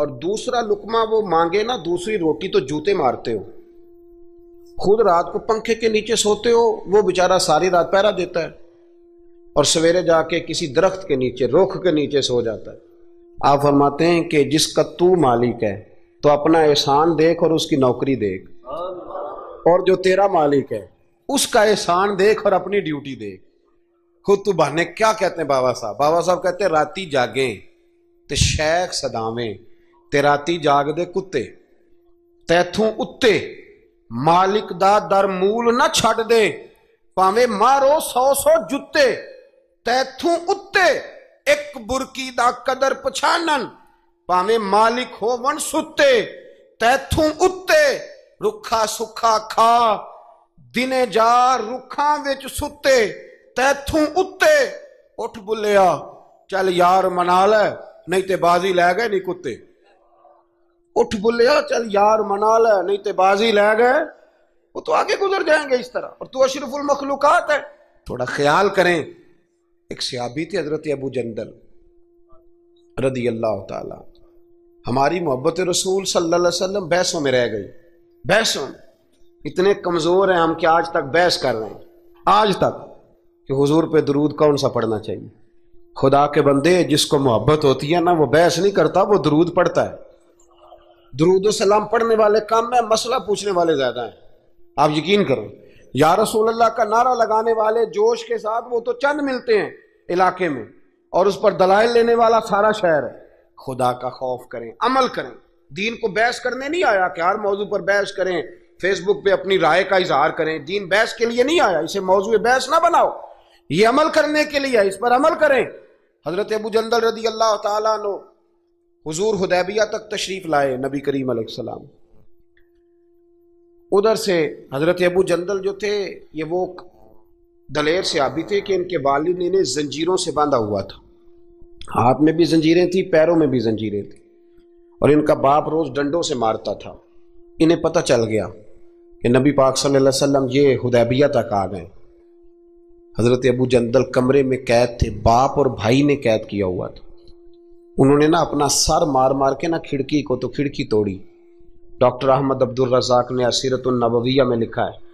اور دوسرا لقمہ وہ مانگے نا, دوسری روٹی, تو جوتے مارتے ہو. خود رات کو پنکھے کے نیچے سوتے ہو, وہ بیچارہ ساری رات پہرا دیتا ہے اور سویرے جا کے کسی درخت کے نیچے, رخ کے نیچے سو جاتا ہے. آپ فرماتے ہیں کہ جس کا تو مالک ہے تو اپنا احسان دیکھ اور اس کی نوکری دیکھ, اور جو تیرا مالک ہے اس کا احسان دیکھ اور اپنی ڈیوٹی دیکھ. خود تو بہانے کیا کہتے ہیں بابا صاحب؟ بابا صاحب کہتے ہیں راتی جاگیں تے شیخ صداویں, تے راتی جاگ دے کتے, تیتھوں اتے مالک دا در مول نہ چھڑ دے, پاویں مارو 100 جتے, تیتھوں اتے ایک برکی دا قدر پچھانن, پاویں مالک ہو ون ستے, تیتھوں اتے رکھا سکھا کھا, دنے جا رکھاں وچ ستے, تیتھوں اتے اٹھ بلیا چل یار منا لے نہیں تے بازی لے گئے نہیں کتے, اٹھ بلیا چل یار منا لے نہیں تے بازی لے گئے. وہ تو آگے گزر جائیں گے اس طرح, اور تو اشرف المخلوقات ہے. تھوڑا خیال کریں. ایک صحابی تھے حضرت ابو جندل رضی اللہ تعالی. ہماری محبت رسول صلی اللہ علیہ وسلم بحثوں میں رہ گئی, بحثوں میں. اتنے کمزور ہیں ہم کہ آج تک بحث کر رہے ہیں, آج تک, کہ حضور پہ درود کون سا پڑھنا چاہیے. خدا کے بندے, جس کو محبت ہوتی ہے نا وہ بحث نہیں کرتا, وہ درود پڑھتا ہے. درود و سلام پڑھنے والے کم میں, مسئلہ پوچھنے والے زیادہ ہیں. آپ یقین کرو, یا رسول اللہ کا نعرہ لگانے والے جوش کے ساتھ وہ تو چند ملتے ہیں علاقے میں, اور اس پر دلائل لینے والا سارا شہر ہے. خدا کا خوف کریں, عمل کریں. دین کو بحث کرنے نہیں آیا کہ ہر موضوع پر بحث کریں, فیس بک پہ اپنی رائے کا اظہار کریں. دین بحث کے لیے نہیں آیا, اسے موضوع بحث نہ بناؤ, یہ عمل کرنے کے لیے, اس پر عمل کریں. حضرت ابو جندل رضی اللہ تعالیٰ عنہ حضور حدیبیہ تک تشریف لائے, نبی کریم علیہ السلام. ادھر سے حضرت ابو جندل جو تھے یہ وہ دلیر صحابی تھے کہ ان کے والد انہیں زنجیروں سے باندھا ہوا تھا, ہاتھ میں بھی زنجیریں تھیں, پیروں میں بھی زنجیریں تھیں, اور ان کا باپ روز ڈنڈوں سے مارتا تھا. انہیں پتہ چل گیا کہ نبی پاک صلی اللہ علیہ وسلم یہ حدیبیہ تک آ گئے. حضرت ابو جندل کمرے میں قید تھے, باپ اور بھائی نے قید کیا ہوا تھا. انہوں نے نا اپنا سر مار مار کے نا کھڑکی کو, تو کھڑکی توڑی. ڈاکٹر احمد عبد الرزاق نے اسیرۃ النبویہ میں لکھا ہے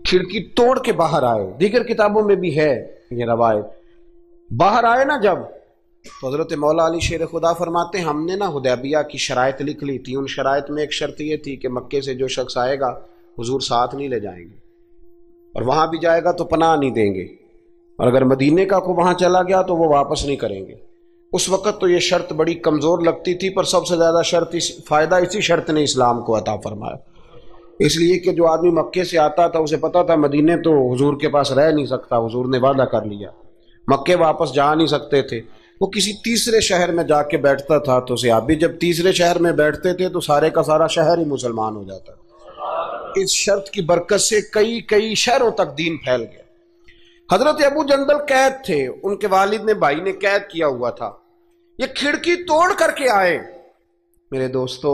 کھڑکی توڑ کے باہر آئے. دیگر کتابوں میں بھی ہے یہ روایت. باہر آئے نا جب, تو حضرت مولا علی شیر خدا فرماتے ہیں ہم نے نا حدیبیہ کی شرائط لکھ لی تھی. ان شرائط میں ایک شرط یہ تھی کہ مکے سے جو شخص آئے گا حضور ساتھ نہیں لے جائیں گے, اور وہاں بھی جائے گا تو پناہ نہیں دیں گے, اور اگر مدینے کا کو وہاں چلا گیا تو وہ واپس نہیں کریں گے. اس وقت تو یہ شرط بڑی کمزور لگتی تھی, پر سب سے زیادہ فائدہ اسی شرط نے اسلام کو عطا فرمایا. اس لیے کہ جو آدمی مکے سے آتا تھا اسے پتا تھا مدینے تو حضور کے پاس رہ نہیں سکتا, حضور نے وعدہ کر لیا. مکے واپس جا نہیں سکتے تھے, وہ کسی تیسرے شہر میں جا کے بیٹھتا تھا. تو صحابی جب تیسرے شہر میں بیٹھتے تھے تو سارے کا سارا شہر ہی مسلمان ہو جاتا. اس شرط کی برکت سے کئی شہروں تک دین پھیل گیا. حضرت ابو جندل قید تھے, ان کے والد نے, بھائی نے قید کیا ہوا تھا. یہ کھڑکی توڑ کر کے آئے. میرے دوستو,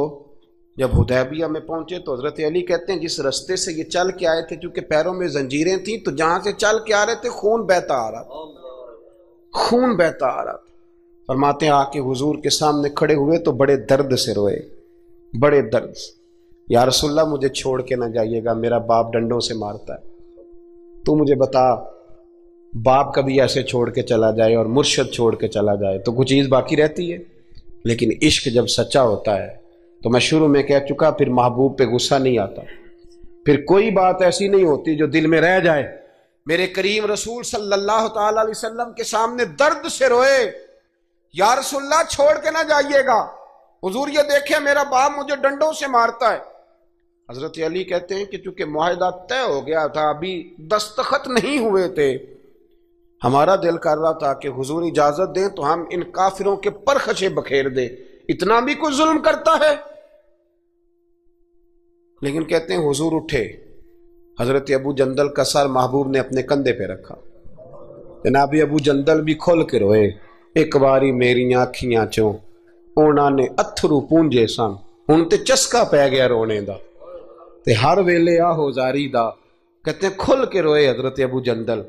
جب حدیبیہ میں پہنچے تو حضرت علی کہتے ہیں جس رستے سے یہ چل کے آئے تھے, چونکہ پیروں میں زنجیریں تھیں, تو جہاں سے چل کے آ رہے تھے خون بہتا آ رہا تھا, خون بہتا آ رہا تھا. فرماتے ہیں آ کے حضور کے سامنے کھڑے ہوئے تو بڑے درد سے روئے, بڑے درد سے. یا رسول اللہ مجھے چھوڑ کے نہ جائیے گا, میرا باپ ڈنڈوں سے مارتا ہے. تو مجھے بتا, باپ کبھی ایسے چھوڑ کے چلا جائے اور مرشد چھوڑ کے چلا جائے تو کچھ چیز باقی رہتی ہے. لیکن عشق جب سچا ہوتا ہے تو میں شروع میں کہہ چکا, پھر محبوب پہ غصہ نہیں آتا, پھر کوئی بات ایسی نہیں ہوتی جو دل میں رہ جائے. میرے کریم رسول صلی اللہ تعالی علیہ وسلم کے سامنے درد سے روئے, یا رسول اللہ چھوڑ کے نہ جائیے گا, حضور یہ دیکھیں میرا باپ مجھے ڈنڈوں سے مارتا ہے. حضرت علی کہتے ہیں کہ چونکہ معاہدہ طے ہو گیا تھا, ابھی دستخط نہیں ہوئے تھے, ہمارا دل کر رہا تھا کہ حضور اجازت دیں تو ہم ان کافروں کے پرخچے بکھیر دیں, اتنا بھی کوئی ظلم کرتا ہے. لیکن کہتے ہیں حضور اٹھے, حضرت ابو جندل کا سر محبوب نے اپنے کندھے پہ رکھا. جناب ابو جندل بھی کھل کے روئے, ایک باری میری آنکھیاں چوں اونا نے اتھرو پونجے سن, ہن تے چسکا پہ گیا رونے دا, تے ہر ویلے آہو زاری دا. کہتے ہیں کھل کے روئے حضرت ابو جندل,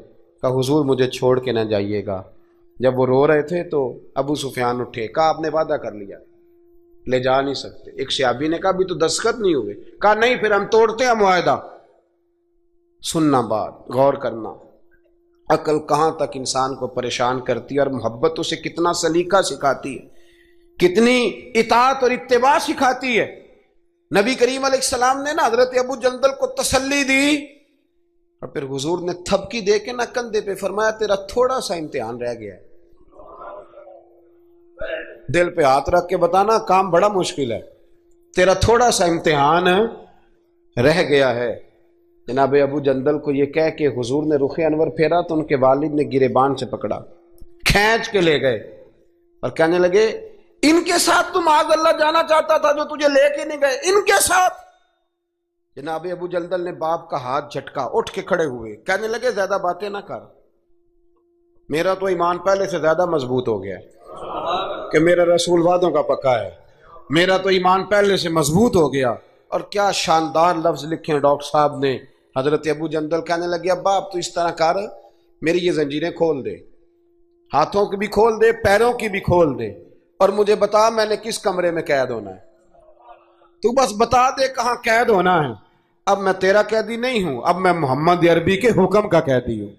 کہ حضور مجھے چھوڑ کے نہ جائیے گا, جب وہ رو رہے تھے تو ابو سفیان اٹھے، کہا آپ نے وعدہ کر لیا لے جا نہیں سکتے۔ ایک صحابی نے کہا بھی تو دستخط نہیں ہوئے، کہا نہیں پھر ہم توڑتے ہیں معاہدہ۔ سننا بات، غور کرنا، عقل کہاں تک انسان کو پریشان کرتی ہے اور محبت اسے کتنا سلیقہ سکھاتی ہے، کتنی اطاعت اور اتباع سکھاتی ہے۔ نبی کریم علیہ السلام نے نا حضرت ابو جندل کو تسلی دی اور پھر حضور نے تھپکی دے کے نا کندھے پہ فرمایا تیرا تھوڑا سا امتحان رہ گیا ہے۔ دل پہ ہاتھ رکھ کے بتانا کام بڑا مشکل ہے، تیرا تھوڑا سا امتحان رہ گیا ہے۔ جناب ابو جندل کو یہ کہہ کہ حضور نے رخ انور پھیرا تو ان کے والد نے گریبان سے پکڑا، کھینچ کے لے گئے اور کہنے لگے ان کے ساتھ تو معاذ اللہ جانا چاہتا تھا جو تجھے لے کے نہیں گئے، ان کے ساتھ۔ جناب ابو جندل نے باپ کا ہاتھ جھٹکا، اٹھ کے کھڑے ہوئے، کہنے لگے زیادہ باتیں نہ کر، میرا تو ایمان پہلے سے زیادہ مضبوط ہو گیا ہے کہ میرا رسول وعدوں کا پکا ہے، میرا تو ایمان پہلے سے مضبوط ہو گیا۔ اور کیا شاندار لفظ لکھے ہیں ڈاکٹر صاحب نے۔ حضرت ابو جندل کہنے لگے ابا آپ تو اس طرح کر، میری یہ زنجیریں کھول دے، ہاتھوں کی بھی کھول دے، پیروں کی بھی کھول دے، اور مجھے بتا میں نے کس کمرے میں قید ہونا ہے، تو بس بتا دے کہاں قید ہونا ہے۔ اب میں تیرا قیدی نہیں ہوں، اب میں محمد عربی کے حکم کا قیدی ہوں۔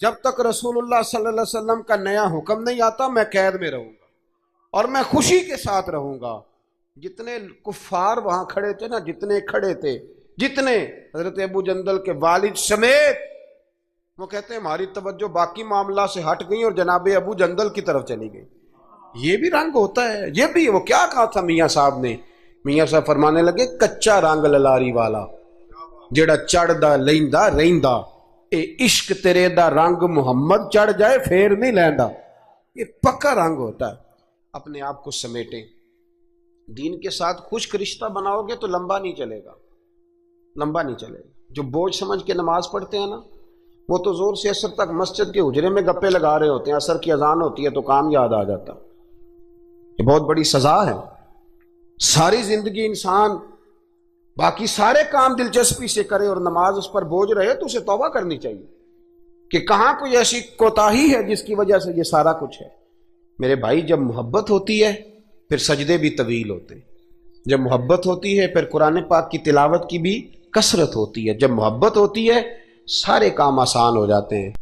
جب تک رسول اللہ صلی اللہ علیہ وسلم کا نیا حکم نہیں آتا میں قید میں رہوں گا اور میں خوشی کے ساتھ رہوں گا۔ جتنے کفار وہاں کھڑے تھے نا، جتنے کھڑے تھے، جتنے حضرت ابو جندل کے والد سمیت، وہ کہتے ہیں ہماری توجہ باقی معاملہ سے ہٹ گئی اور جناب ابو جندل کی طرف چلی گئی۔ یہ بھی رنگ ہوتا ہے، یہ بھی وہ کیا کہا تھا میاں صاحب نے؟ میاں صاحب فرمانے لگے کچا رنگ للاری والا جڑا چڑھ دا لیندا رہندا، اے عشق تیرے دا رنگ محمد چڑھ جائے پھر نہیں لیندا۔ یہ پکا رنگ ہوتا ہے۔ اپنے آپ کو سمیٹیں، دین کے ساتھ خشک رشتہ بناؤ گے تو لمبا نہیں چلے گا، لمبا نہیں چلے گا۔ جو بوجھ سمجھ کے نماز پڑھتے ہیں نا، وہ تو زور سے عصر تک مسجد کے حجرے میں گپے لگا رہے ہوتے ہیں، عصر کی اذان ہوتی ہے تو کام یاد آ جاتا۔ یہ بہت بڑی سزا ہے۔ ساری زندگی انسان باقی سارے کام دلچسپی سے کرے اور نماز اس پر بوجھ رہے تو اسے توبہ کرنی چاہیے کہ کہاں کوئی ایسی کوتاہی ہے جس کی وجہ سے یہ سارا کچھ ہے۔ میرے بھائی، جب محبت ہوتی ہے پھر سجدے بھی طویل ہوتے ہیں، جب محبت ہوتی ہے پھر قرآن پاک کی تلاوت کی بھی کثرت ہوتی ہے، جب محبت ہوتی ہے سارے کام آسان ہو جاتے ہیں۔